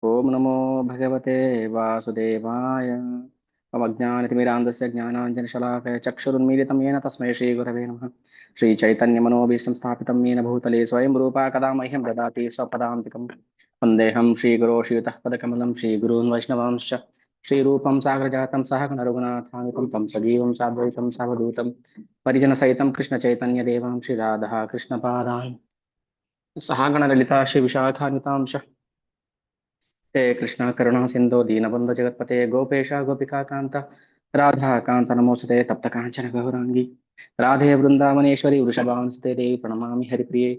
ओम नमो भगवते वासुदेवाय। अज्ञानतिमिरान्धस्य ज्ञानाञ्जनशलाकया चक्षुरुन्मीलितं येन तस्मै श्रीगुरवे नमः। श्रीचैतन्यमनोभीष्टं स्थापितं येन भूतले स्वयं रूपा कदा मह्यं ददाति स्वपदान्तिकं। वन्देऽहं श्रीगुरो श्रीयुतः पदकमलं श्रीगुरून् वैष्णवांश्च श्रीरूपं सागरजातं सहगणरघुनाथानुतं तं सजीवं साद्वैतं सावधूतं परिजनसहितं कृष्णचैतन्यदेवां श्रीराधा कृष्णपादान् सहागणललिता श्रीविशाखान्वितांश हे कृष्ण करुणा सिंधु दीनबंधु जगत्पते गोपेश गोपिका कांत राधा कांत नमोस्तुते तप्त कांचन गौरांगी राधे वृंदावनेश्वरी वृषभानुसुते देवी प्रणमामि हरिप्रिये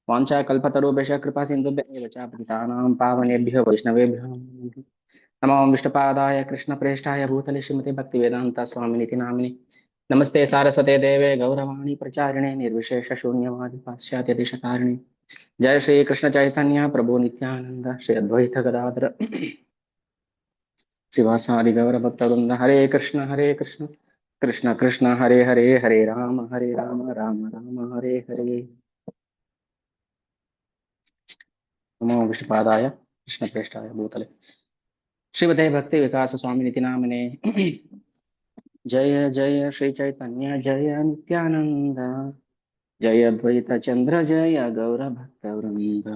वाञ्छाकल्पतरुभ्यश्च कृपा सिन्धुभ्यः च पतितानां पावनेभ्यो वैष्णवेभ्यो नमो विष्णुपादाय कृष्णप्रेष्ठाय भूतले श्रीमते भक्तिवेदान्त स्वामिनिति नामिने नमस्ते सारस्वते देवे गौरवाणी प्रचारिणे निर्विशेष शून्यवादी पाश्चात्य देशतारिणे जय श्री कृष्ण चैतन्य प्रभु नित्यानंद श्री अद्वैत गदाधर श्रीवासादि गौर भक्तवृंद हरे कृष्ण कृष्ण कृष्ण हरे हरे हरे राम राम राम हरे हरे। नमो विष्णुपादाय कृष्ण प्रेष्ठाय भूतले श्रीमते भक्ति विकास स्वामी निति नामने जय जय श्री चैतन्य जय नित्यानंद जय अद्वैत चंद्र जय गौर भक्तवृंद।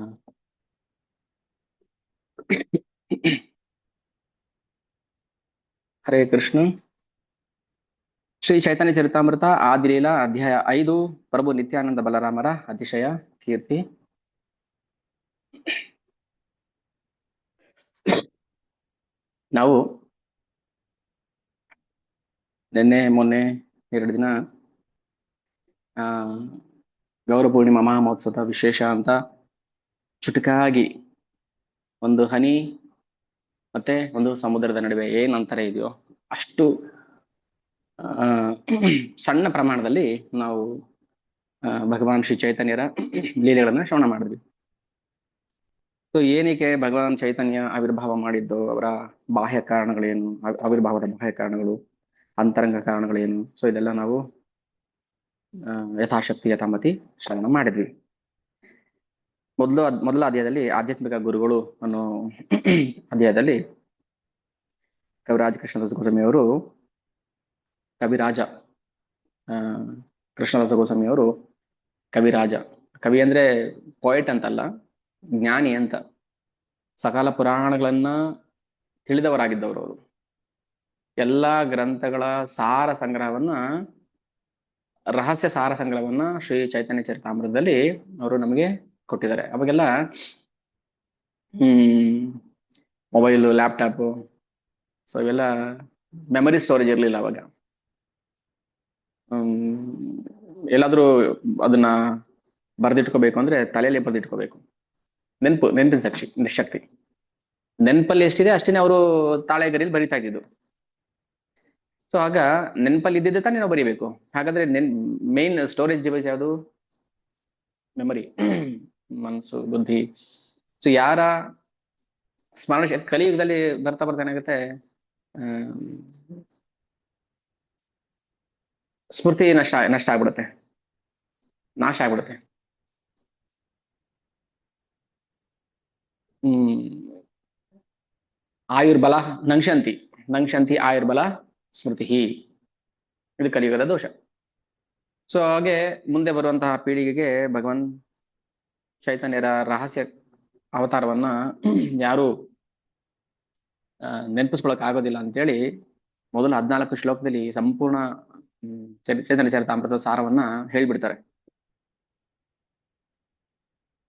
हरे कृष्ण। ಶ್ರೀ ಚೈತನ್ಯ ಚರಿತಾಮೃತ ಆದಿಲೀಲಾ ಅಧ್ಯಾಯ 5 ಪ್ರಭು ನಿತ್ಯಾನಂದ ಬಲರಾಮರ ಅತಿಶಯ ಕೀರ್ತಿ. ನಾವು ನಿನ್ನೆ ಮೊನ್ನೆ 2 ದಿನ ಆ ಗೌರ ಪೂರ್ಣಿಮಾ ಮಹೋತ್ಸವದ ವಿಶೇಷ ಅಂತ ಚುಟುಕಾಗಿ ಒಂದು ಹನಿ ಮತ್ತೆ ಒಂದು ಸಮುದ್ರದ ನಡುವೆ ಏನ್ ಅಂತರ ಇದೆಯೋ ಅಷ್ಟು ಆ ಸಣ್ಣ ಪ್ರಮಾಣದಲ್ಲಿ ನಾವು ಭಗವಾನ್ ಶ್ರೀ ಚೈತನ್ಯರ ಲೀಲೆಗಳನ್ನ ಶ್ರವಣ ಮಾಡಿದ್ವಿ. ಸೊ ಏನಕ್ಕೆ ಭಗವಾನ್ ಚೈತನ್ಯ ಆವಿರ್ಭಾವ ಮಾಡಿದ್ದು, ಅವರ ಬಾಹ್ಯ ಕಾರಣಗಳೇನು, ಆವಿರ್ಭಾವದ ಬಾಹ್ಯ ಕಾರಣಗಳು, ಅಂತರಂಗ ಕಾರಣಗಳೇನು, ಸೊ ಇದೆಲ್ಲ ನಾವು ಯಥಾಶಕ್ತಿ ಯಥಾಮತಿ ಶ್ರವಣ ಮಾಡಿದ್ವಿ. ಮೊದಲ ಅಧ್ಯಾಯದಲ್ಲಿ ಆಧ್ಯಾತ್ಮಿಕ ಗುರುಗಳು ಅನ್ನೋ ಅಧ್ಯಾಯದಲ್ಲಿ ಕವಿರಾಜ ಕೃಷ್ಣದಾಸ ಗೋಸ್ವಾಮಿ ಅವರು ಕವಿರಾಜ ಕೃಷ್ಣದಾಸ ಗೋಸ್ವಾಮಿ ಅವರು ಕವಿರಾಜ. ಕವಿ ಅಂದ್ರೆ ಪೊಯೆಟ್ ಅಂತಲ್ಲ, ಜ್ಞಾನಿ ಅಂತ. ಸಕಲ ಪುರಾಣಗಳನ್ನ ತಿಳಿದವರಾಗಿದ್ದವರು ಅವರು. ಎಲ್ಲಾ ಗ್ರಂಥಗಳ ಸಾರ ಸಂಗ್ರಹವನ್ನ, ರಹಸ್ಯ ಸಾರ ಸಂಗ್ರಹವನ್ನ ಶ್ರೀ ಚೈತನ್ಯ ಚರಿತಾಮೃತದಲ್ಲಿ ಅವರು ನಮಗೆ ಕೊಟ್ಟಿದ್ದಾರೆ. ಅವಾಗೆಲ್ಲ ಮೊಬೈಲು, ಲ್ಯಾಪ್ಟಾಪ್, ಸೊ ಇವೆಲ್ಲ ಮೆಮರಿ ಸ್ಟೋರೇಜ್ ಇರಲಿಲ್ಲ ಅವಾಗ. ಎಲ್ಲಾದ್ರೂ ಅದನ್ನ ಬರೆದಿಟ್ಕೋಬೇಕು ಅಂದ್ರೆ ತಲೆಯಲ್ಲಿ ಬರೆದಿಟ್ಕೋಬೇಕು. ನೆನಪಿನ ಶಕ್ತಿ ನೆನಪಲ್ಲಿ ಎಷ್ಟಿದೆ ಅಷ್ಟೇನೆ ಅವರು ತಾಳೆಗರಿಯಲ್ಲಿ ಬರಿತಾ ಇದ್ದಿದ್ದು. ಸೊ ಆಗ ನೆನಪಲ್ಲಿ ಇದ್ದಿದ್ದೆ ತಾನೇ ನಾವು ಬರೀಬೇಕು. ಹಾಗಾದ್ರೆ ಮೇನ್ ಸ್ಟೋರೇಜ್ ಡಿವೈಸ್ ಯಾವುದು? ಮೆಮರಿ, ಮನಸ್ಸು, ಬುದ್ಧಿ. ಸೊ ಯಾರ ಸ್ಮರಣ ಕಲಿಯುಗದಲ್ಲಿ ಬರ್ತಾ ಏನಾಗುತ್ತೆ, ಸ್ಮೃತಿ ನಷ್ಟ ಆಗ್ಬಿಡುತ್ತೆ, ನಾಶ ಆಗ್ಬಿಡುತ್ತೆ. ಆಯುರ್ಬಲ ನಂಕ್ಷಂತಿ ಆಯುರ್ಬಲ ಸ್ಮೃತಿ, ಇದು ಕಲಿಯುಗದ ದೋಷ. ಸೊ ಹಾಗೆ ಮುಂದೆ ಬರುವಂತಹ ಪೀಳಿಗೆಗೆ ಭಗವಾನ್ ಚೈತನ್ಯರ ರಹಸ್ಯ ಅವತಾರವನ್ನ ಯಾರು ನೆನಪಿಸ್ಕೊಳಕ್ ಆಗೋದಿಲ್ಲ ಅಂತೇಳಿ ಮೊದಲು 14 ಶ್ಲೋಕದಲ್ಲಿ ಸಂಪೂರ್ಣ ಚೈತನ್ಯ ಚರಿತಾಮೃತದ ಸಾರವನ್ನ ಹೇಳ್ಬಿಡ್ತಾರೆ.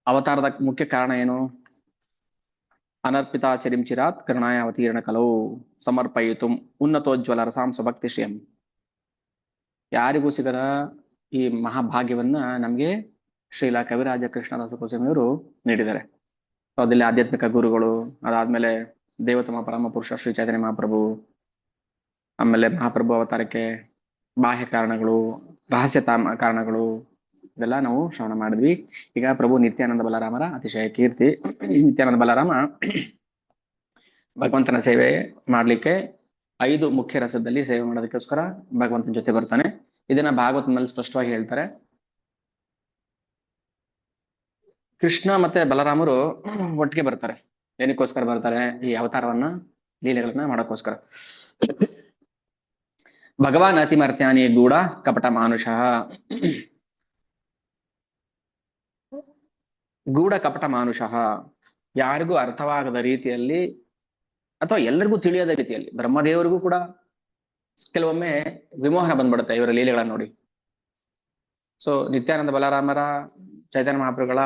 ಅವತಾರದ ಮುಖ್ಯ ಕಾರಣ ಏನು? ಅನರ್ಪಿತಾ ಚಿರಾತ್ ಕರುಣಾಯ ಅವತೀರ್ಣ ಕಲೋ ಸಮರ್ಪಯಿತು ಉನ್ನತೋಜ್ವಲ ರಸಾಂಸ ಭಕ್ತಿ ಶ್ರೀಯಂ. ಯಾರಿಗೂ ಸಿಗದ ಈ ಮಹಾಭಾಗ್ಯವನ್ನ ನಮ್ಗೆ ಶ್ರೀಲಾ ಕವಿರಾಜ ಕೃಷ್ಣದಾಸ ಗೋಸ್ವಾಮಿಯವರು ನೀಡಿದ್ದಾರೆ. ಅದಲ್ಲಿ ಆಧ್ಯಾತ್ಮಿಕ ಗುರುಗಳು, ಅದಾದ್ಮೇಲೆ ದೇವತಮ ಪರಮ ಪುರುಷ ಶ್ರೀ ಚೈತನ್ಯ ಮಹಾಪ್ರಭು, ಆಮೇಲೆ ಮಹಾಪ್ರಭು ಅವತಾರಕ್ಕೆ ಬಾಹ್ಯ ಕಾರಣಗಳು, ರಹಸ್ಯ ಕಾರಣಗಳು, ಇದೆಲ್ಲ ನಾವು ಶ್ರವಣ ಮಾಡಿದ್ವಿ. ಈಗ ಪ್ರಭು ನಿತ್ಯಾನಂದ ಬಲರಾಮರ ಅತಿಶಯ ಕೀರ್ತಿ. ನಿತ್ಯಾನಂದ ಬಲರಾಮ ಭಗವಂತನ ಸೇವೆ ಮಾಡ್ಲಿಕ್ಕೆ 5 ಮುಖ್ಯ ರಸದಲ್ಲಿ ಸೇವೆ ಮಾಡೋದಕ್ಕೋಸ್ಕರ ಭಗವಂತನ ಜೊತೆ ಬರ್ತಾನೆ. ಇದನ್ನ ಭಾಗವತನಲ್ಲಿ ಸ್ಪಷ್ಟವಾಗಿ ಹೇಳ್ತಾರೆ. ಕೃಷ್ಣ ಮತ್ತೆ ಬಲರಾಮರು ಒಟ್ಟಿಗೆ ಬರ್ತಾರೆ. ಏನಕ್ಕೋಸ್ಕರ ಬರ್ತಾರೆ ಈ ಅವತಾರವನ್ನ ಲೀಲೆಗಳನ್ನ ಮಾಡೋಕ್ಕೋಸ್ಕರ. ಭಗವಾನ್ ಅತಿಮರ್ತ್ಯಾನಿ ಗೂಢ ಕಪಟ ಮಾನುಷ. ಗೂಢ ಕಪಟ ಮಾನುಷ, ಯಾರಿಗೂ ಅರ್ಥವಾಗದ ರೀತಿಯಲ್ಲಿ ಅಥವಾ ಎಲ್ಲರಿಗೂ ತಿಳಿಯದ ರೀತಿಯಲ್ಲಿ, ಬ್ರಹ್ಮದೇವರಿಗೂ ಕೂಡ ಕೆಲವೊಮ್ಮೆ ವಿಮೋಹನ ಬಂದ್ಬಿಡುತ್ತೆ ಇವರ ಲೀಲೆಗಳನ್ನ ನೋಡಿ. ಸೊ ನಿತ್ಯಾನಂದ ಬಲರಾಮರ, ಚೈತನ್ಯ ಮಹಾಪ್ರಭುಗಳ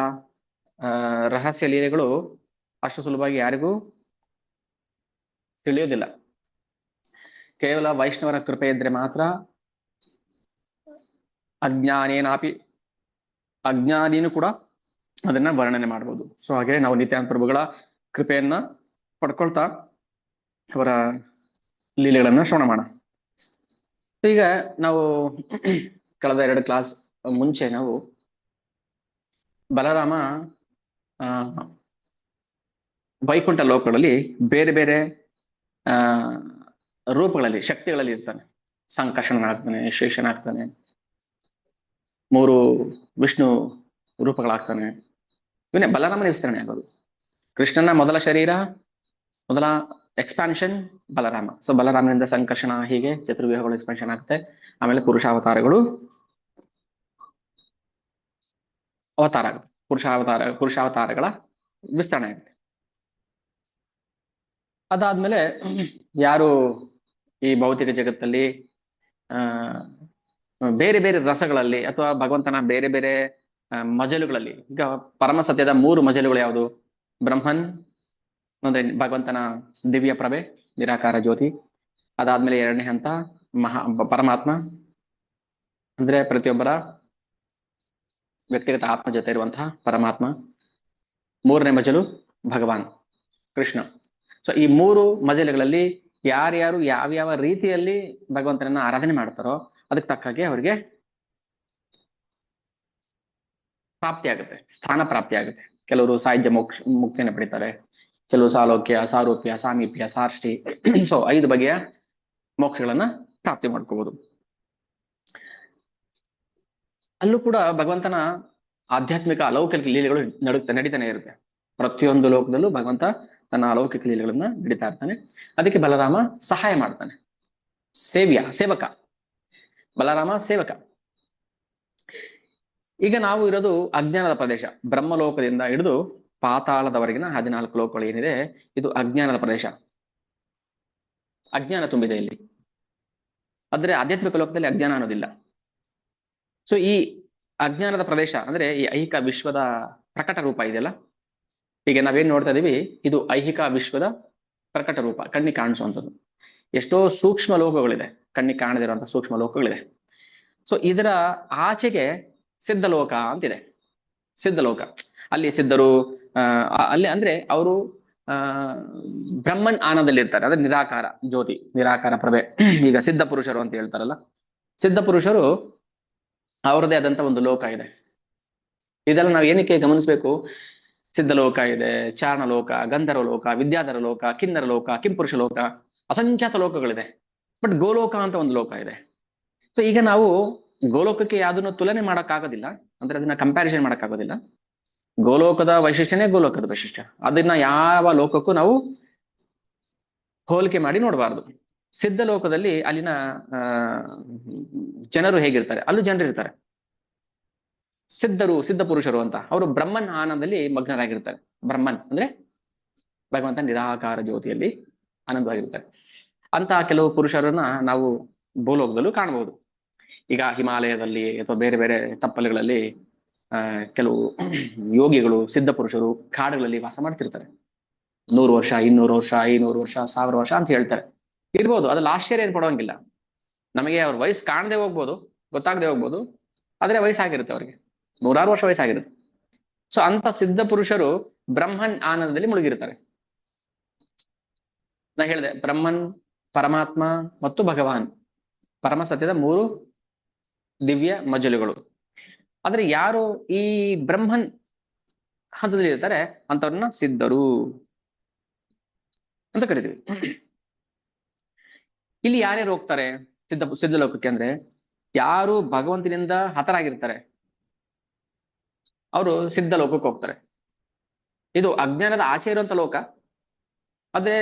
ರಹಸ್ಯ ಲೀಲೆಗಳು ಅಷ್ಟು ಸುಲಭವಾಗಿ ಯಾರಿಗೂ ತಿಳಿಯೋದಿಲ್ಲ. ಕೇವಲ ವೈಷ್ಣವರ ಕೃಪೆ ಇದ್ರೆ ಮಾತ್ರ, ಅಜ್ಞಾನೇನಾಪಿ, ಅಜ್ಞಾನಿನೂ ಕೂಡ ಅದನ್ನ ವರ್ಣನೆ ಮಾಡಬಹುದು. ಸೊ ಹಾಗೆ ನಾವು ನಿತ್ಯಾನಂದ ಪ್ರಭುಗಳ ಕೃಪೆಯನ್ನ ಪಡ್ಕೊಳ್ತಾ ಅವರ ಲೀಲೆಗಳನ್ನ ಶ್ರವಣ ಮಾಡೋಣ. ಈಗ ನಾವು ಕಳೆದ 2 ಕ್ಲಾಸ್ ಮುಂಚೆ ನಾವು ಬಲರಾಮ ವೈಕುಂಠ ಲೋಕಗಳಲ್ಲಿ ಬೇರೆ ಬೇರೆ ರೂಪಗಳಲ್ಲಿ, ಶಕ್ತಿಗಳಲ್ಲಿ ಇರ್ತಾನೆ. ಸಂಕರ್ಷಣನಾಗ್ತಾನೆ, ಶೇಷನಾಗ್ತಾನೆ, 3 ವಿಷ್ಣು ರೂಪಗಳಾಗ್ತಾನೆ. ಇವನೇ ಬಲರಾಮನ ವಿಸ್ತರಣೆ ಆಗೋದು. ಕೃಷ್ಣನ ಮೊದಲ ಶರೀರ, ಮೊದಲ ಎಕ್ಸ್ಪಾನ್ಷನ್ ಬಲರಾಮ. ಸೊ ಬಲರಾಮನಿಂದ ಸಂಕರ್ಷಣ, ಹೀಗೆ ಚತುರ್ವ್ಯೂಹಗಳು ಎಕ್ಸ್ಪಾನ್ಷನ್ ಆಗುತ್ತೆ. ಆಮೇಲೆ ಪುರುಷಾವತಾರಗಳು ಅವತಾರ ಆಗುತ್ತೆ, ಪುರುಷಾವತಾರಗಳ ವಿಸ್ತರಣೆ ಆಗುತ್ತೆ. ಅದಾದ್ಮೇಲೆ ಯಾರು ಈ ಭೌತಿಕ ಜಗತ್ತಲ್ಲಿ ಬೇರೆ ಬೇರೆ ರಸಗಳಲ್ಲಿ ಅಥವಾ ಭಗವಂತನ ಬೇರೆ ಬೇರೆ ಮಜಲುಗಳಲ್ಲಿ, ಈಗ ಪರಮ ಸತ್ಯದ 3 ಮಜಲುಗಳು ಯಾವುದು? ಬ್ರಹ್ಮನ್ ಅಂದ್ರೆ ಭಗವಂತನ ದಿವ್ಯ ಪ್ರಭೆ, ನಿರಾಕಾರ ಜ್ಯೋತಿ. ಅದಾದ್ಮೇಲೆ 2ನೇ ಹಂತ ಪರಮಾತ್ಮ, ಅಂದ್ರೆ ಪ್ರತಿಯೊಬ್ಬರ ವ್ಯಕ್ತಿಗತ ಆತ್ಮ ಜೊತೆ ಇರುವಂತಹ ಪರಮಾತ್ಮ. 3ನೇ ಮಜಲು ಭಗವಾನ್ ಕೃಷ್ಣ. ಸೊ ಈ 3 ಮಜಲುಗಳಲ್ಲಿ ಯಾರ್ಯಾರು ಯಾವ್ಯಾವ ರೀತಿಯಲ್ಲಿ ಭಗವಂತನನ್ನ ಆರಾಧನೆ ಮಾಡ್ತಾರೋ ಅದಕ್ಕೆ ತಕ್ಕಾಗೆ ಅವರಿಗೆ ಪ್ರಾಪ್ತಿ ಆಗುತ್ತೆ, ಸ್ಥಾನ ಪ್ರಾಪ್ತಿ ಆಗುತ್ತೆ. ಕೆಲವರು ಸಾಹಿತ್ಯ ಮುಕ್ತಿಯನ್ನು ಪಡಿತಾರೆ, ಕೆಲವು ಸಾಲೋಕ್ಯ, ಸಾರೂಪ್ಯ, ಸಾಮೀಪ್ಯ, ಸಾರ್ಷ್ಟಿ. ಸೊ 5 ಬಗೆಯ ಮೋಕ್ಷಗಳನ್ನ ಪ್ರಾಪ್ತಿ ಮಾಡ್ಕೋಬಹುದು. ಅಲ್ಲೂ ಕೂಡ ಭಗವಂತನ ಆಧ್ಯಾತ್ಮಿಕ ಅಲೌಕಿಕ ಲೀಲೆಗಳು ನಡೀತಾನೆ ಇರುತ್ತೆ. ಪ್ರತಿಯೊಂದು ಲೋಕದಲ್ಲೂ ಭಗವಂತ ತನ್ನ ಅಲೌಕಿಕ ಲೀಲೆಗಳನ್ನ ನಡೀತಾ ಇರ್ತಾನೆ. ಅದಕ್ಕೆ ಬಲರಾಮ ಸಹಾಯ ಮಾಡ್ತಾನೆ, ಸೇವಕ. ಬಲರಾಮ ಸೇವಕ. ಈಗ ನಾವು ಇರೋದು ಅಜ್ಞಾನದ ಪ್ರದೇಶ. ಬ್ರಹ್ಮಲೋಕದಿಂದ ಹಿಡಿದು ಪಾತಾಳದವರೆಗಿನ 14 ಲೋಕಗಳು ಏನಿದೆ, ಇದು ಅಜ್ಞಾನದ ಪ್ರದೇಶ. ಅಜ್ಞಾನ ತುಂಬಿದೆ ಇಲ್ಲಿ. ಆದ್ರೆ ಆಧ್ಯಾತ್ಮಿಕ ಲೋಕದಲ್ಲಿ ಅಜ್ಞಾನ ಅನ್ನೋದಿಲ್ಲ. ಸೊ ಈ ಅಜ್ಞಾನದ ಪ್ರದೇಶ ಅಂದ್ರೆ ಈ ಐಹಿಕ ವಿಶ್ವದ ಪ್ರಕಟ ರೂಪ ಇದೆಯಲ್ಲ, ಹೀಗೆ ನಾವೇನ್ ನೋಡ್ತಾ ಇದೀವಿ, ಇದು ಐಹಿಕ ವಿಶ್ವದ ಪ್ರಕಟ ರೂಪ, ಕಣ್ಣಿಗೆ ಕಾಣಿಸುವಂಥದ್ದು. ಎಷ್ಟೋ ಸೂಕ್ಷ್ಮ ಲೋಕಗಳಿದೆ, ಕಣ್ಣಿಗೆ ಕಾಣದಿರುವಂತಹ ಸೂಕ್ಷ್ಮ ಲೋಕಗಳಿದೆ. ಸೊ ಇದರ ಆಚೆಗೆ ಸಿದ್ಧಲೋಕ ಅಂತಿದೆ. ಸಿದ್ಧಲೋಕ, ಅಲ್ಲಿ ಸಿದ್ಧರು ಅಲ್ಲಿ ಅಂದ್ರೆ ಅವರು ಬ್ರಹ್ಮನ್ ಆನಂದದಲ್ಲಿ ಇರ್ತಾರೆ. ಅಂದ್ರೆ ನಿರಾಕಾರ ಜ್ಯೋತಿ, ನಿರಾಕಾರ ಪ್ರಭೆ. ಈಗ ಸಿದ್ಧ ಪುರುಷರು ಅಂತ ಹೇಳ್ತಾರಲ್ಲ, ಸಿದ್ಧ ಪುರುಷರು ಅವರದೇ ಆದಂತ ಒಂದು ಲೋಕ ಇದೆ. ಇದೆಲ್ಲ ನಾವು ಏನಕ್ಕೆ ಗಮನಿಸ್ಬೇಕು? ಸಿದ್ಧಲೋಕ ಇದೆ, ಚಾರಣ ಲೋಕ, ಗಂಧರ್ವ ಲೋಕ, ವಿದ್ಯಾಧರ ಲೋಕ, ಕಿನ್ನರ ಲೋಕ, ಕಿಂಪುರುಷ ಲೋಕ, ಅಸಂಖ್ಯಾತ ಲೋಕಗಳಿದೆ. ಬಟ್ ಗೋಲೋಕ ಅಂತ ಒಂದು ಲೋಕ ಇದೆ. ಸೊ ಈಗ ನಾವು ಗೋಲೋಕಕ್ಕೆ ಯಾವ್ದನ್ನು ತುಲನೆ ಮಾಡೋಕ್ಕಾಗೋದಿಲ್ಲ, ಅಂದ್ರೆ ಅದನ್ನ ಕಂಪ್ಯಾರಿಸನ್ ಮಾಡೋಕ್ಕಾಗೋದಿಲ್ಲ. ಗೋಲೋಕದ ವೈಶಿಷ್ಟ್ಯನೇ ಗೋಲೋಕದ ವೈಶಿಷ್ಟ್ಯ. ಅದನ್ನ ಯಾವ ಲೋಕಕ್ಕೂ ನಾವು ಹೋಲಿಕೆ ಮಾಡಿ ನೋಡಬಾರ್ದು. ಸಿದ್ಧ ಲೋಕದಲ್ಲಿ ಅಲ್ಲಿನ ಜನರು ಹೇಗಿರ್ತಾರೆ, ಅಲ್ಲೂ ಜನರು ಇರ್ತಾರೆ. ಸಿದ್ಧರು, ಸಿದ್ಧ ಪುರುಷರು ಅಂತ, ಅವರು ಬ್ರಹ್ಮನ್ ಆನಂದದಲ್ಲಿ ಮಗ್ನರಾಗಿರ್ತಾರೆ. ಬ್ರಹ್ಮನ್ ಅಂದ್ರೆ ಭಗವಂತ ನಿರಾಕಾರ ಜ್ಯೋತಿಯಲ್ಲಿ ಆನಂದವಾಗಿರ್ತಾರೆ. ಅಂತಹ ಕೆಲವು ಪುರುಷರನ್ನ ನಾವು ಭೂಲೋಕದಲ್ಲೂ ಕಾಣಬಹುದು. ಈಗ ಹಿಮಾಲಯದಲ್ಲಿ ಅಥವಾ ಬೇರೆ ಬೇರೆ ತಪ್ಪಲುಗಳಲ್ಲಿ ಕೆಲವು ಯೋಗಿಗಳು, ಸಿದ್ಧ ಪುರುಷರು ಕಾಡುಗಳಲ್ಲಿ ವಾಸ ಮಾಡ್ತಿರ್ತಾರೆ. 100 ವರ್ಷ, 200 ವರ್ಷ, 500 ವರ್ಷ, 1000 ವರ್ಷ ಅಂತ ಹೇಳ್ತಾರೆ. ಇರ್ಬೋದು, ಅದ್ರಲ್ಲಿ ಆಶ್ಚರ್ಯ ಏನು ಪಡೋಂಗಿಲ್ಲ. ನಮಗೆ ಅವ್ರ ವಯಸ್ಸು ಕಾಣದೆ ಹೋಗ್ಬೋದು, ಗೊತ್ತಾಗದೆ ಹೋಗ್ಬೋದು, ಆದ್ರೆ ವಯಸ್ಸಾಗಿರುತ್ತೆ ಅವ್ರಿಗೆ, 100 ವರ್ಷ ವಯಸ್ಸಾಗಿರುತ್ತೆ. ಸೊ ಅಂತ ಸಿದ್ಧ ಪುರುಷರು ಬ್ರಹ್ಮನ್ ಆನಂದದಲ್ಲಿ ಮುಳುಗಿರ್ತಾರೆ. ನಾ ಹೇಳಿದೆ, ಬ್ರಹ್ಮನ್, ಪರಮಾತ್ಮ ಮತ್ತು ಭಗವಾನ್, ಪರಮ ಸತ್ಯದ 3 ದಿವ್ಯ ಮಜಲುಗಳು. ಆದ್ರೆ ಯಾರು ಈ ಬ್ರಹ್ಮನ್ ಹಂತದಲ್ಲಿ ಇರ್ತಾರೆ ಅಂತವ್ರನ್ನ ಸಿದ್ಧರು ಅಂತ ಕರಿತೀವಿ. ಇಲ್ಲಿ ಯಾರ್ಯಾರು ಹೋಗ್ತಾರೆ ಸಿದ್ಧ ಲೋಕಕ್ಕೆ ಅಂದ್ರೆ, ಯಾರು ಭಗವಂತನಿಂದ ಹತರಾಗಿರ್ತಾರೆ ಅವರು ಸಿದ್ಧ ಲೋಕಕ್ಕೆ ಹೋಗ್ತಾರೆ. ಇದು ಅಜ್ಞಾನದ ಆಚೆ ಇರುವಂತ ಲೋಕ, ಆದ್ರೆ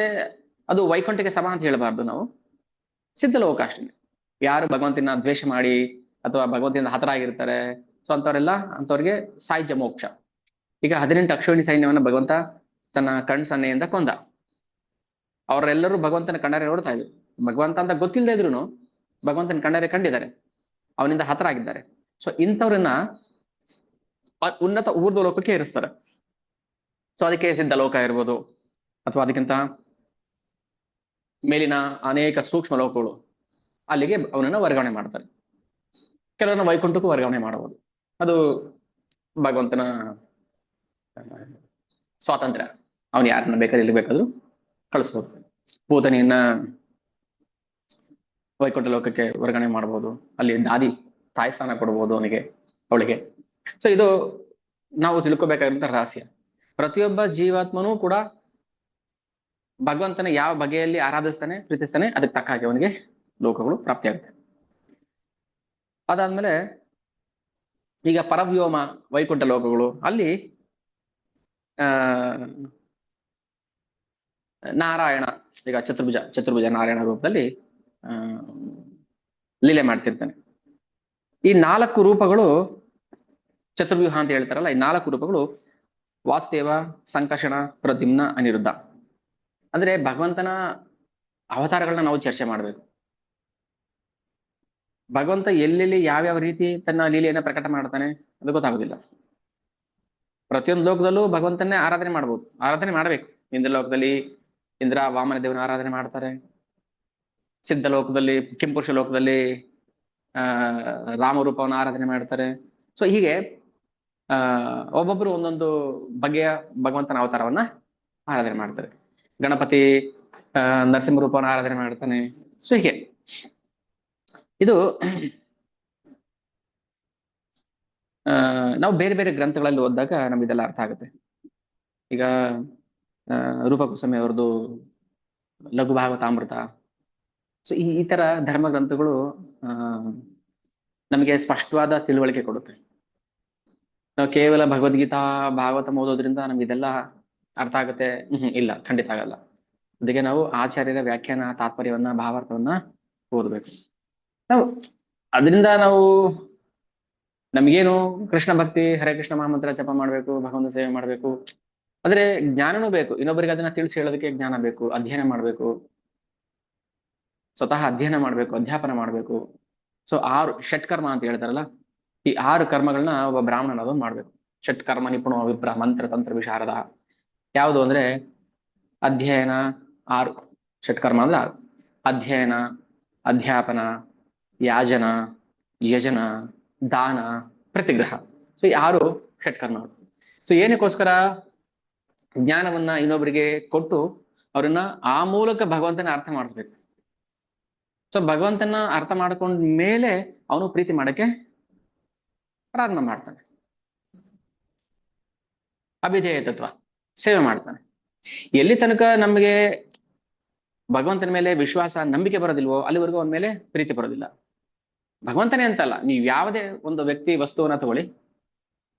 ಅದು ವೈಕುಂಠಕ್ಕೆ ಸಮ ಅಂತ ಹೇಳಬಾರ್ದು ನಾವು. ಸಿದ್ಧಲೋಕ ಅಷ್ಟೇ. ಯಾರು ಭಗವಂತನ ದ್ವೇಷ ಮಾಡಿ ಅಥವಾ ಭಗವಂತನಿಂದ ಹತರ ಆಗಿರ್ತಾರೆ, ಸೊ ಅಂತವ್ರಿಗೆ ಸಾಹಿತ್ಯ ಮೋಕ್ಷ. ಈಗ 18 ಅಕ್ಷೋಹಿಣಿ ಸೈನ್ಯವನ್ನ ಭಗವಂತ ತನ್ನ ಕಣ್ ಸನ್ನೆಯಿಂದ ಕೊಂದ. ಅವರೆಲ್ಲರೂ ಭಗವಂತನ ಕಣ್ಣಾರೆ ನೋಡ್ತಾ ಇದ್ರು. ಭಗವಂತ ಅಂತ ಗೊತ್ತಿಲ್ಲದೆ ಇದ್ರು ಭಗವಂತನ ಕಣ್ಣಾರೆ ಕಂಡಿದ್ದಾರೆ, ಅವನಿಂದ ಹತರಾಗಿದ್ದಾರೆ. ಸೊ ಇಂಥವ್ರನ್ನ ಉನ್ನತ ಊರ್ಧ್ವ ಲೋಕಕ್ಕೆ ಇರಿಸ್ತಾರೆ. ಸೊ ಅದಕ್ಕೆ ಸಿದ್ಧಲೋಕ ಇರ್ಬೋದು, ಅಥವಾ ಅದಕ್ಕಿಂತ ಮೇಲಿನ ಅನೇಕ ಸೂಕ್ಷ್ಮ ಲೋಕಗಳು, ಅಲ್ಲಿಗೆ ಅವನನ್ನ ವರ್ಗಾವಣೆ ಮಾಡ್ತಾರೆ. ಕೆಲವರನ್ನ ವೈಕುಂಠಕ್ಕೂ ವರ್ಗಾವಣೆ ಮಾಡಬಹುದು. ಅದು ಭಗವಂತನ ಸ್ವಾತಂತ್ರ್ಯ. ಅವನು ಯಾರನ್ನ ಬೇಕಾದ್ರೆ ಎಲ್ಲಿ ಬೇಕಾದ್ರೂ ಕಳಿಸ್ಬೋದು. ಪೂತನೆಯನ್ನ ವೈಕುಂಠ ಲೋಕಕ್ಕೆ ವರ್ಗಾವಣೆ ಮಾಡಬಹುದು. ಅಲ್ಲಿ ತಾಯಿ ಸ್ಥಾನ ಕೊಡ್ಬೋದು ಅವಳಿಗೆ. ಸೊ ಇದು ನಾವು ತಿಳ್ಕೊಬೇಕಾಗಿರುವಂತ ರಹಸ್ಯ. ಪ್ರತಿಯೊಬ್ಬ ಜೀವಾತ್ಮನೂ ಕೂಡ ಭಗವಂತನ ಯಾವ ಬಗೆಯಲ್ಲಿ ಆರಾಧಿಸ್ತಾನೆ, ಪ್ರೀತಿಸ್ತಾನೆ, ಅದಕ್ಕೆ ತಕ್ಕ ಹಾಗೆ ಅವನಿಗೆ ಲೋಕಗಳು ಪ್ರಾಪ್ತಿಯಾಗುತ್ತೆ. ಅದಾದ್ಮೇಲೆ ಈಗ ಪರವ್ಯೋಮ ವೈಕುಂಠ ಲೋಕಗಳು, ಅಲ್ಲಿ ನಾರಾಯಣ ಈಗ ಚತುರ್ಭುಜ ನಾರಾಯಣ ರೂಪದಲ್ಲಿ ಲೀಲೆ ಮಾಡ್ತಿರ್ತಾನೆ. ಈ 4 ರೂಪಗಳು ಚತುರ್ವ್ಯೂಹ ಅಂತ ಹೇಳ್ತಾರಲ್ಲ, ಈ 4 ರೂಪಗಳು ವಾಸುದೇವ, ಸಂಕರ್ಷಣ, ಪ್ರದ್ಯುಮ್ನ, ಅನಿರುದ್ಧ. ಅಂದ್ರೆ ಭಗವಂತನ ಅವತಾರಗಳನ್ನ ನಾವು ಚರ್ಚೆ ಮಾಡ್ಬೇಕು. ಭಗವಂತ ಎಲ್ಲೆಲ್ಲಿ ಯಾವ್ಯಾವ ರೀತಿ ತನ್ನ ಲೀಲೆಯನ್ನ ಪ್ರಕಟ ಮಾಡ್ತಾನೆ ಅದು ಗೊತ್ತಾಗೋದಿಲ್ಲ. ಪ್ರತಿಯೊಂದು ಲೋಕದಲ್ಲೂ ಭಗವಂತನ್ನೇ ಆರಾಧನೆ ಮಾಡ್ಬೇಕು. ಇಂದ್ರ ಲೋಕದಲ್ಲಿ ಇಂದ್ರ ವಾಮನ ದೇವನ ಆರಾಧನೆ ಮಾಡ್ತಾರೆ. ಸಿದ್ಧ ಲೋಕದಲ್ಲಿ, ಕೆಂಪುರುಷ ಲೋಕದಲ್ಲಿ ರಾಮರೂಪವನ್ನು ಆರಾಧನೆ ಮಾಡ್ತಾರೆ. ಸೊ ಹೀಗೆ ಒಬ್ಬೊಬ್ರು ಒಂದೊಂದು ಬಗೆಯ ಭಗವಂತನ ಅವತಾರವನ್ನ ಆರಾಧನೆ ಮಾಡ್ತಾರೆ. ಗಣಪತಿ ನರಸಿಂಹ ರೂಪವನ್ನು ಆರಾಧನೆ ಮಾಡ್ತಾನೆ. ಸೊ ಹೀಗೆ ಇದು ನಾವು ಬೇರೆ ಬೇರೆ ಗ್ರಂಥಗಳಲ್ಲಿ ಓದಿದಾಗ ನಮ್ಗೆ ಅರ್ಥ ಆಗುತ್ತೆ. ಈಗ ರೂಪ ಕುಸುಮೆ ಅವ್ರದ್ದು ಲಘು ಭಾಗವತಾಮೃತ, ಸೊ ಈ ತರ ಧರ್ಮ ಗ್ರಂಥಗಳು ನಮಗೆ ಸ್ಪಷ್ಟವಾದ ತಿಳುವಳಿಕೆ ಕೊಡುತ್ತೆ. ನಾವು ಕೇವಲ ಭಗವದ್ಗೀತಾ ಭಾಗವತ ಓದೋದ್ರಿಂದ ನಮ್ಗೆ ಇದೆಲ್ಲ ಅರ್ಥ ಆಗುತ್ತೆ? ಇಲ್ಲ, ಖಂಡಿತ ಆಗಲ್ಲ. ಅದಕ್ಕೆ ನಾವು ಆಚಾರ್ಯರ ವ್ಯಾಖ್ಯಾನ, ತಾತ್ಪರ್ಯವನ್ನ, ಭಾವಾರ್ಥವನ್ನ ಓದಬೇಕು. ಅದರಿಂದ ನಾವು ನಮಗೇನು ಕೃಷ್ಣ ಭಕ್ತಿ, ಹರೇ ಕೃಷ್ಣ ಮಹಾಮಂತ್ರ ಜಪ ಮಾಡ್ಬೇಕು, ಭಗವಂತ ಸೇವೆ ಮಾಡ್ಬೇಕು, ಆದ್ರೆ ಜ್ಞಾನನೂ ಬೇಕು. ಇನ್ನೊಬ್ಬರಿಗೆ ಅದನ್ನ ತಿಳಿಸಿ ಹೇಳೋದಕ್ಕೆ ಜ್ಞಾನ ಬೇಕು, ಅಧ್ಯಯನ ಮಾಡ್ಬೇಕು, ಸ್ವತಃ ಅಧ್ಯಯನ ಮಾಡ್ಬೇಕು, ಅಧ್ಯಾಪನ ಮಾಡ್ಬೇಕು. ಸೊ 6 ಷಟ್ಕರ್ಮ ಅಂತ ಹೇಳ್ತಾರಲ್ಲ, ಈ 6 ಕರ್ಮಗಳನ್ನ ಒಬ್ಬ ಬ್ರಾಹ್ಮಣನಾದವನು ಮಾಡ್ಬೇಕು. ಷಟ್ಕರ್ಮ ನಿಪುಣ ವಿಪ್ರ ಮಂತ್ರ ತಂತ್ರ ವಿಶಾರದ. ಯಾವುದು ಅಂದ್ರೆ ಅಧ್ಯಯನ 6 ಷಟ್ಕರ್ಮ ಅಂದ್ರೆ 6: ಅಧ್ಯಯನ, ಅಧ್ಯಾಪನ, ಯಾಜನ, ಯಜನ, ದಾನ, ಪ್ರತಿಗ್ರಹ. ಸೊ ಈ 6 ಷಟ್ಕರ್ಮಗಳು. ಸೊ ಏನಕ್ಕೋಸ್ಕರ? ಜ್ಞಾನವನ್ನ ಇನ್ನೊಬ್ಬರಿಗೆ ಕೊಟ್ಟು ಅವ್ರನ್ನ ಆ ಮೂಲಕ ಭಗವಂತನ ಅರ್ಥ ಮಾಡಿಸ್ಬೇಕು. ಸೊ ಭಗವಂತನ ಅರ್ಥ ಮಾಡ್ಕೊಂಡ ಮೇಲೆ ಅವನು ಪ್ರೀತಿ ಮಾಡಕ್ಕೆ ಪ್ರಾರಂಭ ಮಾಡ್ತಾನೆ. ಅಭಿಧೇಯ ತತ್ವ, ಸೇವೆ ಮಾಡ್ತಾನೆ. ಎಲ್ಲಿ ತನಕ ನಮಗೆ ಭಗವಂತನ ಮೇಲೆ ವಿಶ್ವಾಸ, ನಂಬಿಕೆ ಬರೋದಿಲ್ವೋ ಅಲ್ಲಿವರೆಗೂ ಅವನ ಮೇಲೆ ಪ್ರೀತಿ ಬರೋದಿಲ್ಲ. ಭಗವಂತನೇ ಅಂತಲ್ಲ, ನೀವು ಯಾವುದೇ ಒಂದು ವ್ಯಕ್ತಿ, ವಸ್ತುವನ್ನ ತಗೊಳ್ಳಿ,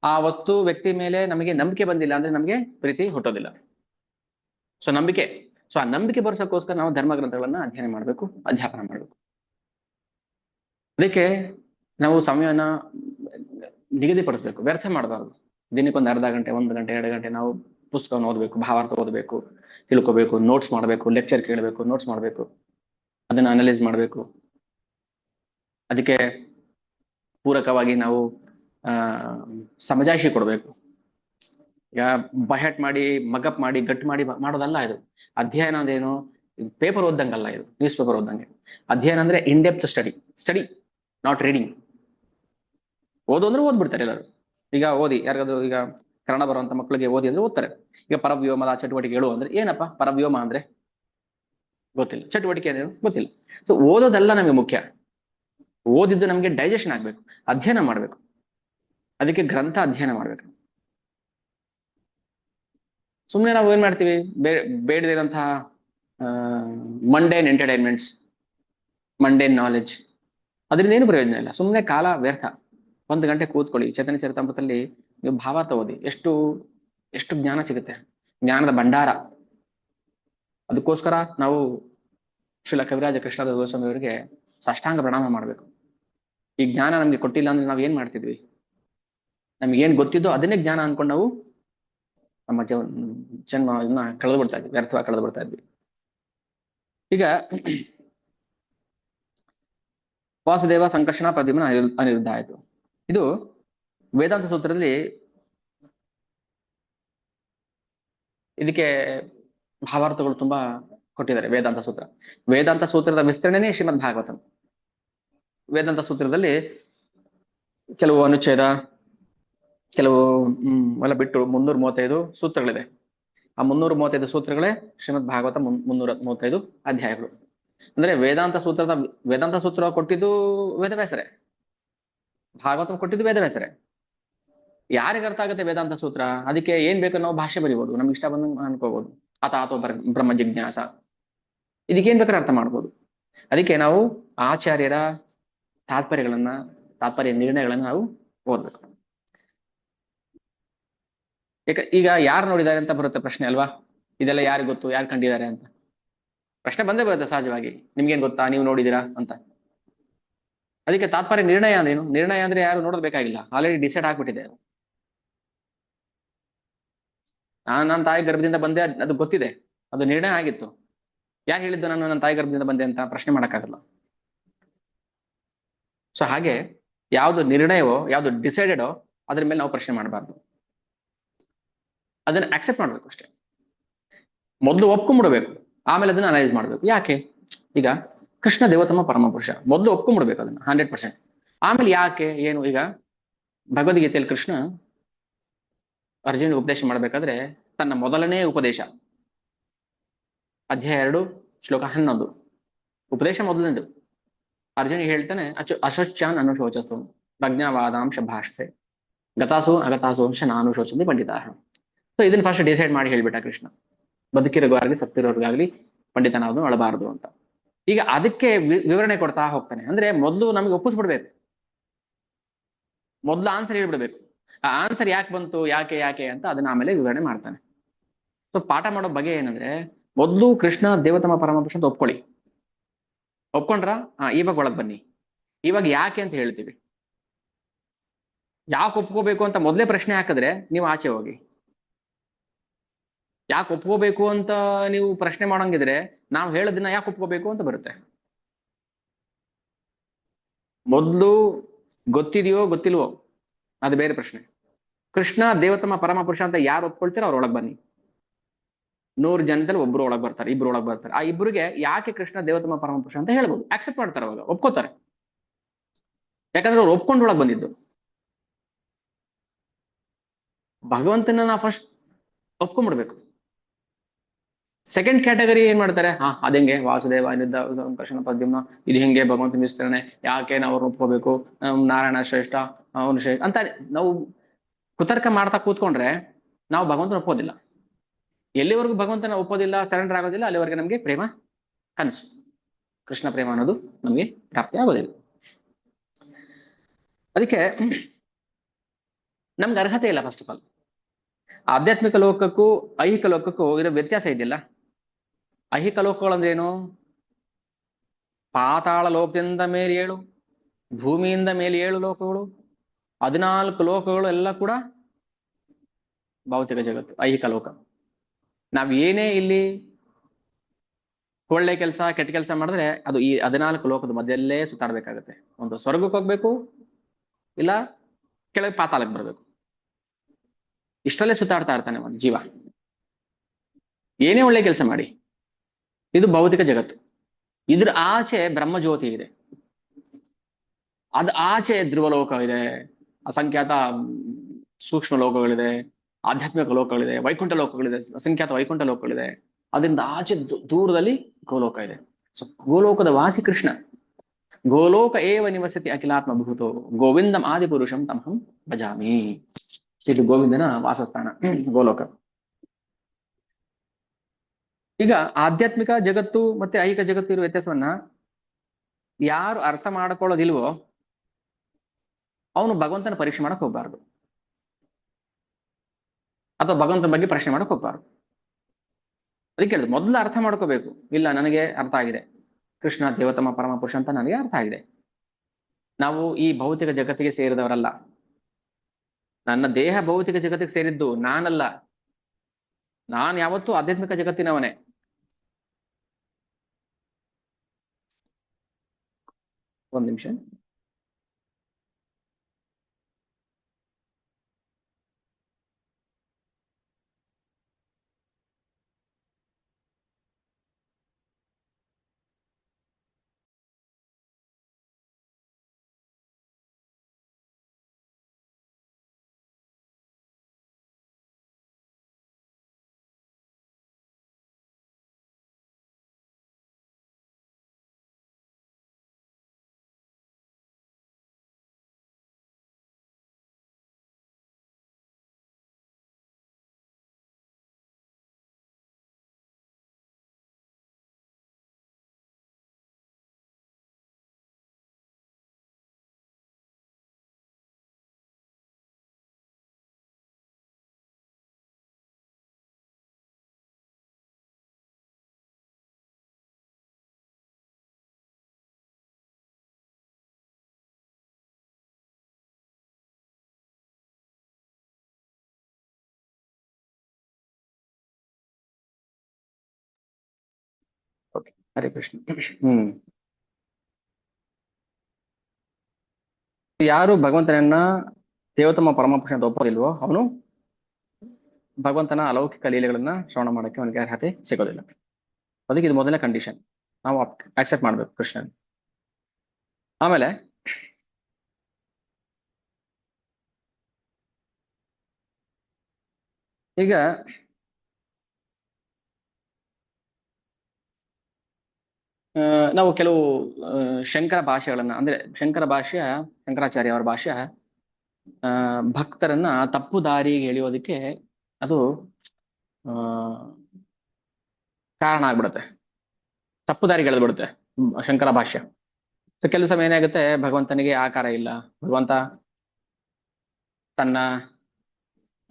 ಆ ವಸ್ತು, ವ್ಯಕ್ತಿ ಮೇಲೆ ನಮಗೆ ನಂಬಿಕೆ ಬಂದಿಲ್ಲ ಅಂದ್ರೆ ನಮಗೆ ಪ್ರೀತಿ ಹುಟ್ಟೋದಿಲ್ಲ. ಸೊ ಆ ನಂಬಿಕೆ ಬರ್ಸೋಕ್ಕೋಸ್ಕರ ನಾವು ಧರ್ಮ ಗ್ರಂಥಗಳನ್ನ ಅಧ್ಯಯನ ಮಾಡ್ಬೇಕು, ಅಧ್ಯಾಪನ ಮಾಡ್ಬೇಕು. ಅದಕ್ಕೆ ನಾವು ಸಮಯವನ್ನ ನಿಗದಿಪಡಿಸ್ಬೇಕು, ವ್ಯರ್ಥ ಮಾಡಬಾರ್ದು. ದಿನಕ್ಕೊಂದು ಅರ್ಧ ಗಂಟೆ, 1 ಗಂಟೆ, 2 ಗಂಟೆ ನಾವು ಪುಸ್ತಕವನ್ನು ಓದಬೇಕು, ಭಾವಾರ್ಥ ಓದಬೇಕು, ತಿಳ್ಕೋಬೇಕು, ನೋಟ್ಸ್ ಮಾಡಬೇಕು, ಲೆಕ್ಚರ್ ಕೇಳಬೇಕು, ನೋಟ್ಸ್ ಮಾಡಬೇಕು, ಅದನ್ನ ಅನಲೈಸ್ ಮಾಡಬೇಕು. ಅದಕ್ಕೆ ಪೂರಕವಾಗಿ ನಾವು ಸಮಜಾಯಿಷಿ ಕೊಡಬೇಕು. ಈಗ ಬಹೆಟ್ ಮಾಡಿ, ಮಗಪ್ ಮಾಡಿ, ಗಟ್ ಮಾಡಿ ಮಾಡೋದಲ್ಲ ಇದು. ಅಧ್ಯಯನ ಅಂದೇನು? ಪೇಪರ್ ಓದ್ದಂಗಲ್ಲ ಇದು, ನ್ಯೂಸ್ ಪೇಪರ್ ಓದ್ದಂಗೆ. ಅಧ್ಯಯನ ಅಂದ್ರೆ in depth study, not reading. ಓದು ಅಂದ್ರೆ ಓದ್ಬಿಡ್ತಾರೆ ಎಲ್ಲರೂ. ಈಗ ಓದಿ, ಯಾರಿಗಾದ್ರು ಈಗ ಕನ್ನಡ ಬರುವಂತ ಮಕ್ಕಳಿಗೆ ಓದಿ ಅಂದ್ರೆ ಓದ್ತಾರೆ. ಈಗ ಪರವ್ಯೋಮದ ಚಟುವಟಿಕೆಗಳು ಅಂದ್ರೆ ಏನಪ್ಪ? ಪರವ್ಯೋಮ ಅಂದ್ರೆ ಗೊತ್ತಿಲ್ಲ, ಚಟುವಟಿಕೆ ಅಂದ್ರೆ ಗೊತ್ತಿಲ್ಲ. ಸೊ ಓದೋದೆಲ್ಲ ನಮಗೆ ಮುಖ್ಯ. ಓದಿದ್ದು ನಮಗೆ ಡೈಜೆಷನ್ ಆಗ್ಬೇಕು, ಅಧ್ಯಯನ ಮಾಡ್ಬೇಕು. ಅದಕ್ಕೆ ಗ್ರಂಥ ಅಧ್ಯಯನ ಮಾಡ್ಬೇಕು. ಸುಮ್ಮನೆ ನಾವು ಏನ್ ಮಾಡ್ತೀವಿ? ಬೇಡದಿರಂತಹ ಮಂಡೇನ್ ಎಂಟರ್ಟೈನ್ಮೆಂಟ್ಸ್, ಮಂಡೇನ್ ನಾಲೆಜ್, ಅದರಿಂದ ಏನು ಪ್ರಯೋಜನ ಇಲ್ಲ. ಸುಮ್ಮನೆ ಕಾಲ ವ್ಯರ್ಥ. 1 ಗಂಟೆ ಕೂತ್ಕೊಳ್ಳಿ, ಚೈತನ್ಯ ಚರಿತಾಮೃತದಲ್ಲಿ ನೀವು ಭಾವಾರ್ಥ ಓದಿ, ಎಷ್ಟು ಜ್ಞಾನ ಸಿಗುತ್ತೆ. ಜ್ಞಾನದ ಭಂಡಾರ. ಅದಕ್ಕೋಸ್ಕರ ನಾವು ಶ್ರೀಲ ಕವಿರಾಜ ಕೃಷ್ಣದ ಗೋಸ್ವಾಮಿ ಅವರಿಗೆ ಸಾಷ್ಟಾಂಗ ಪ್ರಣಾಮ ಮಾಡ್ಬೇಕು. ಈ ಜ್ಞಾನ ನಮ್ಗೆ ಕೊಟ್ಟಿಲ್ಲ ಅಂದ್ರೆ ನಾವ್ ಏನ್ ಮಾಡ್ತಿದ್ವಿ? ನಮ್ಗೆ ಏನ್ ಗೊತ್ತಿದ್ದೋ ಅದನ್ನೇ ಜ್ಞಾನ ಅನ್ಕೊಂಡು ನಾವು ನಮ್ಮ ಜನ್ಮ ಇದನ್ನ ಕಳೆದು ಬಿಡ್ತಾ ಇದ್ವಿ, ವ್ಯರ್ಥವಾಗಿ ಕಳೆದು ಬಿಡ್ತಾ ಇದ್ವಿ. ಈಗ ವಾಸುದೇವ ಸಂಕರ್ಷಣ ಪ್ರದ್ಯುಮ್ನ ಅನಿರುದ್ಧ ಆಯ್ತು. ಇದು ವೇದಾಂತ ಸೂತ್ರದಲ್ಲಿ ಇದಕ್ಕೆ ಭಾವಾರ್ಥಗಳು ತುಂಬಾ ಕೊಟ್ಟಿದ್ದಾರೆ. ವೇದಾಂತ ಸೂತ್ರದ ವಿಸ್ತರಣೆನೇ ಶ್ರೀಮದ್ ಭಾಗವತಂ. ವೇದಾಂತ ಸೂತ್ರದಲ್ಲಿ ಕೆಲವು ಅನುಚ್ಛೇದ, ಕೆಲವು ಎಲ್ಲ ಬಿಟ್ಟು 335 ಸೂತ್ರಗಳಿದೆ. ಆ 335 ಸೂತ್ರಗಳೇ ಶ್ರೀಮದ್ ಭಾಗವತ 335 ಅಧ್ಯಾಯಗಳು. ಅಂದ್ರೆ ವೇದಾಂತ ಸೂತ್ರ ಕೊಟ್ಟಿದ್ದು ವೇದವ್ಯಾಸರೇ, ಭಾಗವತ ಕೊಟ್ಟಿದ್ದು ವೇದವ್ಯಾಸರೇ. ಯಾರಿಗೆ ಅರ್ಥ ಆಗುತ್ತೆ ವೇದಾಂತ ಸೂತ್ರ? ಅದಕ್ಕೆ ಏನ್ ಬೇಕು ನಾವು ಭಾಷೆ ಬರಿಬೋದು, ನಮ್ಗೆ ಇಷ್ಟ ಬಂದಂಗೆ ಅನ್ಕೋಬಹುದು. ಅಥೋ ಬ್ರಹ್ಮ ಜಿಜ್ಞಾಸ, ಇದಕ್ಕೇನ್ ಬೇಕಾದ್ರೆ ಅರ್ಥ ಮಾಡ್ಬೋದು. ಅದಕ್ಕೆ ನಾವು ಆಚಾರ್ಯರ ತಾತ್ಪರ್ಯ ನಿರ್ಣಯಗಳನ್ನ ನಾವು ಓದ್ಬೇಕು. ಈಗ ಯಾರು ನೋಡಿದ್ದಾರೆ ಅಂತ ಬರುತ್ತೆ ಪ್ರಶ್ನೆ ಅಲ್ವಾ? ಇದೆಲ್ಲ ಯಾರು ಗೊತ್ತು, ಯಾರು ಕಂಡಿದ್ದಾರೆ ಅಂತ ಪ್ರಶ್ನೆ ಬಂದೇ ಬರುತ್ತೆ ಸಹಜವಾಗಿ. ನಿಮ್ಗೇನ್ ಗೊತ್ತಾ, ನೀವು ನೋಡಿದೀರಾ ಅಂತ. ಅದಕ್ಕೆ ತಾತ್ಪರ್ಯ ನಿರ್ಣಯ ಅಂದ್ರೇನು? ನಿರ್ಣಯ ಅಂದ್ರೆ ಯಾರು ನೋಡೋದು ಬೇಕಾಗಿಲ್ಲ, ಆಲ್ರೆಡಿ ಡಿಸೈಡ್ ಆಗ್ಬಿಟ್ಟಿದೆ. ನನ್ನ ತಾಯಿ ಗರ್ಭದಿಂದ ಬಂದೆ, ಅದು ಗೊತ್ತಿದೆ, ಅದು ನಿರ್ಣಯ ಆಗಿತ್ತು. ಯಾರು ಹೇಳಿದ್ದು ನಾನು ನನ್ನ ತಾಯಿ ಗರ್ಭದಿಂದ ಬಂದೆ ಅಂತ ಪ್ರಶ್ನೆ ಮಾಡಕ್ಕಾಗಲ್ಲ. ಸೊ ಹಾಗೆ ಯಾವ್ದು ನಿರ್ಣಯವೋ, ಯಾವ್ದು ಡಿಸೈಡೆಡೋ ಅದ್ರ ಮೇಲೆ ನಾವು ಪ್ರಶ್ನೆ ಮಾಡಬಾರ್ದು, ಅದನ್ನ ಅಕ್ಸೆಪ್ಟ್ ಮಾಡ್ಬೇಕು ಅಷ್ಟೇ. ಮೊದಲು ಒಪ್ಕೊಂಡ್ಬಿಡ್ಬೇಕು, ಆಮೇಲೆ ಅದನ್ನ ಅನಲೈಸ್ ಮಾಡ್ಬೇಕು. ಯಾಕೆ? ಈಗ ಕೃಷ್ಣ ದೇವತಮ ಪರಮಪುರುಷ, ಮೊದಲು ಒಪ್ಕೊಂಡ್ಬಿಡ್ಬೇಕು ಅದನ್ನ 100%. ಆಮೇಲೆ ಯಾಕೆ ಏನು? ಈಗ ಭಗವದ್ಗೀತೆಯಲ್ಲಿ ಕೃಷ್ಣ ಅರ್ಜುನ ಉಪದೇಶ ಮಾಡ್ಬೇಕಾದ್ರೆ ತನ್ನ ಮೊದಲನೇ ಉಪದೇಶ, ಅಧ್ಯಾಯ 2 ಶ್ಲೋಕ 11, ಉಪದೇಶ ಮೊದಲನೇದು. ಅರ್ಜುನಿಗೆ ಹೇಳ್ತಾನೆ, ಅಶೋಚಾನ್ ಅನುಶೋಚಸ್ತು ಪ್ರಜ್ಞಾವಾದಾಂಶ ಭಾಷಸೆ ಗತಾಸು ಅಗತಾಸು ಅಂಶ ನಾನು ಶೋಚಂದಿ ಪಂಡಿತ. ಸೊ ಇದನ್ನ ಫಸ್ಟ್ ಡಿಸೈಡ್ ಮಾಡಿ ಹೇಳ್ಬಿಟ್ಟ ಕೃಷ್ಣ, ಬದುಕಿರೋರ್ಗಾಗ್ಲಿ ಸತ್ತಿರೋರ್ಗಾಗ್ಲಿ ಪಂಡಿತನಾದ್ರು ಅಳಬಾರದು ಅಂತ. ಈಗ ಅದಕ್ಕೆ ವಿವರಣೆ ಕೊಡ್ತಾ ಹೋಗ್ತಾನೆ. ಅಂದ್ರೆ ಮೊದಲು ನಮಗೆ ಒಪ್ಪಿಸ್ಬಿಡ್ಬೇಕು, ಮೊದಲು ಆನ್ಸರ್ ಹೇಳ್ಬಿಡ್ಬೇಕು. ಆ ಆನ್ಸರ್ ಯಾಕೆ ಬಂತು, ಯಾಕೆ ಅಂತ ಅದನ್ನ ಆಮೇಲೆ ವಿವರಣೆ ಮಾಡ್ತಾನೆ. ಸೊ ಪಾಠ ಮಾಡೋ ಬಗೆ ಏನಂದ್ರೆ, ಮೊದಲು ಕೃಷ್ಣ ದೇವತಮ ಪರಮಪುರುಷ ಅಂತ ಒಪ್ಕೊಂಡ್ರ ಇವಾಗ ಒಳಗ್ ಬನ್ನಿ. ಇವಾಗ ಯಾಕೆ ಅಂತ ಹೇಳ್ತೀವಿ. ಯಾಕೆ ಒಪ್ಕೋಬೇಕು ಅಂತ ಮೊದಲೇ ಪ್ರಶ್ನೆ ಹಾಕಿದ್ರೆ ನೀವು ಆಚೆ ಹೋಗಿ. ಯಾಕೆ ಒಪ್ಕೋಬೇಕು ಅಂತ ನೀವು ಪ್ರಶ್ನೆ ಮಾಡಂಗಿದ್ರೆ ನಾವು ಹೇಳೋದನ್ನ ಯಾಕೆ ಒಪ್ಕೋಬೇಕು ಅಂತ ಬರುತ್ತೆ. ಮೊದಲು ಗೊತ್ತಿದೆಯೋ ಗೊತ್ತಿಲ್ವೋ ಅದು ಬೇರೆ ಪ್ರಶ್ನೆ. ಕೃಷ್ಣ ದೇವತಮ ಪರಮಪುರುಷ ಅಂತ ಯಾರು ಒಪ್ಕೊಳ್ತೀರೋ ಅವ್ರ ಒಳಗ್ ಬನ್ನಿ. 100 ಜನದಲ್ಲಿ ಒಬ್ರು ಒಳಗ್ ಬರ್ತಾರೆ, ಇಬ್ರು ಒಳಗ್ ಬರ್ತಾರೆ. ಆ ಇಬ್ರಿಗೆ ಯಾಕೆ ಕೃಷ್ಣ ದೇವತಮ ಪರಮಪುರುಷ ಅಂತ ಹೇಳ್ಬೋದು, ಆಕ್ಸೆಪ್ಟ್ ಮಾಡ್ತಾರೆ, ಅವಾಗ ಒಪ್ಕೋತಾರೆ. ಯಾಕಂದ್ರೆ ಅವ್ರು ಒಪ್ಕೊಂಡು ಒಳಗ್ ಬಂದಿದ್ದು. ಭಗವಂತನ ನಾವು ಫಸ್ಟ್ ಒಪ್ಕೊಂಡ್ಬಿಡ್ಬೇಕು. ಸೆಕೆಂಡ್ ಕ್ಯಾಟಗರಿ ಏನ್ ಮಾಡ್ತಾರೆ, ಅದಂಗೆ ವಾಸುದೇವ ಅನಿರುದ್ಧ ಸಂಕರ್ಷಣ ಪ್ರದ್ಯುಮ್ನ ಇದು ಹೆಂಗೆ ಭಗವಂತನ ವಿಸ್ತರಣೆ, ಯಾಕೆ ನಾವು ಅವ್ರನ್ನ ಒಪ್ಕೋಬೇಕು, ನಾರಾಯಣ ಶ್ರೇಷ್ಠ ಅವನು ಶ್ರೇಷ್ಠ ಅಂತ ನಾವು ಕುತರ್ಕ ಮಾಡ್ತಾ ಕೂತ್ಕೊಂಡ್ರೆ ನಾವು ಭಗವಂತನ ಒಪ್ಪೋದಿಲ್ಲ. ಎಲ್ಲಿವರೆಗೂ ಭಗವಂತನ ಒಪ್ಪೋದಿಲ್ಲ, ಸರೆಂಡರ್ ಆಗೋದಿಲ್ಲ, ಅಲ್ಲಿವರೆಗೆ ನಮ್ಗೆ ಪ್ರೇಮ ಕನಸು. ಕೃಷ್ಣ ಪ್ರೇಮ ಅನ್ನೋದು ನಮ್ಗೆ ಪ್ರಾಪ್ತಿ ಆಗೋದಿಲ್ಲ. ಅದಕ್ಕೆ ನಮ್ಗೆ ಅರ್ಹತೆ ಇಲ್ಲ. ಫಸ್ಟ್ ಆಫ್ ಆಲ್ ಆಧ್ಯಾತ್ಮಿಕ ಲೋಕಕ್ಕೂ ಐಹಿಕ ಲೋಕಕ್ಕೂ ಇರೋ ವ್ಯತ್ಯಾಸ ಇದೆಯಲ್ಲ. ಐಹಿಕ ಲೋಕಗಳಂದ್ರೇನು? ಪಾತಾಳ ಲೋಕದಿಂದ ಮೇಲೆ 7, ಭೂಮಿಯಿಂದ ಮೇಲೆ 7 ಲೋಕಗಳು, 14 ಲೋಕಗಳು ಎಲ್ಲ ಕೂಡ ಭೌತಿಕ ಜಗತ್ತು, ಐಹಿಕ ಲೋಕ. ನಾವ್ ಏನೇ ಇಲ್ಲಿ ಒಳ್ಳೆ ಕೆಲಸ ಕೆಟ್ಟ ಕೆಲಸ ಮಾಡಿದ್ರೆ ಅದು ಈ 14 ಲೋಕದ ಮಧ್ಯಲ್ಲೇ ಸುತ್ತಾಡ್ಬೇಕಾಗತ್ತೆ. ಒಂದು ಸ್ವರ್ಗಕ್ಕೆ ಹೋಗ್ಬೇಕು, ಇಲ್ಲ ಕೆಳಗೆ ಪಾತಾಳಕ್ಕೆ ಬರ್ಬೇಕು. ಇಷ್ಟಲ್ಲೇ ಸುತ್ತಾಡ್ತಾ ಇರ್ತಾನೆ ಒಂದು ಜೀವ, ಏನೇ ಒಳ್ಳೆ ಕೆಲಸ ಮಾಡಿ. ಇದು ಭೌತಿಕ ಜಗತ್ತು. ಇದ್ರ ಆಚೆ ಬ್ರಹ್ಮಜ್ಯೋತಿ ಇದೆ, ಅದ್ ಆಚೆ ಧ್ರುವಲೋಕ ಇದೆ, ಅಸಂಖ್ಯಾತ ಸೂಕ್ಷ್ಮ ಲೋಕಗಳಿದೆ, ಆಧ್ಯಾತ್ಮಿಕ ಲೋಕಗಳಿದೆ, ವೈಕುಂಠ ಲೋಕಗಳಿದೆ, ಅಸಂಖ್ಯಾತ ವೈಕುಂಠ ಲೋಕಗಳಿದೆ. ಅದರಿಂದ ಆಚೆ ದೂರದಲ್ಲಿ ಗೋಲೋಕ ಇದೆ. ಸೊ ಗೋಲೋಕದ ವಾಸಿ ಕೃಷ್ಣ. ಗೋಲೋಕ ಏವ ನಿವಸತಿ ಅಖಿಲಾತ್ಮ ಭೂತೋ ಗೋವಿಂದಂ ಆದಿಪುರುಷಂ ತಮಹಂ ಭಜಾಮಿ. ಇದು ಗೋವಿಂದನ ವಾಸಸ್ಥಾನ ಗೋಲೋಕ. ಈಗ ಆಧ್ಯಾತ್ಮಿಕ ಜಗತ್ತು ಮತ್ತೆ ಐಹಿಕ ಜಗತ್ತು ಇರುವ ವ್ಯತ್ಯಾಸವನ್ನ ಯಾರು ಅರ್ಥ ಮಾಡ್ಕೊಳ್ಳೋದಿಲ್ವೋ ಅವನು ಭಗವಂತನ ಪರೀಕ್ಷೆ ಮಾಡಕ್ ಹೋಗ್ಬಾರ್ದು, ಅಥವಾ ಭಗವಂತನ ಬಗ್ಗೆ ಪ್ರಶ್ನೆ ಮಾಡಕ್ ಹೋಗ್ಬಾರ್ದು. ಅದಕ್ಕೆ ಹೇಳಿದ್ರು ಮೊದಲು ಅರ್ಥ ಮಾಡ್ಕೋಬೇಕು. ಇಲ್ಲ, ನನಗೆ ಅರ್ಥ ಆಗಿದೆ, ಕೃಷ್ಣ ದೇವತಮ ಪರಮ ಪುರುಷ ಅಂತ ನನಗೆ ಅರ್ಥ ಆಗಿದೆ. ನಾವು ಈ ಭೌತಿಕ ಜಗತ್ತಿಗೆ ಸೇರಿದವರಲ್ಲ. ನನ್ನ ದೇಹ ಭೌತಿಕ ಜಗತ್ತಿಗೆ ಸೇರಿದ್ದು ನಾನಲ್ಲ. ನಾನು ಯಾವತ್ತೂ ಆಧ್ಯಾತ್ಮಿಕ ಜಗತ್ತಿನವನೇ. ಒಂದ್ ನಿಮಿಷ. ಓಕೆ, ಹರೇ ಕೃಷ್ಣ. ಯಾರು ಭಗವಂತನನ್ನ ದೇವತಮ ಪರಮಪುರುಷ ಅಂತ ಒಪ್ಪೋದಿಲ್ವೋ ಅವನು ಭಗವಂತನ ಅಲೌಕಿಕ ಲೀಲೆಗಳನ್ನ ಶ್ರವಣ ಮಾಡಕ್ಕೆ ಅವನಿಗೆ ಅರ್ಹತೆ ಸಿಗೋದಿಲ್ಲ. ಅದಕ್ಕೆ ಇದು ಮೊದಲನೇ ಕಂಡೀಷನ್. ನಾವು ಅಕ್ಸೆಪ್ಟ್ ಮಾಡ್ಬೇಕು ಕೃಷ್ಣನ್. ಆಮೇಲೆ ಈಗ ನಾವು ಕೆಲವು ಶಂಕರ ಭಾಷೆಗಳನ್ನ, ಅಂದ್ರೆ ಶಂಕರ ಭಾಷೆಯ, ಶಂಕರಾಚಾರ್ಯ ಅವರ ಭಾಷೆಯ ಭಕ್ತರನ್ನ ತಪ್ಪು ದಾರಿಗೆ ಎಳೆಯೋದಕ್ಕೆ ಅದು ಆ ಕಾರಣ ಆಗ್ಬಿಡುತ್ತೆ. ತಪ್ಪು ದಾರಿಗೆ ಎಳೆದ್ಬಿಡುತ್ತೆ ಶಂಕರ ಭಾಷ್ಯ. ಸೊ ಕೆಲವು ಸಮಯ ಏನಾಗುತ್ತೆ, ಭಗವಂತನಿಗೆ ಆಕಾರ ಇಲ್ಲ, ಭಗವಂತ ತನ್ನ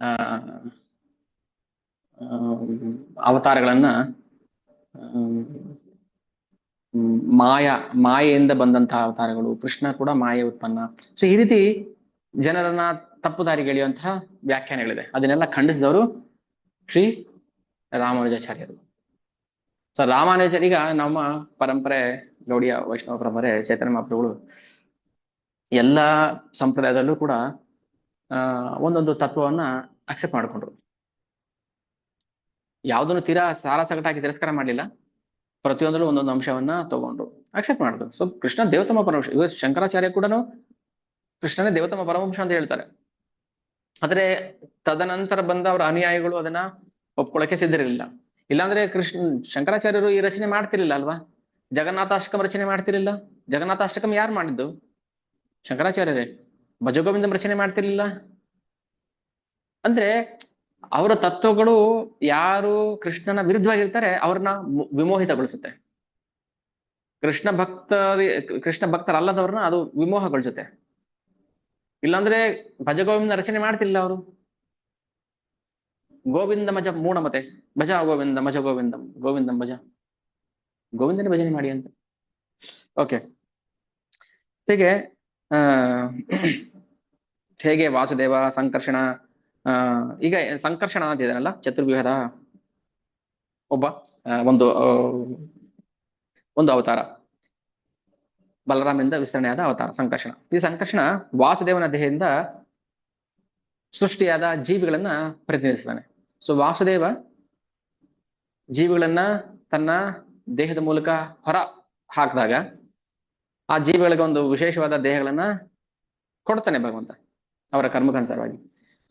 ಆ ಅವತಾರಗಳನ್ನ ಮಾಯೆಯಿಂದ ಬಂದಂತಹ ಅವತಾರಗಳು, ಕೃಷ್ಣ ಕೂಡ ಮಾಯೆ ಉತ್ಪನ್ನ. ಸೊ ಈ ರೀತಿ ಜನರನ್ನ ತಪ್ಪು ದಾರಿಗೆ ಎಳೆಯುವಂತಹ ವ್ಯಾಖ್ಯಾನಗಳಿದೆ. ಅದನ್ನೆಲ್ಲ ಖಂಡಿಸಿದವರು ಶ್ರೀ ರಾಮಾನುಜಾಚಾರ್ಯರು. ಸೊ ರಾಮಾನುಜಾಚಾರ್ಯ, ಈಗ ನಮ್ಮ ಪರಂಪರೆ ಗೌಡಿಯ ವೈಷ್ಣವ ಪರಂಪರೆ ಚೈತನ್ಯ ಮಹಾಪ್ರಭುಗಳು ಎಲ್ಲಾ ಸಂಪ್ರದಾಯದಲ್ಲೂ ಕೂಡ ಒಂದೊಂದು ತತ್ವವನ್ನ ಅಕ್ಸೆಪ್ಟ್ ಮಾಡಿಕೊಂಡ್ರು. ಯಾವುದನ್ನು ತೀರಾ ಸಾರ ಸಗಟಾಗಿ ತಿರಸ್ಕಾರ ಮಾಡಲಿಲ್ಲ. ಪ್ರತಿಯೊಂದರಲ್ಲೂ ಒಂದೊಂದು ಅಂಶವನ್ನ ತಗೊಂಡು ಅಕ್ಸೆಪ್ಟ್ ಮಾಡಿದ್ರು. ಸೊ ಕೃಷ್ಣ ದೇವತಮ ಪರಮವಂಶ. ಇವತ್ತು ಶಂಕರಾಚಾರ್ಯ ಕೂಡ ಕೃಷ್ಣನೇ ದೇವತಮ ಪರಮವಂಶ ಅಂತ ಹೇಳ್ತಾರೆ. ಆದ್ರೆ ತದನಂತರ ಬಂದ ಅವರ ಅನುಯಾಯಿಗಳು ಅದನ್ನ ಒಪ್ಕೊಳ್ಳಕ್ಕೆ ಸಿದ್ಧರಿರಲಿಲ್ಲ. ಇಲ್ಲಾಂದ್ರೆ ಶಂಕರಾಚಾರ್ಯರು ಈ ರಚನೆ ಮಾಡ್ತಿರ್ಲಿಲ್ಲ ಅಲ್ವಾ? ಜಗನ್ನಾಥಾಷ್ಟಕಂ ರಚನೆ ಮಾಡ್ತಿರ್ಲಿಲ್ಲ. ಜಗನ್ನಾಥಾಷ್ಟಕಂ ಯಾರು ಮಾಡಿದ್ದು? ಶಂಕರಾಚಾರ್ಯರೇ. ಭಜಗೋವಿಂದಂ ರಚನೆ ಮಾಡ್ತಿರ್ಲಿಲ್ಲ. ಅಂದ್ರೆ ಅವರ ತತ್ವಗಳು ಯಾರು ಕೃಷ್ಣನ ವಿರುದ್ಧವಾಗಿರ್ತಾರೆ ಅವ್ರನ್ನ ವಿಮೋಹಿತಗೊಳಿಸುತ್ತೆ. ಕೃಷ್ಣ ಭಕ್ತರಲ್ಲದವ್ರನ್ನ ಅದು ವಿಮೋಹಗೊಳಿಸುತ್ತೆ. ಇಲ್ಲಾಂದ್ರೆ ಭಜಗೋವಿಂದ ರಚನೆ ಮಾಡ್ತಿಲ್ಲ ಅವರು. ಗೋವಿಂದ ಮಜ ಮೂಢಮತೆ, ಭಜ ಗೋವಿಂದ ಮಜ ಗೋವಿಂದಂ ಗೋವಿಂದಂ ಭಜ, ಗೋವಿಂದನೇ ಭಜನೆ ಮಾಡಿ ಅಂತ. ಓಕೆ, ಹೀಗೆ ಹೇಗೆ ವಾಸುದೇವ, ಸಂಕರ್ಷಣ, ಈಗ ಸಂಕರ್ಷಣ ಅಂತ ಇದನ್ನಲ್ಲ, ಚತುರ್ವ್ಯೂಹದ ಒಬ್ಬ ಒಂದು ಅವತಾರ, ಬಲರಾಮನಿಂದ ವಿಸ್ತರಣೆಯಾದ ಅವತಾರ ಸಂಕರ್ಷಣ. ಈ ಸಂಕರ್ಷಣ ವಾಸುದೇವನ ದೇಹದಿಂದ ಸೃಷ್ಟಿಯಾದ ಜೀವಿಗಳನ್ನ ಪ್ರತಿನಿಧಿಸ್ತಾನೆ. ಸೊ ವಾಸುದೇವ ಜೀವಿಗಳನ್ನ ತನ್ನ ದೇಹದ ಮೂಲಕ ಹೊರ ಹಾಕಿದಾಗ ಆ ಜೀವಿಗಳಿಗೆ ಒಂದು ವಿಶೇಷವಾದ ದೇಹಗಳನ್ನ ಕೊಡ್ತಾನೆ ಭಗವಂತ ಅವರ ಕರ್ಮಕ್ಕನುಸಾರವಾಗಿ.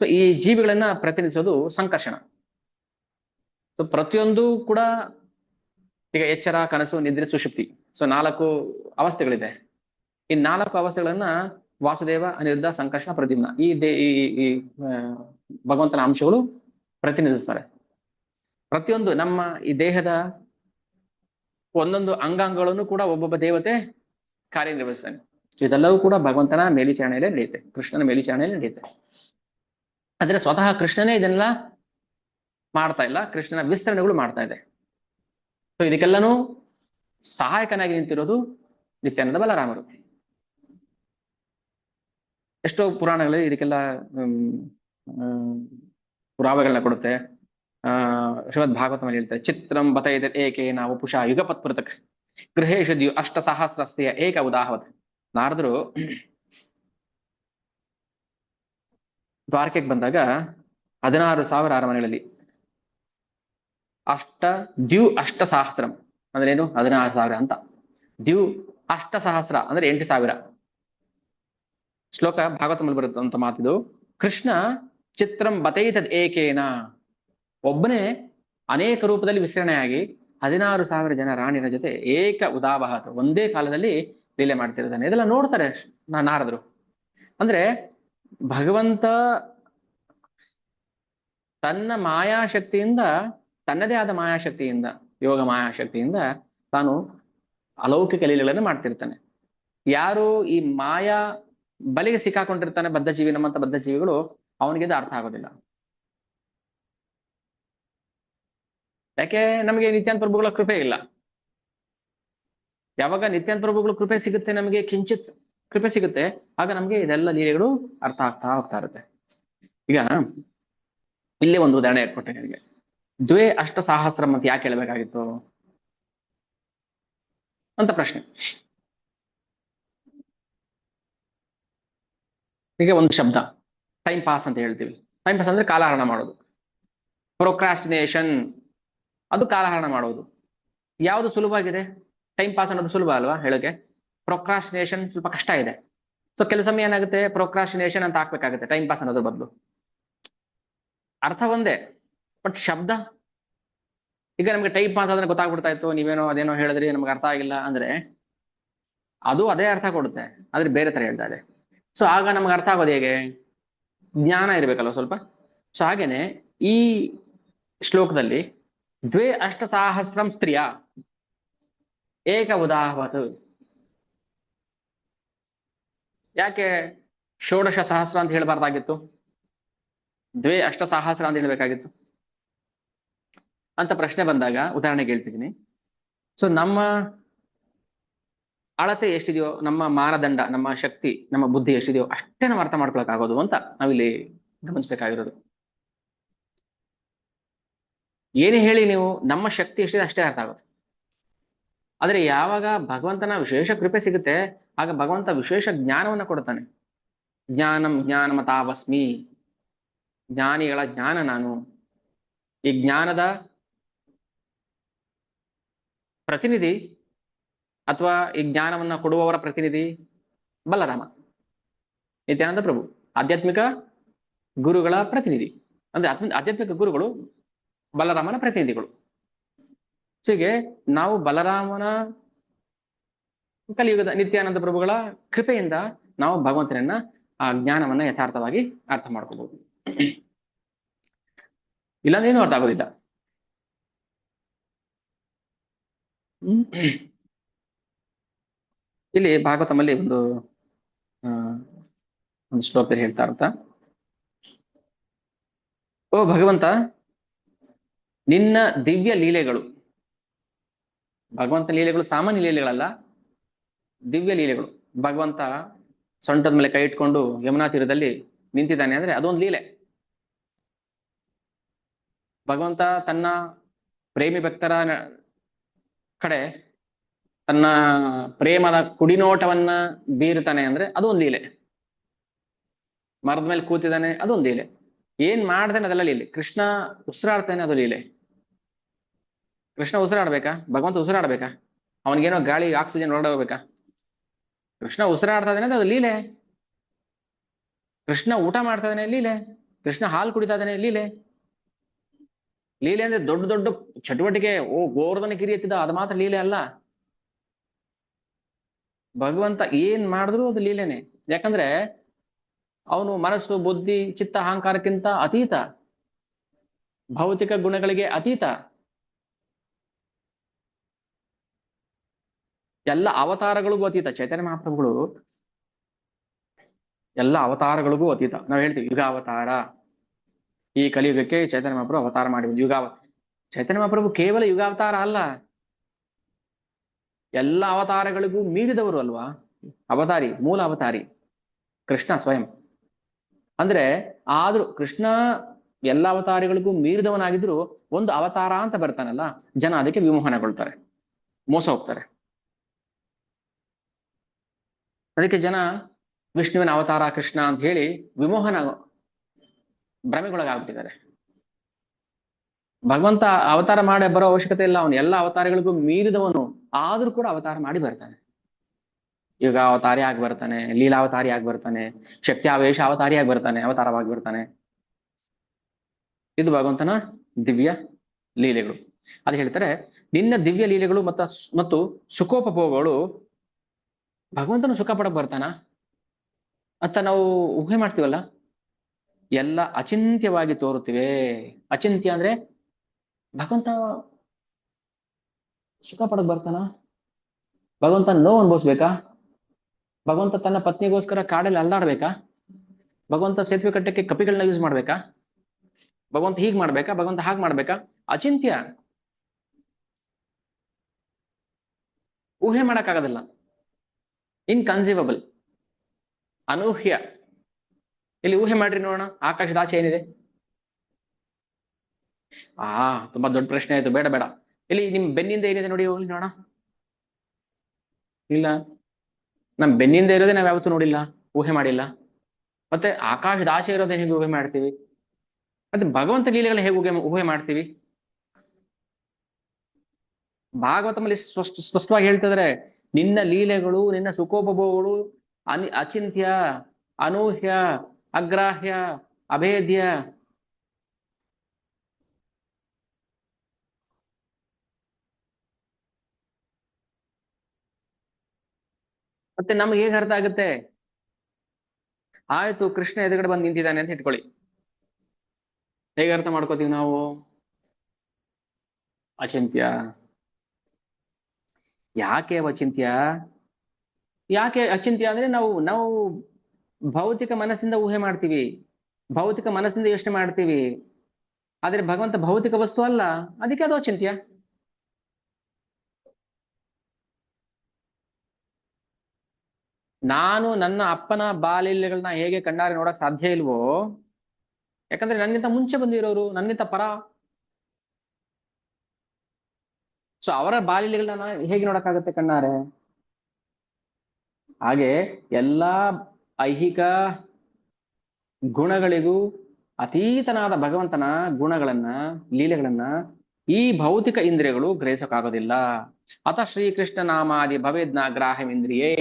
ಸೊ ಈ ಜೀವಿಗಳನ್ನ ಪ್ರತಿನಿಧಿಸೋದು ಸಂಕರ್ಷಣ. ಸೊ ಪ್ರತಿಯೊಂದು ಕೂಡ ಈಗ ಎಚ್ಚರ, ಕನಸು, ನಿದ್ರೆ, ಸುಷುಪ್ತಿ, ಸೊ 4 ಅವಸ್ಥೆಗಳಿದೆ. ಈ 4 ಅವಸ್ಥೆಗಳನ್ನ ವಾಸುದೇವ, ಅನಿರುದ್ಧ, ಸಂಕರ್ಷಣ, ಪ್ರದ್ಯುಮ್ನ ಈ ಭಗವಂತನ ಅಂಶಗಳು ಪ್ರತಿನಿಧಿಸ್ತಾರೆ. ಪ್ರತಿಯೊಂದು ನಮ್ಮ ಈ ದೇಹದ ಒಂದೊಂದು ಅಂಗಾಂಗಗಳನ್ನು ಕೂಡ ಒಬ್ಬೊಬ್ಬ ದೇವತೆ ಕಾರ್ಯನಿರ್ವಹಿಸ್ತಾನೆ. ಇದೆಲ್ಲವೂ ಕೂಡ ಭಗವಂತನ ಮೇಲ್ವಿಚಾರಣೆಯಲ್ಲೇ ನಡೆಯುತ್ತೆ, ಕೃಷ್ಣನ ಮೇಲ್ವಿಚಾರಣೆಯಲ್ಲಿ ನಡೆಯುತ್ತೆ. ಆದ್ರೆ ಸ್ವತಃ ಕೃಷ್ಣನೇ ಇದನ್ನೆಲ್ಲ ಮಾಡ್ತಾ ಇಲ್ಲ, ಕೃಷ್ಣನ ವಿಸ್ತರಣೆಗಳು ಮಾಡ್ತಾ ಇದೆ. ಸೊ ಇದಕ್ಕೆಲ್ಲನೂ ಸಹಾಯಕನಾಗಿ ನಿಂತಿರೋದು ನಿತ್ಯಾನಂದ ಬಲರಾಮರು. ಎಷ್ಟೋ ಪುರಾಣಗಳಲ್ಲಿ ಇದಕ್ಕೆಲ್ಲ ಪುರಾವೆಗಳನ್ನ ಕೊಡುತ್ತೆ. ಶ್ರೀಮದ್ ಭಾಗವತದಲ್ಲಿ ಹೇಳ್ತಾರೆ, ಚಿತ್ರಂ ಬತೈದ ಏಕೇನ ವಪುಷ ಯುಗಪತ್ ಪೃಥಕ್ ಗೃಹೇಶು ಅಷ್ಟ ಸಹಸ್ರಸ್ಯ ಏಕ ಉದಾಹವತ್. ನಾರದರು ದ್ವಾರಕೆಗೆ ಬಂದಾಗ 16,000 ಅರಮನೆಗಳಲ್ಲಿ ಅಷ್ಟ ಸಹಸ್ರಂ ಅಂದ್ರೆ ಏನು, 16,000 ಅಂತ. ದ್ಯು ಅಷ್ಟ ಸಹಸ್ರ ಅಂದ್ರೆ 8,000. ಶ್ಲೋಕ ಭಾಗವತದಲ್ಲಿ ಬರುತ್ತಂತ ಮಾತಿದು. ಕೃಷ್ಣ ಚಿತ್ರಂ ಬತೈತದ್ ಏಕೇನ, ಒಬ್ಬನೇ ಅನೇಕ ರೂಪದಲ್ಲಿ ವಿಸ್ತರಣೆಯಾಗಿ 16,000 ಜನ ರಾಣಿಯರ ಜೊತೆ ಏಕ ಉದಾವಹತ್ ಒಂದೇ ಕಾಲದಲ್ಲಿ ಲೀಲೆ ಮಾಡ್ತಿರ್ತಾನೆ. ಇದೆಲ್ಲ ನೋಡ್ತಾರೆ ನಾರದರು. ಅಂದ್ರೆ ಭಗವಂತ ತನ್ನ ಮಾಯಾಶಕ್ತಿಯಿಂದ, ತನ್ನದೇ ಆದ ಮಾಯಾಶಕ್ತಿಯಿಂದ, ಯೋಗ ಮಾಯಾಶಕ್ತಿಯಿಂದ ತಾನು ಅಲೌಕಿಕ ಲೀಲೆಗಳನ್ನು ಮಾಡ್ತಿರ್ತಾನೆ. ಯಾರು ಈ ಮಾಯಾ ಬಲಿಗೆ ಸಿಕ್ಕಾಕೊಂಡಿರ್ತಾನೆ, ಬದ್ಧ ಜೀವಿ, ನಮ್ಮಂತ ಬದ್ಧ ಜೀವಿಗಳು, ಅವನಿಗೆ ಇದು ಅರ್ಥ ಆಗೋದಿಲ್ಲ. ಯಾಕೆ? ನಮಗೆ ನಿತ್ಯಾನಂದ ಪ್ರಭುಗಳ ಕೃಪೆ ಇಲ್ಲ. ಯಾವಾಗ ನಿತ್ಯಾನಂದ ಪ್ರಭುಗಳ ಕೃಪೆ ಸಿಗುತ್ತೆ, ನಮಗೆ ಕಿಂಚಿತ್ ಕೃಪೆ ಸಿಗುತ್ತೆ, ಆಗ ನಮ್ಗೆ ಇದೆಲ್ಲ ಲೀಲೆಗಳು ಅರ್ಥ ಆಗ್ತಾ ಹೋಗ್ತಾ ಇರುತ್ತೆ. ಈಗ ಇಲ್ಲೇ ಒಂದು ಉದಾಹರಣೆ ಕೊಟ್ಟೆ ನನಗೆ. ದ್ವೇ ಅಷ್ಟ ಸಹಸ್ರಂ ಅಂತ ಯಾಕೆ ಹೇಳ್ಬೇಕಾಗಿತ್ತು ಅಂತ ಪ್ರಶ್ನೆ. ಈಗ ಒಂದು ಶಬ್ದ ಟೈಮ್ ಪಾಸ್ ಅಂತ ಹೇಳ್ತೀವಿ. ಟೈಮ್ ಪಾಸ್ ಅಂದ್ರೆ ಕಾಲಹರಣ ಮಾಡೋದು. ಪ್ರೊಕ್ರಾಸ್ಟಿನೇಷನ್ ಅದು ಕಾಲಹರಣ ಮಾಡೋದು. ಯಾವುದು ಸುಲಭವಾಗಿದೆ? ಟೈಮ್ ಪಾಸ್ ಅನ್ನೋದು ಸುಲಭ ಅಲ್ವಾ ಹೇಳೋಕೆ. ಪ್ರೊಕ್ರಾಸ್ಟಿನೇಷನ್ ಸ್ವಲ್ಪ ಕಷ್ಟ ಇದೆ. ಸೊ ಕೆಲವು ಸಮಯ ಏನಾಗುತ್ತೆ, ಪ್ರೊಕ್ರಾಸ್ಟಿನೇಷನ್ ಅಂತ ಹಾಕ್ಬೇಕಾಗುತ್ತೆ ಟೈಮ್ ಪಾಸ್ ಅನ್ನೋದ್ರ ಬದಲು. ಅರ್ಥ ಒಂದೇ, ಬಟ್ ಶಬ್ದ. ಈಗ ನಮ್ಗೆ ಟೈಮ್ ಪಾಸ್ ಆದ್ರೆ ಗೊತ್ತಾಗ್ಬಿಡ್ತಾ ಇತ್ತು, ನೀವೇನೋ ಅದೇನೋ ಹೇಳಿದ್ರಿ ನಮ್ಗೆ ಅರ್ಥ ಆಗಿಲ್ಲ ಅಂದ್ರೆ ಅದು ಅದೇ ಅರ್ಥ ಕೊಡುತ್ತೆ, ಆದ್ರೆ ಬೇರೆ ತರ ಹೇಳ್ತಾ ಇದೆ. ಸೊ ಆಗ ನಮ್ಗೆ ಅರ್ಥ ಆಗೋದು ಹೇಗೆ? ಜ್ಞಾನ ಇರ್ಬೇಕಲ್ವ ಸ್ವಲ್ಪ. ಸೊ ಹಾಗೇನೆ ಈ ಶ್ಲೋಕದಲ್ಲಿ ದ್ವೇ ಅಷ್ಟ ಸಹಸ್ರಂ ಸ್ತ್ರೀಯ ಏಕ ಉದಾಹವತ್. ಯಾಕೆ ಷೋಡಶ ಸಹಸ್ರ ಅಂತ ಹೇಳ್ಬಾರ್ದಾಗಿತ್ತು? ದ್ವೇ ಅಷ್ಟ ಸಹಸ್ರ ಅಂತ ಹೇಳ್ಬೇಕಾಗಿತ್ತು ಅಂತ ಪ್ರಶ್ನೆ ಬಂದಾಗ ಉದಾಹರಣೆಗೆ ಹೇಳ್ತಿದ್ದೀನಿ. ಸೊ ನಮ್ಮ ಅಳತೆ ಎಷ್ಟಿದೆಯೋ, ನಮ್ಮ ಮಾನದಂಡ, ನಮ್ಮ ಶಕ್ತಿ, ನಮ್ಮ ಬುದ್ಧಿ ಎಷ್ಟಿದೆಯೋ ಅಷ್ಟೇ ನಾವು ಅರ್ಥ ಮಾಡ್ಕೊಳಕ್ ಆಗೋದು ಅಂತ ನಾವಿಲ್ಲಿ ಗಮನಿಸ್ಬೇಕಾಗಿರೋದು. ಏನೇ ಹೇಳಿ ನೀವು, ನಮ್ಮ ಶಕ್ತಿ ಎಷ್ಟಿದೆ ಅಷ್ಟೇ ಅರ್ಥ ಆಗುತ್ತೆ. ಆದ್ರೆ ಯಾವಾಗ ಭಗವಂತನ ವಿಶೇಷ ಕೃಪೆ ಸಿಗುತ್ತೆ, ಆಗ ಭಗವಂತ ವಿಶೇಷ ಜ್ಞಾನವನ್ನ ಕೊಡ್ತಾನೆ. ಜ್ಞಾನಂ ಜ್ಞಾನಮತಾವಸ್ಮಿ, ಜ್ಞಾನಿಗಳ ಜ್ಞಾನ ನಾನು. ಈ ಜ್ಞಾನದ ಪ್ರತಿನಿಧಿ ಅಥವಾ ಈ ಜ್ಞಾನವನ್ನ ಕೊಡುವವರ ಪ್ರತಿನಿಧಿ ಬಲರಾಮ, ನಿತ್ಯಾನಂದ ಪ್ರಭು. ಆಧ್ಯಾತ್ಮಿಕ ಗುರುಗಳ ಪ್ರತಿನಿಧಿ ಅಂದ್ರೆ ಆಧ್ಯಾತ್ಮಿಕ ಗುರುಗಳು ಬಲರಾಮನ ಪ್ರತಿನಿಧಿಗಳು. ಹೀಗೆ ನಾವು ಬಲರಾಮನ, ಕಲಿಯುಗದ ನಿತ್ಯಾನಂದ ಪ್ರಭುಗಳ ಕೃಪೆಯಿಂದ ನಾವು ಭಗವಂತನನ್ನ, ಆ ಜ್ಞಾನವನ್ನ ಯಥಾರ್ಥವಾಗಿ ಅರ್ಥ ಮಾಡ್ಕೋಬಹುದು. ಇಲ್ಲಾಂದ್ರೆ ಏನು ಅರ್ಥ ಆಗೋದಿಲ್ಲ. ಇಲ್ಲಿ ಭಾಗವತಮಲ್ಲಿ ಒಂದು ಶ್ಲೋಕದಲ್ಲಿ ಹೇಳ್ತಾ ಇರ್ತಾ, ಓ ಭಗವಂತ, ನಿನ್ನ ದಿವ್ಯ ಲೀಲೆಗಳು, ಭಗವಂತ ಲೀಲೆಗಳು ಸಾಮಾನ್ಯ ಲೀಲೆಗಳಲ್ಲ, ದಿವ್ಯ ಲೀಲೆಗಳು. ಭಗವಂತ ಸೊಂಟದ ಮೇಲೆ ಕೈ ಇಟ್ಕೊಂಡು ಯಮುನಾ ತೀರದಲ್ಲಿ ನಿಂತಿದ್ದಾನೆ ಅಂದ್ರೆ ಅದೊಂದು ಲೀಲೆ. ಭಗವಂತ ತನ್ನ ಪ್ರೇಮಿ ಭಕ್ತರ ಕಡೆ ತನ್ನ ಪ್ರೇಮದ ಕುಡಿನೋಟವನ್ನ ಬೀರುತ್ತಾನೆ ಅಂದ್ರೆ ಅದೊಂದು ಲೀಲೆ. ಮರದ ಮೇಲೆ ಕೂತಿದ್ದಾನೆ, ಅದೊಂದು ಲೀಲೆ. ಏನ್ ಮಾಡ್ತಾನೆ ಅದೆಲ್ಲ ಲೀಲೆ. ಕೃಷ್ಣ ಉಸಿರಾಡ್ತಾನೆ, ಅದು ಲೀಲೆ. ಕೃಷ್ಣ ಉಸಿರಾಡ್ಬೇಕಾ? ಭಗವಂತ ಉಸಿರಾಡ್ಬೇಕಾ? ಅವನಿಗೇನೋ ಗಾಳಿ ಆಕ್ಸಿಜನ್ ಹೊರಗಡೆ ಹೋಗ್ಬೇಕಾ? ಕೃಷ್ಣ ಉಸಿರಾಡ್ತಾ ಇದ್ದಾನೆ, ಅದು ಲೀಲೆ. ಕೃಷ್ಣ ಊಟ ಮಾಡ್ತಾ ಇದ್ದಾನೆ, ಲೀಲೆ. ಕೃಷ್ಣ ಹಾಲು ಕುಡಿತಾ ಇದ್ದಾನೆ, ಲೀಲೆ. ಲೀಲೆ ಅಂದ್ರೆ ದೊಡ್ಡ ದೊಡ್ಡ ಚಟುವಟಿಕೆ, ಗೋವರ್ಧನ ಗಿರಿ ಎತ್ತಿದ, ಅದು ಮಾತ್ರ ಲೀಲೆ ಅಲ್ಲ. ಭಗವಂತ ಏನ್ ಮಾಡಿದ್ರು ಅದು ಲೀಲೆನೆ. ಯಾಕಂದ್ರೆ ಅವನು ಮನಸ್ಸು, ಬುದ್ಧಿ, ಚಿತ್ತ, ಅಹಂಕಾರಕ್ಕಿಂತ ಅತೀತ, ಭೌತಿಕ ಗುಣಗಳಿಗೆ ಅತೀತ. ಎಲ್ಲ ಅವತಾರಗಳಿಗೂ ಅತೀತ. ಚೈತನ್ಯ ಮಹಾಪ್ರಭುಗಳು ಎಲ್ಲ ಅವತಾರಗಳಿಗೂ ಅತೀತ. ನಾವು ಹೇಳ್ತೀವಿ ಯುಗಾವತಾರ. ಈ ಕಲಿಯುಗಕ್ಕೆ ಚೈತನ್ಯ ಮಹಾಪ್ರಭು ಅವತಾರ ಮಾಡಿದ್ರು, ಚೈತನ್ಯ ಮಹಾಪ್ರಭು ಕೇವಲ ಯುಗಾವತಾರ ಅಲ್ಲ, ಎಲ್ಲ ಅವತಾರಗಳಿಗೂ ಮೀರಿದವರು ಅಲ್ವಾ ಅವತಾರಿ, ಮೂಲ ಅವತಾರಿ ಕೃಷ್ಣ ಸ್ವಯಂ. ಅಂದ್ರೆ ಆದ್ರೂ ಕೃಷ್ಣ ಎಲ್ಲ ಅವತಾರಿಗಳಿಗೂ ಮೀರಿದವನಾಗಿದ್ರು ಒಂದು ಅವತಾರ ಅಂತ ಬರ್ತಾನಲ್ಲ, ಜನ ಅದಕ್ಕೆ ವಿಮೋಹನಗೊಳ್ತಾರೆ, ಮೋಸ ಹೋಗ್ತಾರೆ. ಅದಕ್ಕೆ ಜನ ವಿಷ್ಣುವಿನ ಅವತಾರ ಕೃಷ್ಣ ಅಂತ ಹೇಳಿ ವಿಮೋಹನ ಭ್ರಮೆಗೊಳಗಾಗ್ಬಿಟ್ಟಿದ್ದಾರೆ. ಭಗವಂತ ಅವತಾರ ಮಾಡಿ ಬರೋ ಅವಶ್ಯಕತೆ ಇಲ್ಲ, ಅವನು ಎಲ್ಲ ಅವತಾರಗಳಿಗೂ ಮೀರಿದವನು, ಆದ್ರೂ ಕೂಡ ಅವತಾರ ಮಾಡಿ ಬರ್ತಾನೆ. ಯುಗ ಅವತಾರಿ ಆಗಿ ಬರ್ತಾನೆ, ಲೀಲಾವತಾರಿ ಆಗಿ ಬರ್ತಾನೆ, ಶಕ್ತಿ ಆವೇಶ ಅವತಾರಿಯಾಗಿ ಬರ್ತಾನೆ, ಅವತಾರವಾಗಿ ಬರ್ತಾನೆ. ಇದು ಭಗವಂತನ ದಿವ್ಯ ಲೀಲೆಗಳು. ಅದು ಹೇಳ್ತಾರೆ, ನಿನ್ನ ದಿವ್ಯ ಲೀಲೆಗಳು ಮತ್ತು ಸುಖೋಪಭೋಗಗಳು ಭಗವಂತನ ಸುಖ ಪಡಕ್ ಬರ್ತಾನ ಅಂತ ನಾವು ಊಹೆ ಮಾಡ್ತೀವಲ್ಲ, ಎಲ್ಲ ಅಚಿಂತ್ಯವಾಗಿ ತೋರುತ್ತಿವೆ. ಅಚಿಂತ್ಯ ಅಂದ್ರೆ ಭಗವಂತ ಸುಖ ಪಡಕ್ ಬರ್ತಾನ? ಭಗವಂತ ನೋವು ಅನುಭವಿಸ್ಬೇಕಾ? ಭಗವಂತ ತನ್ನ ಪತ್ನಿಗೋಸ್ಕರ ಕಾಡಲ್ಲಿ ಅಲ್ದಾಡ್ಬೇಕಾ? ಭಗವಂತ ಸೇತುವೆ ಕಟ್ಟಕ್ಕೆ ಕಪಿಗಳನ್ನ ಯೂಸ್ ಮಾಡ್ಬೇಕಾ? ಭಗವಂತ ಹೀಗ್ ಮಾಡ್ಬೇಕಾ? ಭಗವಂತ ಹಾಗೆ ಮಾಡ್ಬೇಕಾ? ಅಚಿಂತ್ಯ, ಊಹೆ ಮಾಡಕ್ಕಾಗೋದಿಲ್ಲ, ಇನ್ಕನ್ಸೀವಬಲ್, ಅನೂಹ್ಯ. ಇಲ್ಲಿ ಊಹೆ ಮಾಡ್ರಿ ನೋಡೋಣ, ಆಕಾಶದ ಆಚೆ ಏನಿದೆ? ತುಂಬಾ ದೊಡ್ಡ ಪ್ರಶ್ನೆ ಆಯ್ತು, ಬೇಡ ಬೇಡ. ಇಲ್ಲಿ ನಿಮ್ ಬೆನ್ನಿಂದ ಏನಿದೆ ನೋಡಿ, ಹೋಗ್ಲಿ ನೋಡೋಣ. ಇಲ್ಲ, ನಮ್ ಬೆನ್ನಿಂದ ಇರೋದೇ ನಾವ್ ಯಾವತ್ತೂ ನೋಡಿಲ್ಲ, ಊಹೆ ಮಾಡಿಲ್ಲ. ಮತ್ತೆ ಆಕಾಶದ ಆಚೆ ಇರೋದೇ ಹೇಗೆ ಊಹೆ ಮಾಡ್ತೀವಿ? ಮತ್ತೆ ಭಗವಂತ ಲೀಲೆಗಳ ಹೇಗೆ ಊಹೆ ಮಾಡ್ತೀವಿ? ಭಾಗವತಮಲ್ಲಿ ಸ್ಪಷ್ಟವಾಗಿ ಹೇಳ್ತಿದ್ರೆ, ನಿನ್ನ ಲೀಲೆಗಳು, ನಿನ್ನ ಸುಖೋಪಭೋಗಗಳು ಅಚಿಂತ್ಯ, ಅನೂಹ್ಯ, ಅಗ್ರಾಹ್ಯ, ಅಭೇದ್ಯ. ಮತ್ತೆ ನಮ್ಗೆ ಹೇಗೆ ಅರ್ಥ ಆಗುತ್ತೆ? ಆಯ್ತು, ಕೃಷ್ಣ ಎದುರುಗಡೆ ಬಂದು ನಿಂತಿದ್ದಾನೆ ಅಂತ ಇಟ್ಕೊಳ್ಳಿ, ಹೇಗೆ ಅರ್ಥ ಮಾಡ್ಕೋತೀವಿ ನಾವು? ಅಚಿಂತ್ಯ. ಯಾಕೆ ಅಚಿಂತ್ಯ? ಯಾಕೆ ಅಚಿಂತ್ಯ ಅಂದ್ರೆ ನಾವು ನಾವು ಭೌತಿಕ ಮನಸ್ಸಿಂದ ಊಹೆ ಮಾಡ್ತೀವಿ, ಭೌತಿಕ ಮನಸ್ಸಿಂದ ಯೋಚನೆ ಮಾಡ್ತೀವಿ. ಆದ್ರೆ ಭಗವಂತ ಭೌತಿಕ ವಸ್ತು ಅಲ್ಲ, ಅದಕ್ಕೆ ಅದು ಅಚಿಂತ್ಯ. ನಾನು ನನ್ನ ಅಪ್ಪನ ಬಾಲ್ಯಗಳನ್ನ ಹೇಗೆ ಕಣ್ಣಾರೆ ನೋಡಕ್ ಸಾಧ್ಯ ಇಲ್ವೋ, ಯಾಕಂದ್ರೆ ನನ್ನಿಂತ ಮುಂಚೆ ಬಂದಿರೋರು, ನನ್ನಿಂತ ಪರ. ಸೊ ಅವರ ಬಾಲ್ಯಗಳನ್ನ ಹೇಗೆ ನೋಡಕ್ಕಾಗತ್ತೆ ಕಣ್ಣಾರೆ? ಹಾಗೆ ಎಲ್ಲಾ ಐಹಿಕ ಗುಣಗಳಿಗೂ ಅತೀತನಾದ ಭಗವಂತನ ಗುಣಗಳನ್ನ, ಲೀಲೆಗಳನ್ನ ಈ ಭೌತಿಕ ಇಂದ್ರಿಯಗಳು ಗ್ರಹಿಸಕ್ಕಾಗೋದಿಲ್ಲ. ಅತ ಶ್ರೀಕೃಷ್ಣ ನಾಮಾದಿ ಭವೇದ್ನ ಗ್ರಾಹ್ಯಮಿಂದ್ರಿಯೇ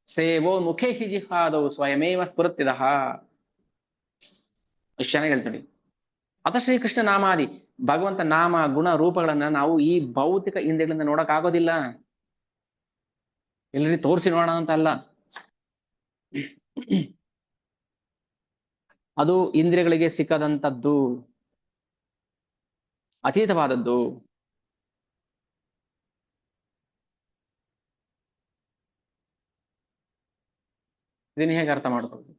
ಸೇವೋ ಮುಖೇ ಹಿ ಜಿಹಾದೌ ಸ್ವಯಮೇವ ಸ್ಫುರತ್ಯದ. ಇಷ್ಟು ಚೆನ್ನಾಗಿ ಹೇಳ್ತೀನಿ. ಅತ ಶ್ರೀಕೃಷ್ಣ ನಾಮಾದಿ, ಭಗವಂತ ನಾಮ ಗುಣ ರೂಪಗಳನ್ನ ನಾವು ಈ ಭೌತಿಕ ಇಂದ್ರಿಯಗಳಿಂದ ನೋಡಕ್ ಆಗೋದಿಲ್ಲ. ಎಲ್ಲರಿ ತೋರಿಸಿ ನೋಡೋಣ ಅಂತ ಅಲ್ಲ, ಅದು ಇಂದ್ರಿಯಗಳಿಗೆ ಸಿಕ್ಕದಂಥದ್ದು, ಅತೀತವಾದದ್ದು. ಇದನ್ನ ಹೇಗೆ ಅರ್ಥ ಮಾಡ್ಕೊಳ್ಳೋದು?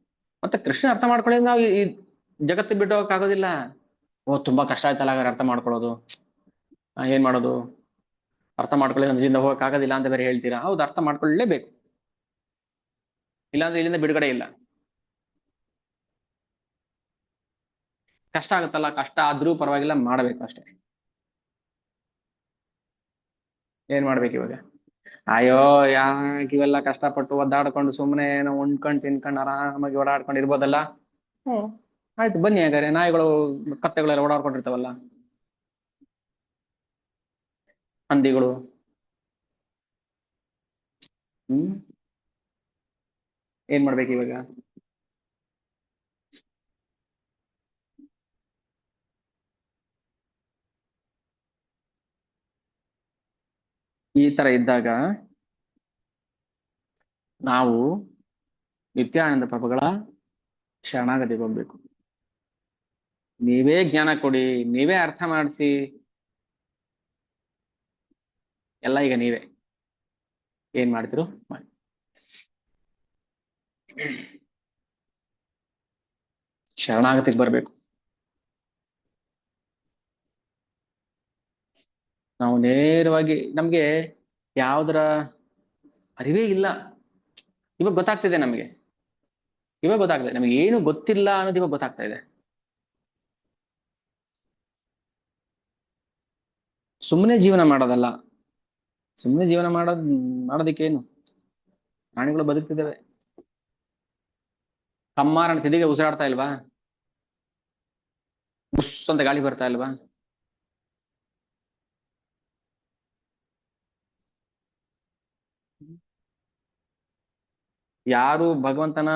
ಮತ್ತೆ ಕೃಷ್ಣ ಅರ್ಥ ಮಾಡ್ಕೊಳ್ಳೋದು ನಾವು ಈ ಜಗತ್ತು ಬಿಟ್ಟು ಹೋಗಕ್ಕಾಗೋದಿಲ್ಲ. ತುಂಬಾ ಕಷ್ಟ ಆಯ್ತಲ್ಲ ಹಾಗಾದ್ರೆ ಅರ್ಥ ಮಾಡ್ಕೊಳ್ಳೋದು, ಏನ್ ಮಾಡೋದು? ಅರ್ಥ ಮಾಡ್ಕೊಳ್ಳಿ, ಇಲ್ಲಿಂದ ಹೋಗಕ್ಕಾಗೋದಿಲ್ಲ ಅಂತ ಬೇರೆ ಹೇಳ್ತೀರಾ? ಹೌದು, ಅರ್ಥ ಮಾಡ್ಕೊಳ್ಳೇಬೇಕು, ಇಲ್ಲಾಂದ್ರೆ ಇಲ್ಲಿಂದ ಬಿಡುಗಡೆ ಇಲ್ಲ. ಕಷ್ಟ ಆಗುತ್ತಲ್ಲ, ಕಷ್ಟ ಆದ್ರೂ ಪರವಾಗಿಲ್ಲ, ಮಾಡಬೇಕು ಅಷ್ಟೇ. ಏನ್ ಮಾಡ್ಬೇಕು ಇವಾಗ? ಅಯ್ಯೋ, ಯಾಕೆ ಇವೆಲ್ಲ ಕಷ್ಟಪಟ್ಟು ಒದ್ದಾಡ್ಕೊಂಡು ಸುಮ್ಮನೆ ನಾವು ಉಣ್ಕೊಂಡು ತಿನ್ಕೊಂಡು ಆರಾಮಾಗಿ ಓಡಾಡ್ಕೊಂಡು ಇರ್ಬೋದಲ್ಲ. ಆಯ್ತು, ಬನ್ನಿ ಹಾಗಾದ್ರೆ. ನಾಯಿಗಳು ಕತ್ತೆಗಳೆಲ್ಲ ಓಡಾಡ್ಕೊಂಡಿರ್ತಾವಲ್ಲ, ಹಂದಿಗಳು. ಹ್ಮ್ ಏನ್ ಮಾಡ್ಬೇಕು ಇವಾಗ? ಈ ತರ ಇದ್ದಾಗ ನಾವು ನಿತ್ಯಾನಂದ ಪ್ರಭುಗಳ ಶರಣಾಗತಿಗೆ ಹೋಗ್ಬೇಕು. ನೀವೇ ಜ್ಞಾನ ಕೊಡಿ, ನೀವೇ ಅರ್ಥ ಮಾಡಿಸಿ, ಎಲ್ಲ ಈಗ ನೀವೇ ಏನ್ ಮಾಡ್ತಿರೋ ಮಾಡಿ. ಶರಣಾಗತಿಗೆ ಬರ್ಬೇಕು. ನಾವು ನೇರವಾಗಿ, ನಮ್ಗೆ ಯಾವುದರ ಅರಿವೇ ಇಲ್ಲ. ಇವಾಗ ಗೊತ್ತಾಗ್ತಿದೆ ನಮಗೆ, ಇವಾಗ ಗೊತ್ತಾಗ್ತದೆ ನಮಗೆ ಏನು ಗೊತ್ತಿಲ್ಲ ಅನ್ನೋದು ಇವಾಗ ಗೊತ್ತಾಗ್ತಾ ಇದೆ. ಸುಮ್ಮನೆ ಜೀವನ ಮಾಡೋದಲ್ಲ, ಸುಮ್ಮನೆ ಜೀವನ ಮಾಡೋದಕ್ಕೇನು, ಪ್ರಾಣಿಗಳು ಬದುಕ್ತಿದ್ದಾವೆ. ಕಮ್ಮಾರನ ತಿದಿಗೆ ಉಸಿರಾಡ್ತಾ ಇಲ್ವಾ? ಬುಸ್ ಅಂತ ಗಾಳಿ ಬರ್ತಾ ಇಲ್ವಾ? ಯಾರು ಭಗವಂತನ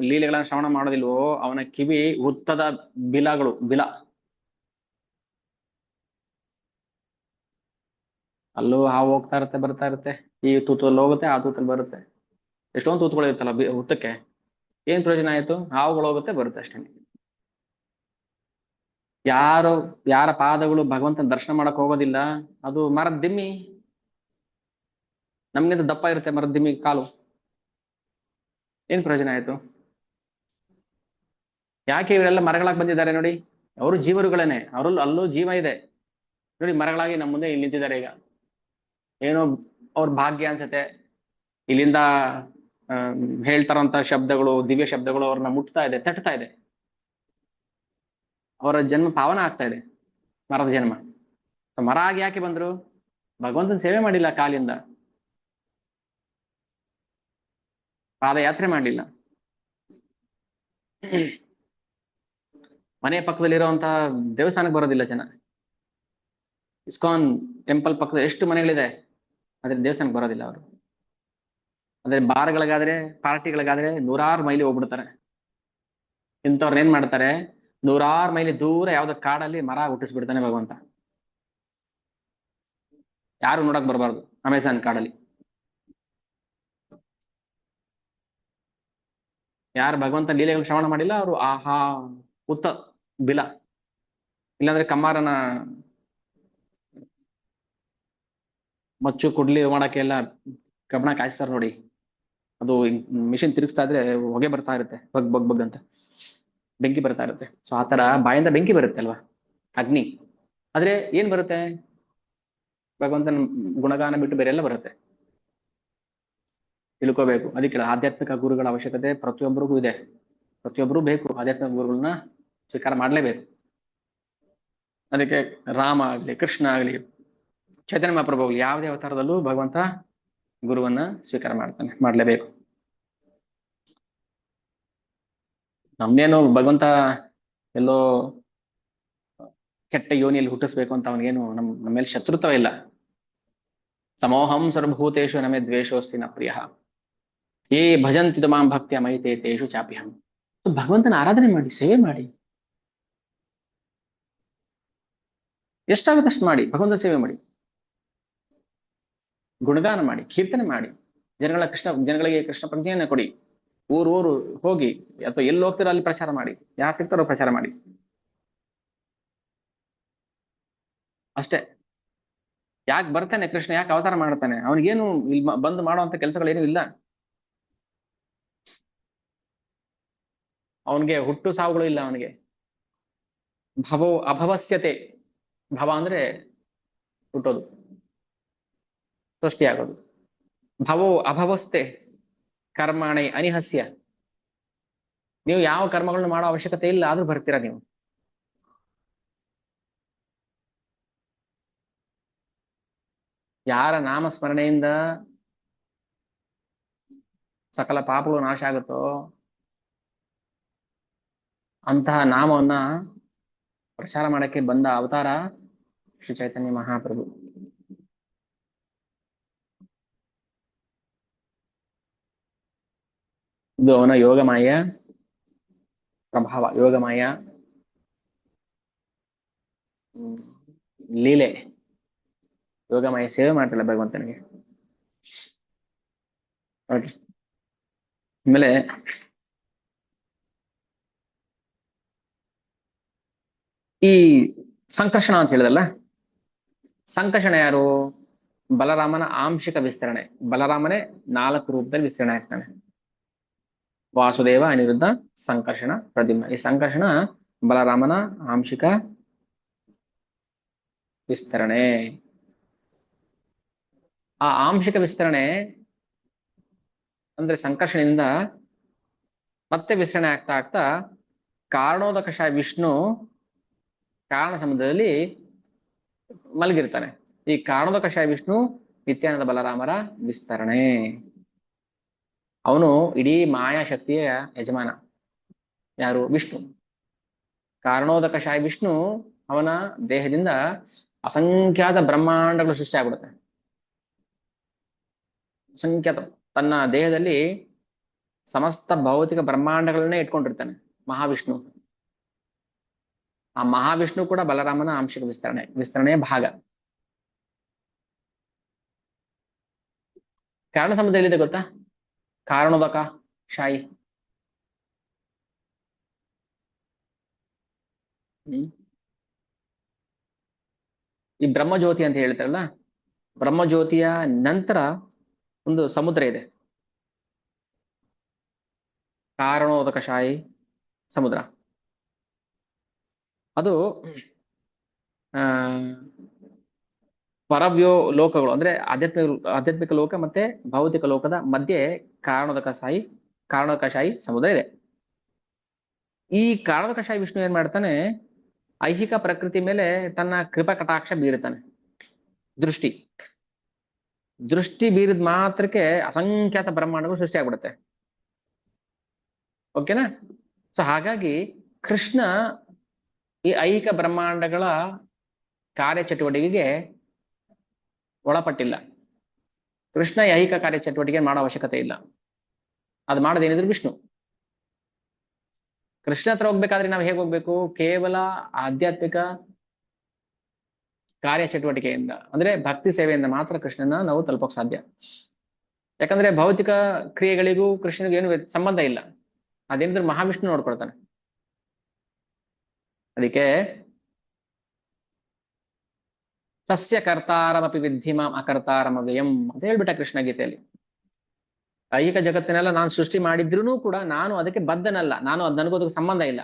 ಲೀಲೆಗಳನ್ನ ಶ್ರವಣ ಮಾಡೋದಿಲ್ವೋ ಅವನ ಕಿವಿ ಹುತ್ತದ ಬಿಲ. ಅಲ್ಲೂ ಹಾವು ಹೋಗ್ತಾ ಇರುತ್ತೆ ಬರ್ತಾ ಇರುತ್ತೆ, ಈ ತೂತಲ್ಲಿ ಹೋಗುತ್ತೆ ಆ ತೂತಲ್ಲಿ ಬರುತ್ತೆ. ಎಷ್ಟೊಂದು ತೂತುಗಳು ಇರುತ್ತಲ್ಲ ಹುತ್ತಕ್ಕೆ, ಏನ್ ಪ್ರಯೋಜನ ಆಯ್ತು? ಹಾವುಗಳು ಹೋಗುತ್ತೆ ಬರುತ್ತೆ ಅಷ್ಟೇ. ಯಾರು ಯಾರ ಪಾದಗಳು ಭಗವಂತನ ದರ್ಶನ ಮಾಡಕ್ ಹೋಗೋದಿಲ್ಲ, ಅದು ಮರದ ದಿಮ್ಮಿ. ನಮ್ಗಿಂತ ದಪ್ಪ ಇರುತ್ತೆ ಮರದ ದಿಮ್ಮಿ ಕಾಲು, ಏನ್ ಪ್ರಯೋಜನ ಆಯ್ತು? ಯಾಕೆ ಇವರೆಲ್ಲ ಮರಗಳಾಗಿ ಬಂದಿದ್ದಾರೆ ನೋಡಿ? ಅವರು ಜೀವರುಗಳೇನೆ, ಅವರಲ್ಲೂ ಅಲ್ಲೂ ಜೀವ ಇದೆ ನೋಡಿ. ಮರಗಳಾಗಿ ನಮ್ಮ ಮುಂದೆ ಇಲ್ಲಿ ನಿಂತಿದ್ದಾರೆ ಈಗ. ಏನೋ ಅವ್ರ ಭಾಗ್ಯ ಅನ್ಸತ್ತೆ, ಇಲ್ಲಿಂದ ಹೇಳ್ತಾರಂತ ಶಬ್ದಗಳು, ದಿವ್ಯ ಶಬ್ದಗಳು ಅವ್ರನ್ನ ಮುಟ್ತಾ ಇದೆ, ತಟ್ತಾ ಇದೆ. ಅವರ ಜನ್ಮ ಪಾವನ ಆಗ್ತಾ ಇದೆ, ಮರದ ಜನ್ಮ. ಮರ ಆಗಿ ಯಾಕೆ ಬಂದ್ರು? ಭಗವಂತನ ಸೇವೆ ಮಾಡಿಲ್ಲ, ಕಾಲಿಂದ ಪಾದಯಾತ್ರೆ ಮಾಡಲಿಲ್ಲ. ಮನೆ ಪಕ್ಕದಲ್ಲಿರುವಂತಹ ದೇವಸ್ಥಾನಕ್ಕೆ ಬರೋದಿಲ್ಲ ಜನ. ಇಸ್ಕಾನ್ ಟೆಂಪಲ್ ಪಕ್ಕದ ಎಷ್ಟು ಮನೆಗಳಿದೆ, ಆದ್ರೆ ದೇವಸ್ಥಾನಕ್ಕೆ ಬರೋದಿಲ್ಲ ಅವರು. ಅದೇ ಬಾರ್ಗಳಿಗಾದ್ರೆ ಪಾರ್ಟಿಗಳಿಗಾದ್ರೆ 100 ಮೈಲಿ ಹೋಗ್ಬಿಡ್ತಾರೆ. ಇಂಥವ್ರನ್ನ ಏನ್ ಮಾಡ್ತಾರೆ, 100 ಮೈಲಿ ದೂರ ಯಾವ್ದೋ ಕಾಡಲ್ಲಿ ಮರ ಹುಟ್ಟಿಸ್ಬಿಡ್ತಾನೆ ಭಗವಂತ. ಯಾರು ನೋಡಕ್ ಬರಬಾರ್ದು ಅಮೆಜಾನ್ ಕಾಡಲ್ಲಿ. ಯಾರು ಭಗವಂತ ಲೀಲೆಗಳು ಶ್ರವಣ ಮಾಡಿಲ್ಲ ಅವರು ಆಹಾ ಉತ್ತ ಬಿಲ, ಇಲ್ಲಾಂದ್ರೆ ಕಮ್ಮಾರನ ಮಚ್ಚು ಕುಡ್ಲಿ ಮಾಡಕ್ಕೆ ಎಲ್ಲ ಕಬ್ಬಣ ಕಾಯಿಸ್ತಾರ ನೋಡಿ. ಅದು ಮಿಷಿನ್ ತಿರುಗಿಸ್ತಾ ಇದ್ರೆ ಹೊಗೆ ಬರ್ತಾ ಇರುತ್ತೆ, ಬಗ್ ಬಗ್ ಬಗ್ ಅಂತ ಬೆಂಕಿ ಬರ್ತಾ ಇರುತ್ತೆ. ಸೊ ಆತರ ಬಾಯಿಂದ ಬೆಂಕಿ ಬರುತ್ತೆ ಅಲ್ವಾ, ಅಗ್ನಿ. ಆದ್ರೆ ಏನ್ ಬರುತ್ತೆ? ಭಗವಂತನ ಗುಣಗಾನ ಬಿಟ್ಟು ಬೇರೆ ಎಲ್ಲ ಬರುತ್ತೆ. ತಿಳ್ಕೋಬೇಕು. ಅದಕ್ಕೆ ಆಧ್ಯಾತ್ಮಿಕ ಗುರುಗಳ ಅವಶ್ಯಕತೆ ಪ್ರತಿಯೊಬ್ಬರಿಗೂ ಇದೆ. ಪ್ರತಿಯೊಬ್ಬರೂ ಬೇಕು, ಆಧ್ಯಾತ್ಮಿಕ ಗುರುಗಳನ್ನ ಸ್ವೀಕಾರ ಮಾಡ್ಲೇಬೇಕು. ಅದಕ್ಕೆ ರಾಮ ಆಗ್ಲಿ, ಕೃಷ್ಣ ಆಗ್ಲಿ, ಚೈತನ್ಯ ಮಹಾಪ್ರಭು ಆಗ್ಲಿ, ಯಾವುದೇ ಅವತಾರದಲ್ಲೂ ಭಗವಂತ ಗುರುವನ್ನ ಸ್ವೀಕಾರ ಮಾಡ್ಲೇಬೇಕು. ನಮ್ನೇನು ಭಗವಂತ ಎಲ್ಲೋ ಕೆಟ್ಟ ಯೋನಿಯಲ್ಲಿ ಹುಟ್ಟಿಸ್ಬೇಕು ಅಂತ ಅವನಿಗೇನು ನಮ್ಮ ಮೇಲೆ ಶತ್ರುತ್ವ ಇಲ್ಲ. ಸಮೋಹಂ ಸರ್ವಭೂತೇಶು ನಮೇ ದ್ವೇಷೋಸ್ತಿ ನ ಪ್ರಿಯ ಏ ಭಜಂತಿ ಮಾಂ ಭಕ್ತಿಯ ಮೈತೆ ತೇಷು ಚಾಪ್ಯಹಂ. ಭಗವಂತನ ಆರಾಧನೆ ಮಾಡಿ, ಸೇವೆ ಮಾಡಿ, ಎಷ್ಟಾಗುತ್ತೆ ಅಷ್ಟು ಮಾಡಿ. ಭಗವಂತನ ಸೇವೆ ಮಾಡಿ, ಗುಣಗಾನ ಮಾಡಿ, ಕೀರ್ತನೆ ಮಾಡಿ, ಜನಗಳಿಗೆ ಕೃಷ್ಣ ಪ್ರಜ್ಞೆಯನ್ನ ಕೊಡಿ. ಊರು ಹೋಗಿ ಅಥವಾ ಎಲ್ಲಿ ಹೋಗ್ತಿರೋ ಅಲ್ಲಿ ಪ್ರಚಾರ ಮಾಡಿ, ಯಾರು ಸಿಗ್ತಾರೋ ಪ್ರಚಾರ ಮಾಡಿ ಅಷ್ಟೇ. ಯಾಕೆ ಬರ್ತಾನೆ ಕೃಷ್ಣ, ಯಾಕೆ ಅವತಾರ ಮಾಡ್ತಾನೆ? ಅವನಿಗೇನು ಇಲ್ಲಿ ಬಂದು ಮಾಡುವಂತ ಕೆಲಸಗಳೇನು ಇಲ್ಲ. ಅವನಿಗೆ ಹುಟ್ಟು ಸಾವುಗಳು ಇಲ್ಲ. ಅವನಿಗೆ ಅಭವಸ್ಯತೆ, ಭವ ಅಂದ್ರೆ ಹುಟ್ಟೋದು, ಸೃಷ್ಟಿಯಾಗೋದು. ಭವೋ ಅಭವಸ್ತೆ ಕರ್ಮಾಣಿ ಅನಿಹಸ್ಯ. ನೀವು ಯಾವ ಕರ್ಮಗಳನ್ನು ಮಾಡೋ ಅವಶ್ಯಕತೆ ಇಲ್ಲ, ಆದ್ರೂ ಬರ್ತೀರಾ ನೀವು. ಯಾರ ನಾಮಸ್ಮರಣೆಯಿಂದ ಸಕಲ ಪಾಪಗಳು ನಾಶ ಆಗುತ್ತೋ ಅಂತಹ ನಾಮವನ್ನ ಪ್ರಚಾರ ಮಾಡಕ್ಕೆ ಬಂದ ಅವತಾರ ಶ್ರೀ ಚೈತನ್ಯ ಮಹಾಪ್ರಭು. ಇದು ಅವನ ಯೋಗಮಾಯ ಪ್ರಭಾವ, ಯೋಗಮಾಯ ಲೀಲೆ. ಯೋಗಮಾಯ ಸೇವೆ ಮಾಡ್ತಿಲ್ಲ ಭಗವಂತನಿಗೆ. ನೋಡಿ ಆಮೇಲೆ ಈ ಸಂಕರ್ಷಣ ಅಂತ ಹೇಳಿದಲ್ಲ, ಸಂಕರ್ಷಣ ಯಾರು? ಬಲರಾಮನ ಆಂಶಿಕ ವಿಸ್ತರಣೆ. ಬಲರಾಮನೇ 4 ರೂಪದಲ್ಲಿ ವಿಸ್ತರಣೆ ಆಗ್ತಾನೆ. ವಾಸುದೇವ, ಅನಿರುದ್ಧ, ಸಂಕರ್ಷಣ, ಪ್ರದ್ಯುಮ್ನ. ಈ ಸಂಕರ್ಷಣ ಬಲರಾಮನ ಆಂಶಿಕ ವಿಸ್ತರಣೆ. ಆ ಆಂಶಿಕ ವಿಸ್ತರಣೆ ಅಂದ್ರೆ ಸಂಕರ್ಷಣೆಯಿಂದ ಮತ್ತೆ ವಿಸ್ತರಣೆ ಆಗ್ತಾ ಆಗ್ತಾ ಕಾರಣೋದಕಶಾಯ ವಿಷ್ಣು ಕಾರಣ ಸಮುದ್ರದಲ್ಲಿ ಮಲಗಿರ್ತಾನೆ. ಈ ಕಾರಣೋದಕಶಾಯ ವಿಷ್ಣು ನಿತ್ಯಾನಂದ ಬಲರಾಮರ ವಿಸ್ತರಣೆ. ಅವನು ಇಡೀ ಮಾಯಾಶಕ್ತಿಯ ಯಜಮಾನ. ಯಾರು? ವಿಷ್ಣು. ಕಾರಣೋದಕಶಾಯ ವಿಷ್ಣು ಅವನ ದೇಹದಿಂದ ಅಸಂಖ್ಯಾತ ಬ್ರಹ್ಮಾಂಡಗಳು ಸೃಷ್ಟಿ ಆಗ್ಬಿಡುತ್ತೆ. ಅಸಂಖ್ಯಾತ ತನ್ನ ದೇಹದಲ್ಲಿ ಸಮಸ್ತ ಭೌತಿಕ ಬ್ರಹ್ಮಾಂಡಗಳನ್ನೇ ಇಟ್ಕೊಂಡಿರ್ತಾನೆ ಮಹಾವಿಷ್ಣು. ಆ ಮಹಾವಿಷ್ಣು ಕೂಡ ಬಲರಾಮನ ಆಂಶಿಕ ವಿಸ್ತರಣೆಯ ಭಾಗ. ಕಾರಣ ಸಮುದ್ರ ಎಲ್ಲಿದೆ ಗೊತ್ತಾ? ಕಾರಣೋದಕ ಶಾಯಿ. ಈ ಬ್ರಹ್ಮಜ್ಯೋತಿ ಅಂತ ಹೇಳ್ತಾರಲ್ಲ, ಬ್ರಹ್ಮಜ್ಯೋತಿಯ ನಂತರ ಒಂದು ಸಮುದ್ರ ಇದೆ, ಕಾರಣೋದಕ ಶಾಯಿ ಸಮುದ್ರ. ಅದು ಆ ಪರವ್ಯೋ ಲೋಕಗಳು ಅಂದ್ರೆ ಆಧ್ಯಾತ್ಮಿಕ ಲೋಕ ಮತ್ತೆ ಭೌತಿಕ ಲೋಕದ ಮಧ್ಯೆ ಕಾರಣೋದಕಶಾಹಿ ಸಮುದ್ರ ಇದೆ. ಈ ಕಾರಣೋದಕಶಾಹಿ ವಿಷ್ಣು ಏನ್ ಮಾಡ್ತಾನೆ? ಐಹಿಕ ಪ್ರಕೃತಿ ಮೇಲೆ ತನ್ನ ಕೃಪಾ ಕಟಾಕ್ಷ ಬೀರುತ್ತಾನೆ. ದೃಷ್ಟಿ ಬೀರಿದ ಮಾತ್ರಕ್ಕೆ ಅಸಂಖ್ಯಾತ ಬ್ರಹ್ಮಾಂಡಗಳು ಸೃಷ್ಟಿ ಆಗ್ಬಿಡುತ್ತೆ. ಓಕೆನಾ? ಸೊ ಹಾಗಾಗಿ ಕೃಷ್ಣ ಈ ಐಹಿಕ ಬ್ರಹ್ಮಾಂಡಗಳ ಕಾರ್ಯಚಟುವಟಿಕೆಗೆ ಒಳಪಟ್ಟಿಲ್ಲ. ಕೃಷ್ಣ ಈ ಐಹಿಕ ಕಾರ್ಯಚಟುವಟಿಕೆ ಮಾಡೋ ಅವಶ್ಯಕತೆ ಇಲ್ಲ. ಅದು ಮಾಡೋದೇನಿದ್ರು ವಿಷ್ಣು. ಕೃಷ್ಣ ಹತ್ರ ಹೋಗ್ಬೇಕಾದ್ರೆ ನಾವು ಹೇಗೆ ಹೋಗ್ಬೇಕು? ಕೇವಲ ಆಧ್ಯಾತ್ಮಿಕ ಕಾರ್ಯಚಟುವಟಿಕೆಯಿಂದ ಅಂದ್ರೆ ಭಕ್ತಿ ಸೇವೆಯಿಂದ ಮಾತ್ರ ಕೃಷ್ಣನ ನಾವು ತಲುಪೋಕ್ ಸಾಧ್ಯ. ಯಾಕಂದ್ರೆ ಭೌತಿಕ ಕ್ರಿಯೆಗಳಿಗೂ ಕೃಷ್ಣನಿಗೂ ಏನು ಸಂಬಂಧ ಇಲ್ಲ. ಅದೇನಿದ್ರು ಮಹಾವಿಷ್ಣು ನೋಡ್ಕೊಳ್ತಾನೆ. ಅದಕ್ಕೆ ಸಸ್ಯ ಕರ್ತಾರಮಪಿ ವಿದ್ಧಿಮಾಂ ಅಕರ್ತಾರಮವ್ಯಯಂ ಅಂತ ಹೇಳ್ಬಿಟ್ಟ ಕೃಷ್ಣ ಗೀತೆಯಲ್ಲಿ. ಐಹಿಕ ಜಗತ್ತಿನೆಲ್ಲ ನಾನು ಸೃಷ್ಟಿ ಮಾಡಿದ್ರೂ ಕೂಡ ನಾನು ಅದಕ್ಕೆ ಬದ್ಧನಲ್ಲ. ನಾನು ನನಗೂ ಅದಕ್ಕೆ ಸಂಬಂಧ ಇಲ್ಲ.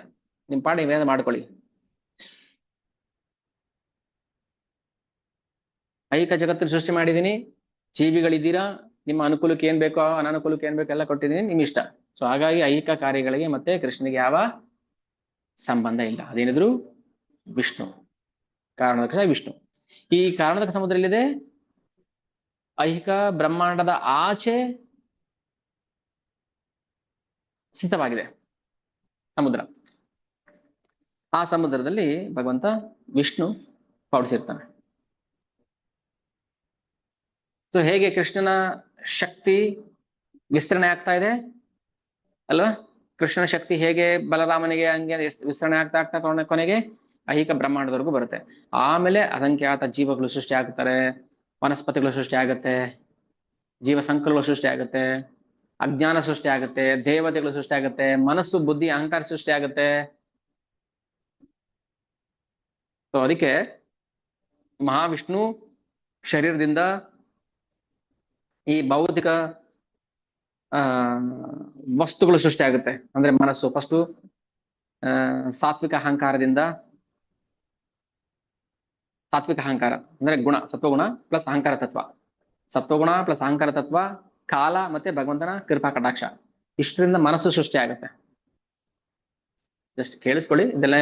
ನಿಮ್ ಪಾಡಿ ನೀವೇನು ಮಾಡ್ಕೊಳ್ಳಿ. ಐಹಿಕ ಜಗತ್ತನ್ನು ಸೃಷ್ಟಿ ಮಾಡಿದೀನಿ, ಜೀವಿಗಳಿದ್ದೀರಾ, ನಿಮ್ಮ ಅನುಕೂಲಕ್ಕೆ ಏನ್ ಬೇಕೋ ಅನಾನುಕೂಲಕ್ಕೆ ಏನ್ ಬೇಕೋ ಎಲ್ಲ ಕೊಟ್ಟಿದ್ದೀನಿ, ನಿಮ್ ಇಷ್ಟ. ಸೊ ಹಾಗಾಗಿ ಐಹಿಕ ಕಾರ್ಯಗಳಿಗೆ ಮತ್ತೆ ಕೃಷ್ಣನಿಗೆ ಯಾವ ಸಂಬಂಧ ಇಲ್ಲ. ಅದೇನಿದ್ರು ವಿಷ್ಣು, ಕಾರಣೋದಕ ವಿಷ್ಣು. ಈ ಕಾರಣೋದಕ ಸಮುದ್ರ ಎಲ್ಲಿದೆ? ಐಹಿಕ ಬ್ರಹ್ಮಾಂಡದ ಆಚೆ ಸ್ಥಿತವಾಗಿದೆ ಸಮುದ್ರ. ಆ ಸಮುದ್ರದಲ್ಲಿ ಭಗವಂತ ವಿಷ್ಣು ಪೌಡಿಸಿರ್ತಾನೆ. ಸೊ ಹೇಗೆ ಕೃಷ್ಣನ ಶಕ್ತಿ ವಿಸ್ತರಣೆ ಆಗ್ತಾ ಇದೆ ಅಲ್ವಾ? ಕೃಷ್ಣನ ಶಕ್ತಿ ಹೇಗೆ ಬಲರಾಮನಿಗೆ ಹಂಗೆ ವಿಸ್ತರಣೆ ಆಗ್ತಾ ಆಗ್ತಾ ಕೊನೆಗೆ ಐಹಿಕ ಬ್ರಹ್ಮಾಂಡದವರೆಗೂ ಬರುತ್ತೆ. ಆಮೇಲೆ ಅಸಂಖ್ಯಾತ ಜೀವಗಳು ಸೃಷ್ಟಿ ಆಗ್ತಾರೆ, ವನಸ್ಪತಿಗಳು ಸೃಷ್ಟಿ ಆಗುತ್ತೆ, ಜೀವ ಸಂಕುಲಗಳು ಸೃಷ್ಟಿ ಆಗುತ್ತೆ, ಅಜ್ಞಾನ ಸೃಷ್ಟಿ ಆಗುತ್ತೆ, ದೇವತೆಗಳು ಸೃಷ್ಟಿ ಆಗುತ್ತೆ, ಮನಸ್ಸು ಬುದ್ಧಿ ಅಹಂಕಾರ ಸೃಷ್ಟಿ ಆಗುತ್ತೆ. ಸೊ ಅದಕ್ಕೆ ಮಹಾವಿಷ್ಣು ಶರೀರದಿಂದ ಈ ಭೌತಿಕ ವಸ್ತುಗಳು ಸೃಷ್ಟಿ ಆಗುತ್ತೆ. ಅಂದ್ರೆ ಮನಸ್ಸು ಫಸ್ಟು ಸಾತ್ವಿಕ ಅಹಂಕಾರದಿಂದ, ಸಾತ್ವಿಕ ಅಹಂಕಾರ ಅಂದ್ರೆ ಗುಣ, ಸತ್ವಗುಣ ಪ್ಲಸ್ ಅಹಂಕಾರ ತತ್ವ, ಸತ್ವಗುಣ ಪ್ಲಸ್ ಅಹಂಕಾರ ತತ್ವ, ಕಾಲ ಮತ್ತೆ ಭಗವಂತನ ಕೃಪಾ ಕಟಾಕ್ಷ, ಇಷ್ಟರಿಂದ ಮನಸ್ಸು ಸೃಷ್ಟಿ ಆಗುತ್ತೆ. ಜಸ್ಟ್ ಕೇಳಿಸ್ಕೊಳ್ಳಿ, ಇದೆಲ್ಲ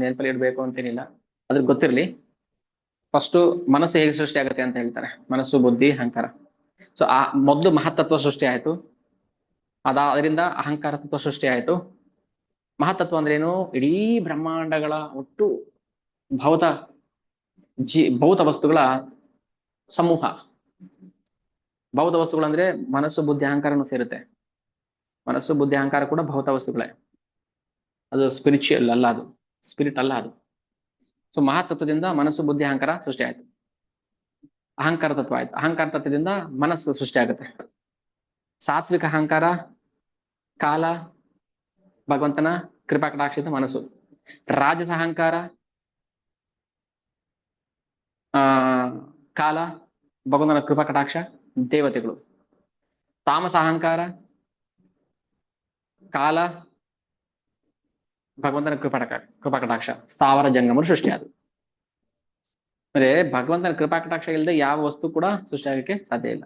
ನೆನಪಲ್ಲಿ ಇಡ್ಬೇಕು ಅಂತೇನಿಲ್ಲ, ಅದ್ರ ಗೊತ್ತಿರ್ಲಿ. ಫಸ್ಟು ಮನಸ್ಸು ಹೇಗೆ ಸೃಷ್ಟಿ ಆಗುತ್ತೆ ಅಂತ ಹೇಳ್ತಾರೆ. ಮನಸ್ಸು ಬುದ್ಧಿ ಅಹಂಕಾರ. ಸೊ ಆ ಮೊದಲು ಮಹತ್ತತ್ವ ಸೃಷ್ಟಿ ಆಯ್ತು, ಅದರಿಂದ ಅಹಂಕಾರ ತತ್ವ ಸೃಷ್ಟಿ ಆಯ್ತು. ಮಹತ್ತತ್ವ ಅಂದ್ರೆ ಏನು? ಇಡೀ ಬ್ರಹ್ಮಾಂಡಗಳ ಒಟ್ಟು ಭೌತ ವಸ್ತುಗಳ ಸಮೂಹ. ಭೌತ ವಸ್ತುಗಳಂದ್ರೆ ಮನಸ್ಸು ಬುದ್ಧಿ ಅಹಂಕಾರನು ಸೇರುತ್ತೆ. ಮನಸ್ಸು ಬುದ್ಧಿ ಅಹಂಕಾರ ಕೂಡ ಭೌತ ವಸ್ತುಗಳೇ. ಅದು ಸ್ಪಿರಿಚುವಲ್ ಅಲ್ಲ, ಅದು ಸ್ಪಿರಿಟ್ ಅಲ್ಲ ಅದು. ಸೊ ಮಹತ್ತತ್ವದಿಂದ ಮನಸ್ಸು ಬುದ್ಧಿ ಅಹಂಕಾರ ಸೃಷ್ಟಿ ಆಯ್ತು, ಅಹಂಕಾರ ತತ್ವ ಆಯ್ತು. ಅಹಂಕಾರ ತತ್ವದಿಂದ ಮನಸ್ಸು ಸೃಷ್ಟಿ ಆಗುತ್ತೆ. ಸಾತ್ವಿಕ ಅಹಂಕಾರ, ಕಾಲ, ಭಗವಂತನ ಕೃಪಾ ಕಟಾಕ್ಷಿತ ಮನಸ್ಸು. ರಾಜಸ ಅಹಂಕಾರ, ಕಾಲ, ಭಗವಂತನ ಕೃಪಾ ಕಟಾಕ್ಷ, ದೇವತೆಗಳು. ತಾಮಸ ಅಹಂಕಾರ, ಕಾಲ, ಭಗವಂತನ ಕೃಪಾ ಕಟಾಕ್ಷ, ಸ್ಥಾವರ ಜಂಗಮರು ಸೃಷ್ಟಿಯಾದ. ಅಂದ್ರೆ ಭಗವಂತನ ಕೃಪಾ ಕಟಾಕ್ಷ ಇಲ್ಲದೆ ಯಾವ ವಸ್ತು ಕೂಡ ಸೃಷ್ಟಿ ಆಗಕ್ಕೆ ಸಾಧ್ಯ ಇಲ್ಲ.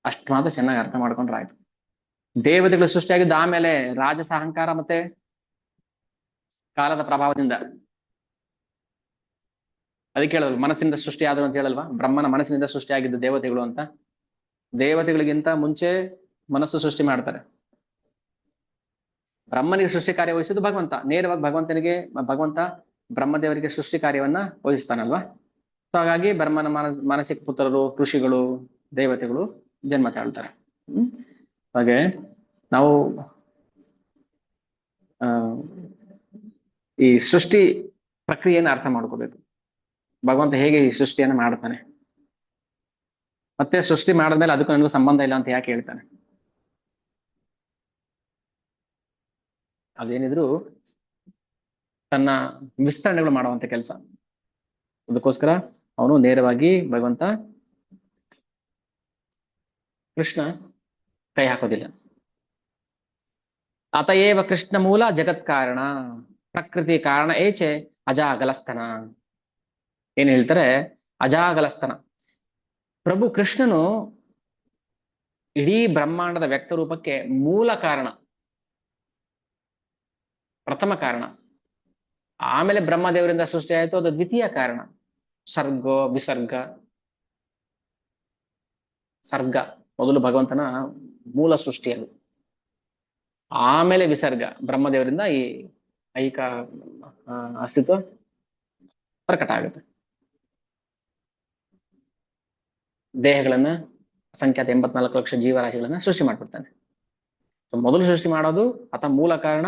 ಅಷ್ಟು ಮಾತ್ರ ಚೆನ್ನಾಗಿ ಅರ್ಥ ಮಾಡ್ಕೊಂಡ್ರೆ ಆಯ್ತು. ದೇವತೆಗಳು ಸೃಷ್ಟಿಯಾಗಿದ್ದು ಆಮೇಲೆ ರಾಜಸ ಅಹಂಕಾರ ಮತ್ತೆ ಕಾಲದ ಪ್ರಭಾವದಿಂದ. ಅದಕ್ಕೆ ಹೇಳೋದು ಮನಸ್ಸಿನಿಂದ ಸೃಷ್ಟಿ ಆದ್ರು ಅಂತ ಹೇಳಲ್ವಾ, ಬ್ರಹ್ಮನ ಮನಸ್ಸಿನಿಂದ ಸೃಷ್ಟಿಯಾಗಿದ್ದು ದೇವತೆಗಳು ಅಂತ. ದೇವತೆಗಳಿಗಿಂತ ಮುಂಚೆ ಮನಸ್ಸು ಸೃಷ್ಟಿ ಮಾಡ್ತಾರೆ. ಬ್ರಹ್ಮನಿಗೆ ಸೃಷ್ಟಿ ಕಾರ್ಯ ವಹಿಸಿದ್ದು ಭಗವಂತ, ನೇರವಾಗಿ ಭಗವಂತ ಬ್ರಹ್ಮದೇವರಿಗೆ ಸೃಷ್ಟಿ ಕಾರ್ಯವನ್ನ ವಹಿಸ್ತಾನಲ್ವಾ. ಸೊ ಹಾಗಾಗಿ ಬ್ರಹ್ಮನ ಮಾನಸಿಕ ಪುತ್ರರು, ಋಷಿಗಳು, ದೇವತೆಗಳು ಜನ್ಮ ತಾಳ್ತಾರೆ. ಹಾಗೆ ನಾವು ಈ ಸೃಷ್ಟಿ ಪ್ರಕ್ರಿಯೆಯನ್ನು ಅರ್ಥ ಮಾಡ್ಕೋಬೇಕು. ಭಗವಂತ ಹೇಗೆ ಈ ಸೃಷ್ಟಿಯನ್ನು ಮಾಡ್ತಾನೆ, ಮತ್ತೆ ಸೃಷ್ಟಿ ಮಾಡಿದ್ಮೇಲೆ ಅದಕ್ಕೂ ನನಗೂ ಸಂಬಂಧ ಇಲ್ಲ ಅಂತ ಯಾಕೆ ಹೇಳ್ತಾನೆ. ಅದೇನಿದ್ರು ತನ್ನ ವಿಸ್ತರಣೆಗಳು ಮಾಡುವಂತ ಕೆಲಸ. ಅದಕ್ಕೋಸ್ಕರ ಅವನು ನೇರವಾಗಿ ಭಗವಂತ ಕೃಷ್ಣ ಕೈ ಹಾಕೋದಿಲ್ಲ. ಅತಯೇವ ಕೃಷ್ಣ ಮೂಲ ಜಗತ್ ಕಾರಣ ಪ್ರಕೃತಿ ಕಾರಣ ಏಚೆ ಅಜಾಗಲಸ್ತನ. ಏನ್ ಹೇಳ್ತಾರೆ, ಅಜಾಗಲಸ್ತನ. ಪ್ರಭು ಕೃಷ್ಣನು ಇಡೀ ಬ್ರಹ್ಮಾಂಡದ ವ್ಯಕ್ತ ರೂಪಕ್ಕೆ ಮೂಲ ಕಾರಣ, ಪ್ರಥಮ ಕಾರಣ. ಆಮೇಲೆ ಬ್ರಹ್ಮದೇವರಿಂದ ಸೃಷ್ಟಿ ಆಯಿತು, ಅದು ದ್ವಿತೀಯ ಕಾರಣ. ಸರ್ಗೋ ವಿಸರ್ಗ. ಸರ್ಗ ಮೊದಲು ಭಗವಂತನ ಮೂಲ ಸೃಷ್ಟಿ ಅದು, ಆಮೇಲೆ ವಿಸರ್ಗ ಬ್ರಹ್ಮದೇವರಿಂದ ಈ ಐಕ ಅಸ್ತಿತ್ವ ಪ್ರಕಟ ಆಗುತ್ತೆ. ದೇಹಗಳನ್ನ ಸಂಖ್ಯಾತ 84 ಲಕ್ಷ ಜೀವರಾಶಿಗಳನ್ನ ಸೃಷ್ಟಿ ಮಾಡ್ಬಿಡ್ತಾನೆ. ಮೊದಲು ಸೃಷ್ಟಿ ಮಾಡೋದು ಆತ ಮೂಲ ಕಾರಣ.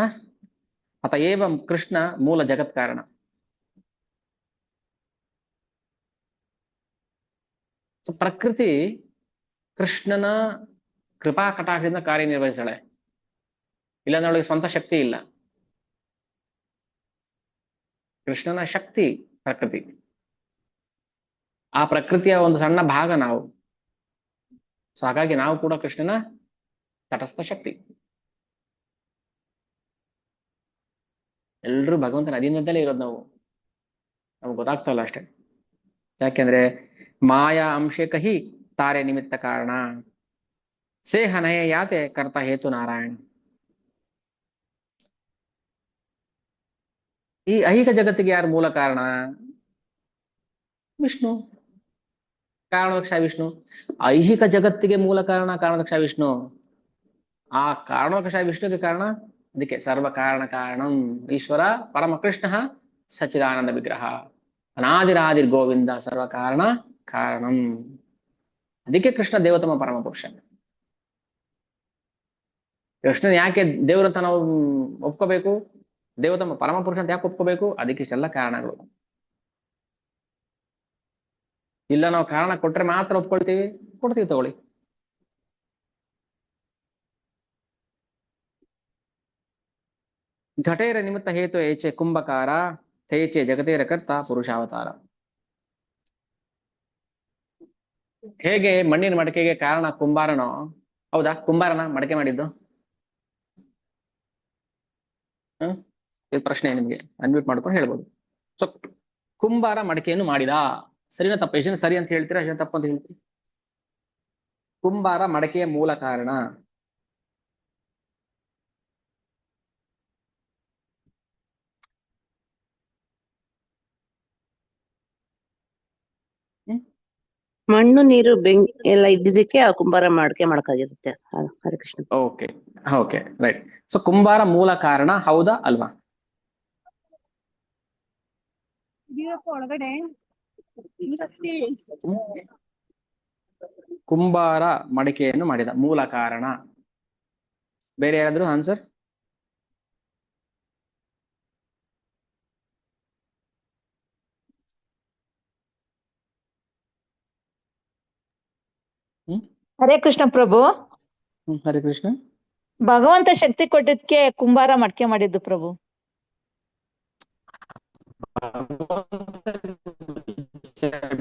ಅತ ಏವ ಕೃಷ್ಣ ಮೂಲ ಜಗತ್ ಕಾರಣ. ಸೊ ಪ್ರಕೃತಿ ಕೃಷ್ಣನ ಕೃಪಾ ಕಟಾಕ್ಷದಿಂದ ಕಾರ್ಯನಿರ್ವಹಿಸಳೆ, ಇಲ್ಲಾಂದ್ರೆ ಅವಳಿಗೆ ಸ್ವಂತ ಶಕ್ತಿ ಇಲ್ಲ. ಕೃಷ್ಣನ ಶಕ್ತಿ ಪ್ರಕೃತಿ, ಆ ಪ್ರಕೃತಿಯ ಒಂದು ಸಣ್ಣ ಭಾಗ ನಾವು. ಸೊ ಹಾಗಾಗಿ ನಾವು ಕೂಡ ಕೃಷ್ಣನ ತಟಸ್ಥ ಶಕ್ತಿ. ಎಲ್ರೂ ಭಗವಂತನ ಅಧೀನದಲ್ಲೇ ಇರೋದು ನಾವು, ನಮ್ಗೆ ಗೊತ್ತಾಗ್ತಲ್ಲ ಅಷ್ಟೇ. ಯಾಕೆಂದ್ರೆ ಮಾಯಾ ಅಂಶೆ ಕಹಿ ತಾರೆ ನಿಮಿತ್ತ ಕಾರಣ ಸೇಹ ನಯ ಯಾತೆ ಕರ್ತ ಹೇತು ನಾರಾಯಣ. ಈ ಐಹಿಕ ಜಗತ್ತಿಗೆ ಯಾರು ಮೂಲ ಕಾರಣ? ವಿಷ್ಣು, ಕಾರಣದಕ್ಷ ವಿಷ್ಣು. ಐಹಿಕ ಜಗತ್ತಿಗೆ ಮೂಲ ಕಾರಣ ಕಾರಣದಕ್ಷ ವಿಷ್ಣು. ಆ ಕಾರಣದಕ್ಷ ವಿಷ್ಣುಗೆ ಕಾರಣ, ಅದಕ್ಕೆ ಸರ್ವ ಕಾರಣ ಕಾರಣಂ ಈಶ್ವರ ಪರಮ ಕೃಷ್ಣ ಸಚ್ಚಿದಾನಂದ ವಿಗ್ರಹ ಅನಾದಿರಾದಿರ್ ಗೋವಿಂದ ಸರ್ವ ಕಾರಣ ಕಾರಣಂ. ಅದಕ್ಕೆ ಕೃಷ್ಣ ದೇವತಮ ಪರಮ ಪುರುಷ. ಕೃಷ್ಣನ್ ಯಾಕೆ ದೇವರಂತ ನಾವು ಒಪ್ಕೋಬೇಕು, ದೇವತಮ ಪರಮ ಪುರುಷ ಅಂತ ಯಾಕೆ ಒಪ್ಕೋಬೇಕು? ಅದಕ್ಕೆ ಇಷ್ಟೆಲ್ಲ ಕಾರಣಗಳು. ಇಲ್ಲ ನಾವು ಕಾರಣ ಕೊಟ್ರೆ ಮಾತ್ರ ಒಪ್ಕೊಳ್ತೀವಿ, ಕೊಡ್ತೀವಿ ತಗೊಳ್ಳಿ. ಘಟೇರ ನಿಮಿತ್ತ ಹೇತು ಏಚೆ ಕುಂಭಕಾರ ತೇಚೆ ಜಗತೇರ ಕರ್ತ ಪುರುಷಾವತಾರ. ಹೇಗೆ ಮಣ್ಣಿನ ಮಡಕೆಗೆ ಕಾರಣ ಕುಂಬಾರನೋ, ಹೌದಾ? ಕುಂಬಾರನ ಮಡಕೆ ಮಾಡಿದ್ದು? ಇದು ಪ್ರಶ್ನೆ, ನಿಮ್ಗೆ ಅನ್ಮ್ಯೂಟ್ ಮಾಡ್ಕೊಂಡು ಹೇಳ್ಬೋದು. ಸೊ ಕುಂಬಾರ ಮಡಕೆಯನ್ನು ಮಾಡಿದ, ಸರಿನಾ ತಪ್ಪ? ಎಷ್ಟು ಸರಿ ಅಂತ ಹೇಳ್ತೀರಾ, ಎಷ್ಟು ತಪ್ಪು ಅಂತ ಹೇಳ್ತೀರಿ? ಕುಂಬಾರ ಮಡಕೆಯ ಮೂಲ ಕಾರಣ. ಮಣ್ಣು ನೀರು ಬೆಂಕಿ ಎಲ್ಲ ಇದ್ದಿದ್ದಕ್ಕೆ ಆ ಕುಂಬಾರ ಮಡಕೆ ಮಾಡಕ್ಕಾಗಿರುತ್ತೆ. Hare Krishna. Okay okay right. So ಕುಂಬಾರ ಮೂಲ ಕಾರಣ, ಹೌದಾ ಅಲ್ವಾ? ಕುಂಬಾರ ಮಡಿಕೆಯನ್ನು ಮಾಡಿದ ಮೂಲ ಕಾರಣ. ಬೇರೆ ಯಾರಾದ್ರೂ ಆನ್ಸರ್? ಹರೇ ಕೃಷ್ಣ ಪ್ರಭು. ಹರೇ ಕೃಷ್ಣ. ಭಗವಂತ ಶಕ್ತಿ ಕೊಟ್ಟಿದ್ಕೆ ಕುಂಬಾರ ಮಡ್ಕೆ ಮಾಡಿದ್ದು ಪ್ರಭು.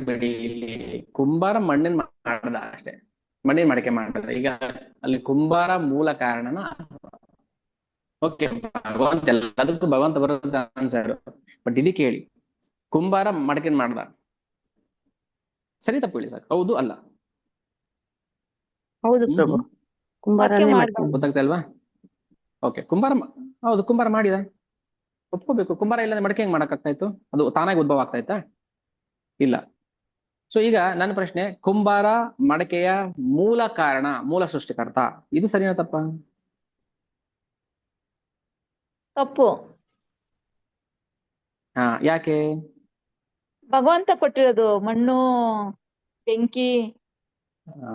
ಬಿಡಿ, ಇಲ್ಲಿ ಕುಂಬಾರ ಮಣ್ಣಿನ ಮಾಡ್ದ ಅಷ್ಟೇ, ಮಣ್ಣಿನ ಮಡಿಕೆ ಮಾಡ್ದ. ಈಗ ಅಲ್ಲಿ ಕುಂಬಾರ ಮೂಲ ಕಾರಣನ? ಓಕೆ, ಭಗವಂತ ಎಲ್ಲದಕ್ಕೂ ಭಗವಂತ ಬರುತ್ತೆ ಆನ್ಸರ್. ಬಟ್ ಇಲ್ಲಿ ಕೇಳಿ, ಕುಂಬಾರ ಮಡಕೆನ್ ಮಾಡ್ದ, ಸರಿ ತಪ್ಪು ಹೇಳಿ ಸರ್, ಹೌದು ಅಲ್ಲ? ಹೌದು ಪ್ರಭು, ಹ್ಮ್ ಕುಂಬಾರನೇ ಮಡಕೆ ಮಡಕೆ ಗೊತ್ತಾಗ್ತಾ ಇಲ್ವಾ? ಓಕೆ, ಹೌದು ಕುಂಬಾರ ಮಾಡಿದ, ಒಪ್ಕೋಬೇಕು. ಕುಂಬಾರ ಇಲ್ಲಂದ್ರೆ ಮಡಕೆ ಹೆಂಗ್ ಮಾಡಕ್ಕಾಗ್ತಾ ಇತ್ತು? ಅದು ತಾನಾಗಿ ಉದ್ಭವ ಆಗ್ತಾ ಇತ್ತಾ? ಇಲ್ಲ. ಸೊ ಈಗ ನನ್ನ ಪ್ರಶ್ನೆ, ಕುಂಬಾರ ಮಡಕೆಯ ಮೂಲ ಕಾರಣ, ಮೂಲ ಸೃಷ್ಟಿಕರ್ತ, ಇದು ಸರಿನಾ ತಪ್ಪಾ? ತಪ್ಪು. ಯಾಕೆ? ಭಗವಂತ ಕೊಟ್ಟಿರೋದು ಮಣ್ಣು, ಬೆಂಕಿ, ಆ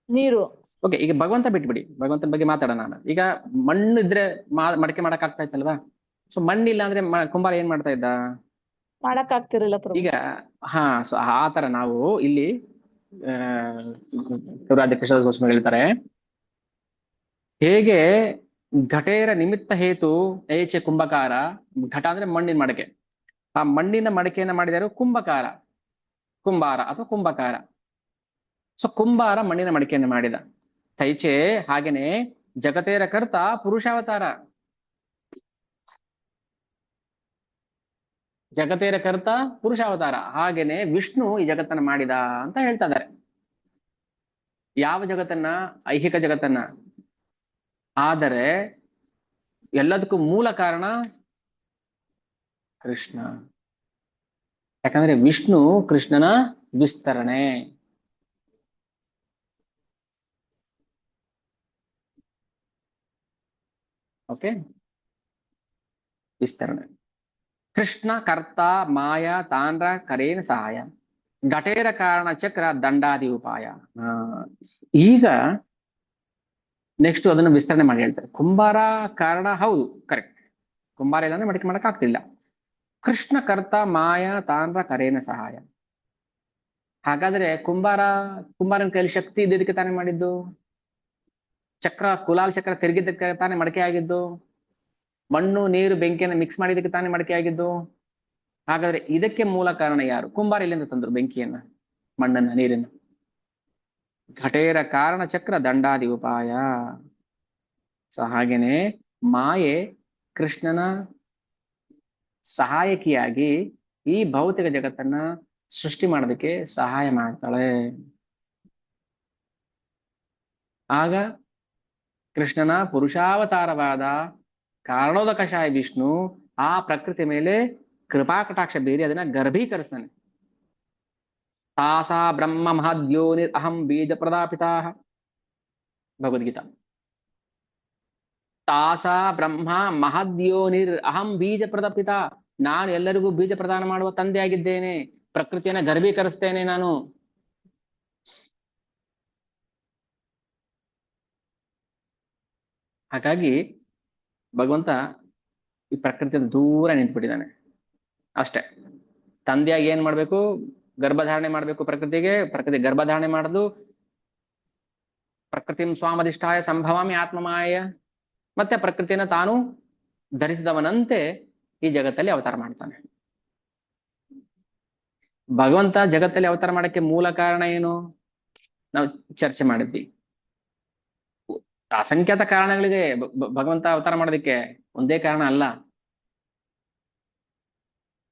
ನೀರು. ಓಕೆ, ಈಗ ಭಗವಂತ ಬಿಟ್ಬಿಡಿ, ಭಗವಂತನ ಬಗ್ಗೆ ಮಾತಾಡೋಣ ನಾನು. ಈಗ ಮಣ್ಣು ಇದ್ರೆ ಮಡಕೆ ಮಾಡಕ್ ಆಗ್ತಾ ಇತ್ತಲ್ವಾ? ಸೊ ಮಣ್ಣಿಲ್ಲ ಅಂದ್ರೆ ಕುಂಬಾರ ಏನ್ ಮಾಡ್ತಾ ಇದ್ದ? ಮಾಡಕ್ ಆಗ್ತಿರಲಿಲ್ಲ ಪ್ರಭು. ಈಗ ಸೊ ಆ ತರ ನಾವು ಇಲ್ಲಿ ಶಿವರಾಜ ಕೃಷ್ಣ ಗೋಸ್ವಾಮಿ ಹೇಳ್ತಾರೆ, ಹೇಗೆ ಘಟೇರ ನಿಮಿತ್ತ ಹೇತು ಏಚೆ ಕುಂಭಕಾರ. ಘಟ ಅಂದ್ರೆ ಮಣ್ಣಿನ ಮಡಕೆ, ಆ ಮಣ್ಣಿನ ಮಡಕೆಯನ್ನ ಮಾಡಿದಾರು ಕುಂಭಕಾರ, ಕುಂಬಾರ ಅಥವಾ ಕುಂಭಕಾರ. ಸೊ ಕುಂಬಾರ ಮಣ್ಣಿನ ಮಡಕೆಯನ್ನು ಮಾಡಿದ. ತೈಚೆ ಹಾಗೇನೆ ಜಗತೇರ ಕರ್ತ ಪುರುಷಾವತಾರ, ಜಗತೇರ ಕರ್ತ ಪುರುಷಾವತಾರ, ಹಾಗೇನೆ ವಿಷ್ಣು ಈ ಜಗತ್ತನ್ನ ಮಾಡಿದ ಅಂತ ಹೇಳ್ತಾ ಇದ್ದಾರೆ. ಯಾವ ಜಗತ್ತನ್ನ? ಐಹಿಕ ಜಗತ್ತನ್ನ. ಆದರೆ ಎಲ್ಲದಕ್ಕೂ ಮೂಲ ಕಾರಣ ಕೃಷ್ಣ. ಯಾಕಂದ್ರೆ ವಿಷ್ಣು ಕೃಷ್ಣನ ವಿಸ್ತರಣೆ. ಓಕೆ, ವಿಸ್ತರಣೆ. ಕೃಷ್ಣ ಕರ್ತ ಮಾಯಾ ತಾಂಡ್ರ ಕರೇನ ಸಹಾಯ, ಘಟೇರ ಕಾರಣ ಚಕ್ರ ದಂಡಾದಿ ಉಪಾಯ. ಈಗ ನೆಕ್ಸ್ಟ್ ಅದನ್ನು ವಿಸ್ತರಣೆ ಮಾಡಿ ಹೇಳ್ತಾರೆ. ಕುಂಬಾರ ಕಾರಣ, ಹೌದು ಕರೆಕ್ಟ್, ಕುಂಬಾರ ಇಲ್ಲ ಅಂದ್ರೆ ಮಡಿಕೆ ಮಾಡಕ್ ಆಗ್ತಿಲ್ಲ. ಕೃಷ್ಣ ಕರ್ತ ಮಾಯಾ ತಾಂಡ್ರ ಕರೇನ ಸಹಾಯ. ಹಾಗಾದ್ರೆ ಕುಂಬಾರನ ಕೈಲಿ ಶಕ್ತಿ ಇದ್ದಿದ್ದಕ್ಕೆ ತಾನೇ ಮಾಡಿದ್ದು. ಚಕ್ರ, ಕುಲಾಲ್ ಚಕ್ರ ತಿರುಗಿದ್ದಕ್ಕೆ ತಾನೇ ಮಡಕೆ ಆಗಿದ್ದು. ಮಣ್ಣು ನೀರು ಬೆಂಕಿಯನ್ನು ಮಿಕ್ಸ್ ಮಾಡಿದಕ್ಕೆ ತಾನೇ ಮಡಕೆ ಆಗಿದ್ದು. ಹಾಗಾದ್ರೆ ಇದಕ್ಕೆ ಮೂಲ ಕಾರಣ ಯಾರು? ಕುಂಬಾರ ಇಲ್ಲಿಂದ ತಂದ್ರು ಬೆಂಕಿಯನ್ನ, ಮಣ್ಣನ್ನ, ನೀರನ್ನ. ಘಟೇರ ಕಾರಣ ಚಕ್ರ ದಂಡಾದಿ ಉಪಾಯ. ಸೊ ಹಾಗೇನೆ ಮಾಯೆ ಕೃಷ್ಣನ ಸಹಾಯಕಿಯಾಗಿ ಈ ಭೌತಿಕ ಜಗತ್ತನ್ನ ಸೃಷ್ಟಿ ಮಾಡೋದಕ್ಕೆ ಸಹಾಯ ಮಾಡ್ತಾಳೆ. ಆಗ ಕೃಷ್ಣನ ಪುರುಷಾವತಾರವಾದ ಕಾರಣೋದಕಶಾಯ ವಿಷ್ಣು ಆ ಪ್ರಕೃತಿ ಮೇಲೆ ಕೃಪಾ ಕಟಾಕ್ಷ ಬೀರಿ ಅದನ್ನ ಗರ್ಭೀಕರಿಸ್ತಾನೆ. ತಾಸಾ ಬ್ರಹ್ಮ ಮಹದ್ಯೋನಿರ್ ಅಹಂ ಬೀಜ ಪ್ರದಾಪಿತಾ, ಭಗವದ್ಗೀತಾ. ತಾಸಾ ಬ್ರಹ್ಮ ಮಹದ್ಯೋನಿರ್ ಅಹಂ ಬೀಜ ಪ್ರದಾಪಿತ, ನಾನು ಎಲ್ಲರಿಗೂ ಬೀಜ ಪ್ರದಾನ ಮಾಡುವ ತಂದೆ ಆಗಿದ್ದೇನೆ, ಪ್ರಕೃತಿಯನ್ನ ಗರ್ಭೀಕರಿಸ್ತೇನೆ ನಾನು. ಹಾಗಾಗಿ ಭಗವಂತ ಈ ಪ್ರಕೃತಿಯಿಂದ ದೂರ ನಿಂತ್ಬಿಟ್ಟಿದ್ದಾನೆ ಅಷ್ಟೇ. ತಂದೆಯಾಗಿ ಏನ್ ಮಾಡ್ಬೇಕು? ಗರ್ಭಧಾರಣೆ ಮಾಡ್ಬೇಕು ಪ್ರಕೃತಿಗೆ. ಪ್ರಕೃತಿ ಗರ್ಭಧಾರಣೆ ಮಾಡುದು, ಪ್ರಕೃತಿಂ ಸ್ವಾಮಧಿಷ್ಠಾಯ ಸಂಭವಾಮಿ ಆತ್ಮಮಾಯ. ಮತ್ತೆ ಪ್ರಕೃತಿಯನ್ನ ತಾನು ಧರಿಸಿದವನಂತೆ ಈ ಜಗತ್ತಲ್ಲಿ ಅವತಾರ ಮಾಡ್ತಾನೆ. ಭಗವಂತ ಜಗತ್ತಲ್ಲಿ ಅವತಾರ ಮಾಡಕ್ಕೆ ಮೂಲ ಕಾರಣ ಏನು? ನಾವು ಚರ್ಚೆ ಮಾಡಿದ್ವಿ. ಅಸಂಖ್ಯಾತ ಕಾರಣಗಳಿದೆ ಭಗವಂತ ಅವತಾರ ಮಾಡೋದಕ್ಕೆ, ಒಂದೇ ಕಾರಣ ಅಲ್ಲ.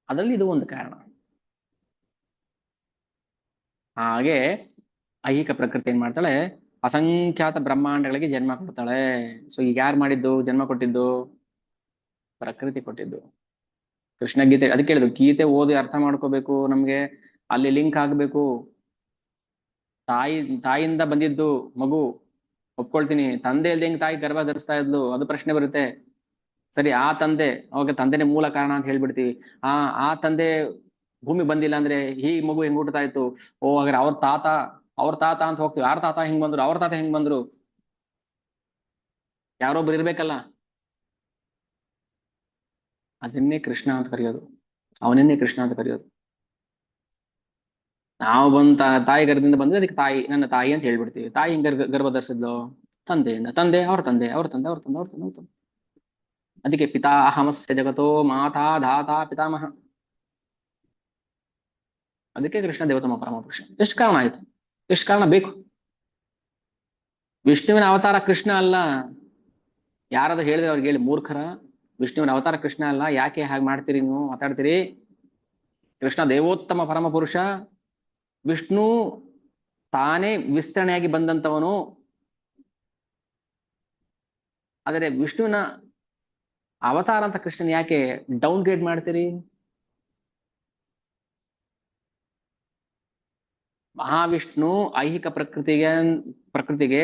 ಅದರಲ್ಲಿ ಇದು ಒಂದು ಕಾರಣ. ಹಾಗೆ ಐಹಿಕ ಪ್ರಕೃತಿ ಏನ್ ಮಾಡ್ತಾಳೆ? ಅಸಂಖ್ಯಾತ ಬ್ರಹ್ಮಾಂಡಗಳಿಗೆ ಜನ್ಮ ಕೊಡ್ತಾಳೆ. ಸೊ ಈಗ ಯಾರು ಮಾಡಿದ್ದು? ಜನ್ಮ ಕೊಟ್ಟಿದ್ದು ಪ್ರಕೃತಿ ಕೊಟ್ಟಿದ್ದು. ಕೃಷ್ಣ ಗೀತೆ ಅದಕ್ಕೆ ಹೇಳಿದ್ದು, ಗೀತೆ ಓದಿ ಅರ್ಥ ಮಾಡ್ಕೋಬೇಕು ನಮ್ಗೆ, ಅಲ್ಲಿ ಲಿಂಕ್ ಆಗ್ಬೇಕು. ತಾಯಿಯಿಂದ ಬಂದಿದ್ದು ಮಗು ಒಪ್ಕೊಳ್ತೀನಿ, ತಂದೆ ಇಲ್ದೆ ಹೆಂಗ್ ತಾಯಿ ಗರ್ಭ ಧರಿಸ್ತಾ ಇದ್ಲು, ಅದು ಪ್ರಶ್ನೆ ಬರುತ್ತೆ. ಸರಿ, ಆ ತಂದೆ, ಅವಾಗ ತಂದೆನೇ ಮೂಲ ಕಾರಣ ಅಂತ ಹೇಳ್ಬಿಡ್ತೀವಿ. ಆ ತಂದೆ ಭೂಮಿ ಬಂದಿಲ್ಲ ಅಂದ್ರೆ ಈ ಮಗು ಹೆಂಗ್ ಹುಟ್ಟುತ್ತಾ ಇತ್ತು? ಹಾಗಾದ್ರೆ ಅವ್ರ ತಾತ ಅಂತ ಹೋಗ್ತೀವಿ. ಯಾರ ತಾತ ಹೆಂಗ್ ಬಂದ್ರು, ಅವ್ರ ತಾತ ಹೆಂಗ್ ಬಂದ್ರು? ಯಾರೊಬ್ರು ಇರ್ಬೇಕಲ್ಲ. ಅದನ್ನೇ ಕೃಷ್ಣ ಅಂತ ಕರೆಯೋದು, ಅವನನ್ನೇ ಕೃಷ್ಣ ಅಂತ ಕರೆಯೋದು. ನಾವು ಬಂದ ತಾಯಿ ಗರ್ಭದಿಂದ ಬಂದ್ರೆ ಅದಕ್ಕೆ ತಾಯಿ, ನನ್ನ ತಾಯಿ ಅಂತ ಹೇಳ್ಬಿಡ್ತೀವಿ. ತಾಯಿ ಹಿಂಗ್ ಗರ್ಭ ಧರಿಸಿದ್ಲು ತಂದೆಯಿಂದ, ತಂದೆ ಅವ್ರ ತಂದೆ, ಅವ್ರ ತಂದೆ, ಅವ್ರ ತಂದೆ, ಅವ್ರ ತಂದೆ, ಅವ್ರ ತಂದೆ. ಅದಕ್ಕೆ ಪಿತಾ ಅಹಮಸ್ಯ ಜಗತೋ ಮಾತಾ ಧಾತಾ ಪಿತಾಮಹ. ಅದಕ್ಕೆ ಕೃಷ್ಣ ದೇವತಮ ಪರಮ ಪುರುಷ. ಎಷ್ಟು ಕಾರಣ ಆಯ್ತು? ಎಷ್ಟು ಕಾರಣ ಬೇಕು? ವಿಷ್ಣುವಿನ ಅವತಾರ ಕೃಷ್ಣ ಅಲ್ಲ. ಯಾರಾದ್ರೂ ಹೇಳಿದ್ರೆ ಅವ್ರಿಗೆ ಹೇಳಿ, ಮೂರ್ಖರ. ವಿಷ್ಣುವಿನ ಅವತಾರ ಕೃಷ್ಣ ಅಲ್ಲ. ಯಾಕೆ ಹಾಗೆ ಮಾಡ್ತೀರಿ ನೀವು, ಮಾತಾಡ್ತೀರಿ? ಕೃಷ್ಣ ದೇವೋತ್ತಮ ಪರಮ ಪುರುಷ. ವಿಷ್ಣು ತಾನೇ ವಿಸ್ತರಣೆಯಾಗಿ ಬಂದಂತವನು. ಆದರೆ ವಿಷ್ಣುವಿನ ಅವತಾರ ಅಂತ ಕೃಷ್ಣನ್ ಯಾಕೆ ಡೌನ್ ಗ್ರೇಡ್ ಮಾಡ್ತೀರಿ? ಮಹಾವಿಷ್ಣು ಐಹಿಕ ಪ್ರಕೃತಿಗೆ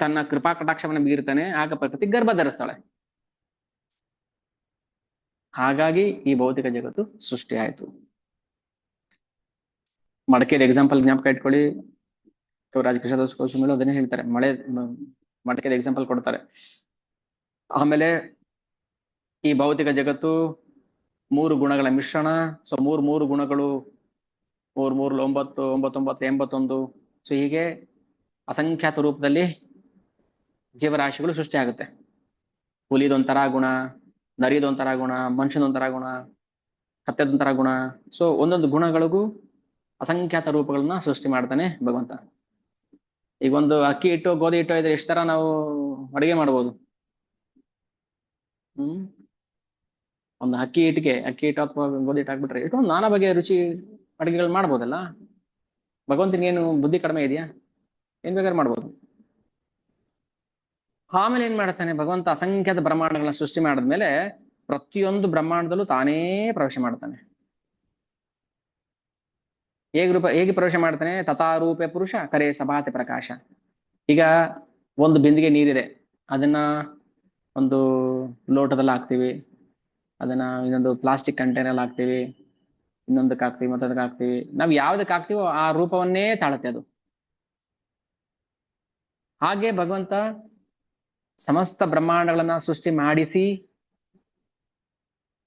ತನ್ನ ಕೃಪಾ ಕಟಾಕ್ಷವನ್ನು ಬೀರ್ತಾನೆ, ಆಗ ಪ್ರಕೃತಿ ಗರ್ಭ ಧರಿಸ್ತಾಳೆ. ಹಾಗಾಗಿ ಈ ಭೌತಿಕ ಜಗತ್ತು ಸೃಷ್ಟಿ ಆಯ್ತು. ಮಡಕೇರಿ ಎಕ್ಸಾಂಪಲ್ ಜ್ಞಾಪಕ ಇಟ್ಕೊಳ್ಳಿ. ಶಿವರಾಜ್ ಕೃಷ್ಣದಾಸ್ ಕೋಶಮಿಳು ಅದನ್ನೇ ಹೇಳ್ತಾರೆ. ಮಡಕೇರಿ ಎಕ್ಸಾಂಪಲ್ ಕೊಡ್ತಾರೆ. ಆಮೇಲೆ ಈ ಭೌತಿಕ ಜಗತ್ತು 3 ಗುಣಗಳ ಮಿಶ್ರಣ. ಸೊ ಮೂರು ಗುಣಗಳು 3 3 9 9 81. ಸೊ ಹೀಗೆ ಅಸಂಖ್ಯಾತ ರೂಪದಲ್ಲಿ ಜೀವರಾಶಿಗಳು ಸೃಷ್ಟಿ ಆಗುತ್ತೆ. ಹುಲಿದೊಂಥರ ಗುಣ, ನರಿದೊಂಥರ ಗುಣ, ಮನುಷ್ಯನೊಂಥರ ಗುಣ, ಕತ್ತೆದೊಂಥರ ಗುಣ. ಸೊ ಒಂದೊಂದು ಗುಣಗಳಿಗೂ ಅಸಂಖ್ಯಾತ ರೂಪಗಳನ್ನ ಸೃಷ್ಟಿ ಮಾಡ್ತಾನೆ ಭಗವಂತ. ಈಗ ಒಂದು ಅಕ್ಕಿ ಹಿಟ್ಟು ಗೋಧಿ ಹಿಟ್ಟು ಇದ್ರೆ ಎಷ್ಟು ತರ ನಾವು ಅಡಿಗೆ ಮಾಡ್ಬೋದು? ಒಂದು ಅಕ್ಕಿ ಹಿಟ್ಟು ಅಥವಾ ಗೋಧಿ ಹಿಟ್ಟು ಹಾಕ್ಬಿಟ್ರೆ ಇಷ್ಟೊಂದು ನಾನಾ ಬಗೆಯ ರುಚಿ ಅಡಿಗೆಗಳು ಮಾಡ್ಬೋದಲ್ಲ. ಭಗವಂತನಿಗೇನು ಬುದ್ಧಿ ಕಡಿಮೆ ಇದೆಯಾ? ಏನ್ ಬೇಕಾದ್ರೆ ಮಾಡ್ಬೋದು. ಆಮೇಲೆ ಏನ್ ಮಾಡ್ತಾನೆ ಭಗವಂತ? ಅಸಂಖ್ಯಾತ ಬ್ರಹ್ಮಾಂಡಗಳನ್ನ ಸೃಷ್ಟಿ ಮಾಡಿದ್ಮೇಲೆ ಪ್ರತಿಯೊಂದು ಬ್ರಹ್ಮಾಂಡದಲ್ಲೂ ತಾನೇ ಪ್ರವೇಶ ಮಾಡ್ತಾನೆ. ಹೇಗೆ ಪ್ರವೇಶ ಮಾಡ್ತಾನೆ? ತಥಾರೂಪೆ ಪುರುಷ ಕರೆ ಸಭಾತೆ ಪ್ರಕಾಶ. ಈಗ ಒಂದು ಬಿಂದಿಗೆ ನೀರಿದೆ, ಅದನ್ನ ಒಂದು ಲೋಟದಲ್ಲಿ ಹಾಕ್ತಿವಿ, ಅದನ್ನ ಇನ್ನೊಂದು ಪ್ಲಾಸ್ಟಿಕ್ ಕಂಟೈನರ್ ಹಾಕ್ತಿವಿ, ಇನ್ನೊಂದಕ್ಕೆ ಹಾಕ್ತಿವಿ, ಮತ್ತೊಂದಕ್ಕೆ ಹಾಕ್ತಿವಿ. ನಾವು ಯಾವ್ದಕ್ಕೆ ಹಾಕ್ತಿವೋ ಆ ರೂಪವನ್ನೇ ತಾಳುತ್ತೆ ಅದು. ಹಾಗೆ ಭಗವಂತ ಸಮಸ್ತ ಬ್ರಹ್ಮಾಂಡಗಳನ್ನ ಸೃಷ್ಟಿ ಮಾಡಿಸಿ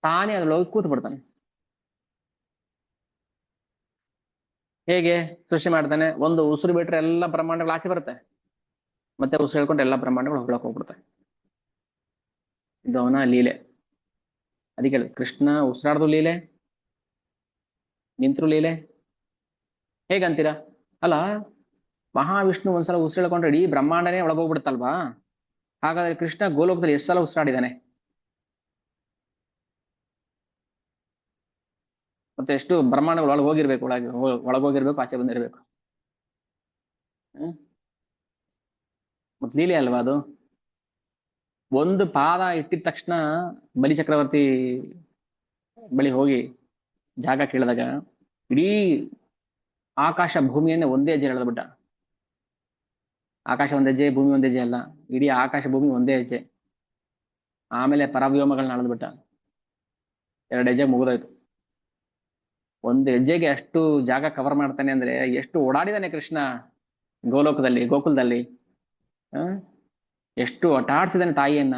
ತಾನೇ ಅದ್ರೊಳಗೆ ಕೂತು ಬಿಡ್ತಾನೆ. ಹೇಗೆ ಸೃಷ್ಟಿ ಮಾಡ್ತಾನೆ? ಒಂದು ಉಸಿರು ಬಿಟ್ರೆ ಎಲ್ಲ ಬ್ರಹ್ಮಾಂಡಗಳು ಆಚೆ ಬರುತ್ತೆ, ಮತ್ತೆ ಉಸಿರು ಹೇಳ್ಕೊಂಡು ಎಲ್ಲ ಬ್ರಹ್ಮಾಂಡಗಳು ಹೊಗಳಕ್ ಹೋಗ್ಬಿಡ್ತಾರೆ. ಇದು ಅವನ ಲೀಲೆ. ಅದಕ್ಕೆ ಕೃಷ್ಣ ಉಸಿರಾಡ್ದು ಲೀಲೆ, ನಿಂತರು ಲೀಲೆ. ಹೇಗಂತೀರಾ? ಅಲ್ಲ, ಮಹಾವಿಷ್ಣು ಒಂದ್ಸಲ ಉಸಿರು ಹೇಳ್ಕೊಂಡ್ರೆ ಇಡೀ ಬ್ರಹ್ಮಾಂಡನೇ ಒಳಗೋಗ್ಬಿಡುತ್ತಲ್ವಾ? ಹಾಗಾದ್ರೆ ಕೃಷ್ಣ ಗೋಲೋಕದಲ್ಲಿ ಎಷ್ಟು ಸಲ ಉಸಿರಾಡಿದಾನೆ? ಮತ್ತೆ ಎಷ್ಟು ಬ್ರಹ್ಮಾಂಡಗಳು ಒಳಗೋಗಿರ್ಬೇಕು, ಒಳಗೋಗಿರ್ಬೇಕು, ಆಚೆ ಬಂದಿರ್ಬೇಕು. ಮತ್ ಲೀಲೆ ಅಲ್ವಾ ಅದು? ಒಂದು ಪಾದ ಇಟ್ಟಿದ ತಕ್ಷಣ ಬಲಿ ಚಕ್ರವರ್ತಿ ಬಳಿ ಹೋಗಿ ಜಾಗ ಕೇಳಿದಾಗ ಇಡೀ ಆಕಾಶ ಭೂಮಿಯನ್ನೇ ಒಂದೇ ಹೆಜ್ಜೆ ಎಳೆದ್ಬಿಟ್ಟ. ಆಕಾಶ ಒಂದ್ ಹೆಜ್ಜೆ, ಭೂಮಿ ಒಂದ್ ಹೆಜ್ಜೆ ಅಲ್ಲ, ಇಡೀ ಆಕಾಶ ಭೂಮಿ ಒಂದೇ ಹೆಜ್ಜೆ. ಆಮೇಲೆ ಪರವ್ಯೋಮಗಳನ್ನ ಅಳೆದ್ಬಿಟ್ಟ. 2 ಹೆಜ್ಜೆ ಮುಗಿದೋಯ್ತು. ಒಂದು ಹೆಜ್ಜೆಗೆ ಅಷ್ಟು ಜಾಗ ಕವರ್ ಮಾಡ್ತಾನೆ ಅಂದ್ರೆ ಎಷ್ಟು ಓಡಾಡಿದಾನೆ ಕೃಷ್ಣ ಗೋಲೋಕದಲ್ಲಿ, ಗೋಕುಲದಲ್ಲಿ. ಎಷ್ಟು ಆಟಾಡ್ಸಿದಾನೆ ತಾಯಿಯನ್ನ,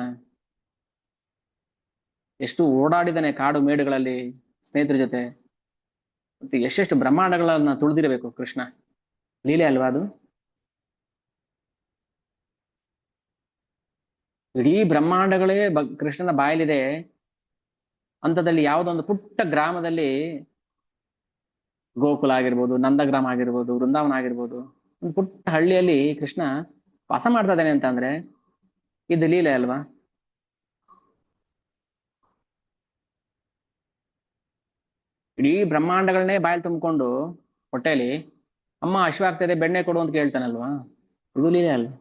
ಎಷ್ಟು ಓಡಾಡಿದಾನೆ ಕಾಡು ಮೇಡುಗಳಲ್ಲಿ ಸ್ನೇಹಿತರ ಜೊತೆ. ಮತ್ತೆ ಎಷ್ಟೆಷ್ಟು ಬ್ರಹ್ಮಾಂಡಗಳನ್ನ ತುಳಿದಿರಬೇಕು ಕೃಷ್ಣ. ಲೀಲೆ ಅಲ್ವಾ ಅದು? ಇಡೀ ಬ್ರಹ್ಮಾಂಡಗಳೇ ಕೃಷ್ಣನ ಬಾಯಲ್ಲಿದೆ. ಅಂಥದ್ದಲ್ಲಿ ಯಾವುದೊಂದು ಪುಟ್ಟ ಗ್ರಾಮದಲ್ಲಿ, ಗೋಕುಲ ಆಗಿರ್ಬೋದು, ನಂದಗ್ರಾಮ ಆಗಿರ್ಬೋದು, ವೃಂದಾವನ ಆಗಿರ್ಬೋದು, ಒಂದು ಪುಟ್ಟ ಹಳ್ಳಿಯಲ್ಲಿ ಕೃಷ್ಣ ವಾಸ ಮಾಡ್ತಾ ಇದ್ದಾನೆ ಅಂತ ಅಂದ್ರೆ ಇದು ಲೀಲೆ ಅಲ್ವಾ? ಇಡೀ ಬ್ರಹ್ಮಾಂಡಗಳನ್ನೇ ಬಾಯಲ್ಲಿ ತುಂಬಿಕೊಂಡು ಹೊಟ್ಟೆಲಿ ಅಮ್ಮ ಹಸಿವಾಗ್ತದೆ ಬೆಣ್ಣೆ ಕೊಡು ಅಂತ ಕೇಳ್ತಾನಲ್ವಾ? ಇದು ಲೀಲೆ ಅಲ್ವಾ?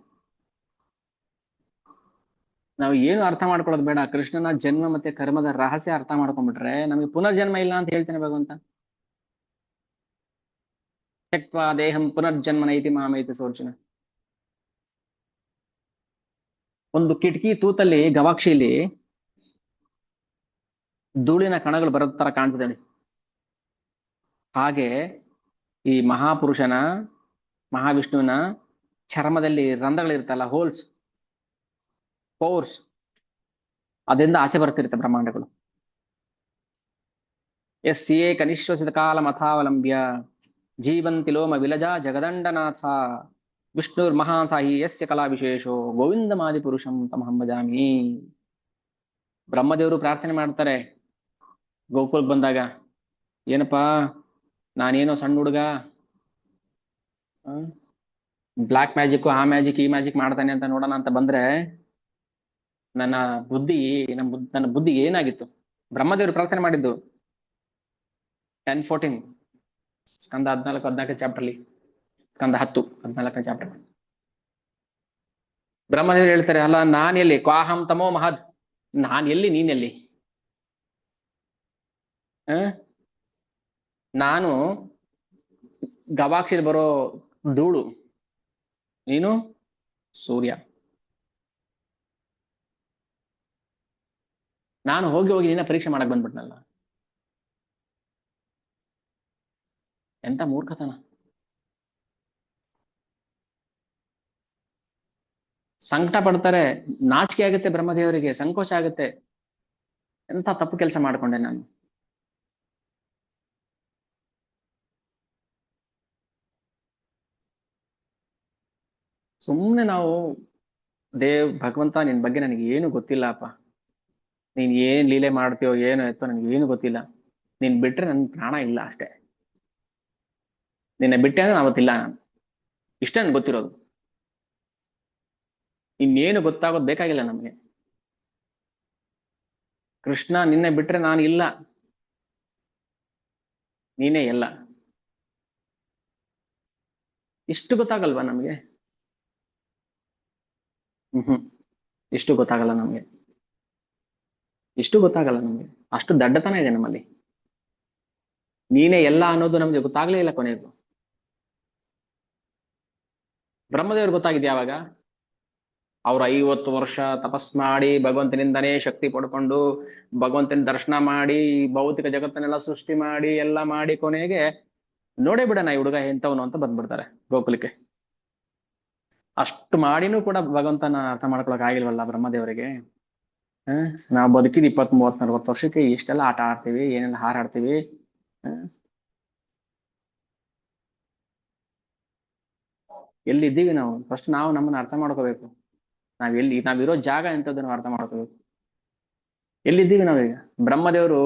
ನಾವು ಏನು ಅರ್ಥ ಮಾಡ್ಕೊಳ್ಳೋದು ಬೇಡ. ಕೃಷ್ಣನ ಜನ್ಮ ಮತ್ತೆ ಕರ್ಮದ ರಹಸ್ಯ ಅರ್ಥ ಮಾಡ್ಕೊಂಡ್ಬಿಟ್ರೆ ನಮಗೆ ಪುನರ್ಜನ್ಮ ಇಲ್ಲ ಅಂತ ಹೇಳ್ತೇನೆ ಭಗವಂತ. ತ್ಯಕ್ವಾ ದೇಹಂ ಪುನರ್ಜನ್ಮನ ಇತಿ ಮಾಮೇತಿ ಸೋರ್ಜುನ. ಒಂದು ಕಿಟಕಿ ತೂತಲ್ಲಿ ಗವಾಕ್ಷಿಲಿ ಧೂಳಿನ ಕಣಗಳು ಬರೋ ತರ ಕಾಣ್ತದೆ. ಹಾಗೆ ಈ ಮಹಾಪುರುಷನ, ಮಹಾವಿಷ್ಣುವಿನ ಚರ್ಮದಲ್ಲಿ ರಂಧ್ರಗಳಿರ್ತಲ್ಲ, ಹೋಲ್ಸ್, ಪೋರ್ಸ್, ಅದರಿಂದ ಆಚೆ ಬರ್ತಿರುತ್ತೆ ಬ್ರಹ್ಮಾಂಡಗಳು. ಯಸ್ಯೇ ಕನಿಶ್ವಸಿತ ಕಾಲ ಮಥಾವಲಂಬ್ಯ ಜೀವಂತಿ ಲೋಮ ವಿಲಜಾ ಜಗದಂಡನಾಥ ವಿಷ್ಣುರ್ ಮಹಾಸಾಹಿ ಯಸ್ಯ ಕಲಾ ವಿಶೇಷೋ ಗೋವಿಂದಮಾದಿ ಪುರುಷಂ ತಮಹಂ ಭಜಾಮಿ. ಬ್ರಹ್ಮದೇವರು ಪ್ರಾರ್ಥನೆ ಮಾಡ್ತಾರೆ ಗೋಕುಲಕ್ಕೆ ಬಂದಾಗ, ಏನಪ್ಪಾ ನಾನೇನೋ ಸಣ್ಣ ಹುಡುಗ, ಬ್ಲಾಕ್ ಮ್ಯಾಜಿಕ್, ಆ ಮ್ಯಾಜಿಕ್, ಈ ಮ್ಯಾಜಿಕ್ ಮಾಡ್ತಾನೆ ಅಂತ ನೋಡೋಣ ಅಂತ ಬಂದ್ರೆ ನನ್ನ ಬುದ್ಧಿ ಏನಾಗಿತ್ತು? ಬ್ರಹ್ಮದೇವರು ಪ್ರಾರ್ಥನೆ ಮಾಡಿದ್ದು 10:14 ಸ್ಕಂದ 14 ಚಾಪ್ಟರ್ಲಿ, ಸ್ಕಂದ 10 14 ಚಾಪ್ಟರ್. ಬ್ರಹ್ಮದೇವರು ಹೇಳ್ತಾರೆ, ಅಲ್ಲ ನಾನ್ ಎಲ್ಲಿ, ಕ್ವಾಹಂ ತಮೋ ಮಹದ್, ನಾನ್ ಎಲ್ಲಿ ನೀನೆಲ್ಲಿ? ನಾನು ಗವಾಕ್ಷಿಲಿ ಬರೋ ಧೂಳು, ನೀನು ಸೂರ್ಯ. ನಾನು ಹೋಗಿ ಹೋಗಿ ನಿನ್ನ ಪರೀಕ್ಷೆ ಮಾಡಕ್ ಬಂದ್ಬಿಟ್ನಲ್ಲ. ಎಂತ ಮೂರ್ಖತನ. ಸಂಕಟ ಪಡ್ತಾರೆ, ನಾಚಿಕೆ ಆಗುತ್ತೆ ಬ್ರಹ್ಮದೇವರಿಗೆ, ಸಂಕೋಚ ಆಗುತ್ತೆ. ಎಂತ ತಪ್ಪು ಕೆಲಸ ಮಾಡ್ಕೊಂಡೆ ನಾನು. ಸುಮ್ಮನೆ ನಾವು ಭಗವಂತ ನಿನ್ ಬಗ್ಗೆ ನನಗೆ ಏನು ಗೊತ್ತಿಲ್ಲಪ್ಪ, ನೀನ್ ಏನ್ ಲೀಲೆ ಮಾಡ್ತೀಯೋ ಏನೋ ಎತ್ತೋ ನನಗೆ ಏನು ಗೊತ್ತಿಲ್ಲ, ನೀನ್ ಬಿಟ್ರೆ ನನ್ ಪ್ರಾಣ ಇಲ್ಲ ಅಷ್ಟೇ, ನಿನ್ನೆ ಬಿಟ್ಟೆ ಅಂದ್ರೆ ಅವತ್ತಿಲ್ಲ ನಾನು, ಇಷ್ಟೇ ನನ್ಗೆ ಗೊತ್ತಿರೋದು, ಇನ್ನೇನು ಗೊತ್ತಾಗೋದು ಬೇಕಾಗಿಲ್ಲ ನಮ್ಗೆ. ಕೃಷ್ಣ ನಿನ್ನೆ ಬಿಟ್ರೆ ನಾನು ಇಲ್ಲ, ನೀನೇ ಎಲ್ಲ, ಇಷ್ಟು ಗೊತ್ತಾಗಲ್ವಾ ನಮ್ಗೆ? ಇಷ್ಟು ಗೊತ್ತಾಗಲ್ಲ ನಮ್ಗೆ, ಇಷ್ಟು ಗೊತ್ತಾಗಲ್ಲ ನಮ್ಗೆ. ಅಷ್ಟು ದಡ್ಡತನ ಇದೆ ನಮ್ಮಲ್ಲಿ. ನೀನೇ ಎಲ್ಲ ಅನ್ನೋದು ನಮ್ಗೆ ಗೊತ್ತಾಗ್ಲೇ ಇಲ್ಲ ಕೊನೆಗೂ. ಬ್ರಹ್ಮದೇವರು ಗೊತ್ತಾಗಿದೆ ಯಾವಾಗ? ಅವ್ರು 50 ವರ್ಷ ತಪಸ್ ಮಾಡಿ ಭಗವಂತನಿಂದನೇ ಶಕ್ತಿ ಪಡ್ಕೊಂಡು ಭಗವಂತನ ದರ್ಶನ ಮಾಡಿ ಭೌತಿಕ ಜಗತ್ತನ್ನೆಲ್ಲ ಸೃಷ್ಟಿ ಮಾಡಿ ಎಲ್ಲ ಮಾಡಿ ಕೊನೆಗೆ ನೋಡೇ ಬಿಡೋಣ ಈ ಹುಡುಗ ಎಂತವನು ಅಂತ ಬಂದ್ಬಿಡ್ತಾರೆ ಗೋಕುಲಕ್ಕೆ. ಅಷ್ಟು ಮಾಡಿನೂ ಕೂಡ ಭಗವಂತನ ಅರ್ಥ ಮಾಡ್ಕೊಳಕ್ ಆಗಿಲ್ವಲ್ಲ ಬ್ರಹ್ಮದೇವರಿಗೆ. ನಾವು ಬದುಕಿದ 20, 30, 40 ವರ್ಷಕ್ಕೆ ಇಷ್ಟೆಲ್ಲ ಆಟ ಆಡ್ತೀವಿ, ಏನೆಲ್ಲ ಹಾರಾಡ್ತೀವಿ. ಎಲ್ಲಿದ್ದೀವಿ ನಾವು? ಫಸ್ಟ್ ನಾವು ನಮ್ಮನ್ನ ಅರ್ಥ ಮಾಡ್ಕೋಬೇಕು. ನಾವಿರೋ ಜಾಗ ಎಂತದನ್ನು ಅರ್ಥ ಮಾಡ್ಕೋಬೇಕು. ಎಲ್ಲಿದ್ದೀವಿ ನಾವೀಗ? ಬ್ರಹ್ಮದೇವರು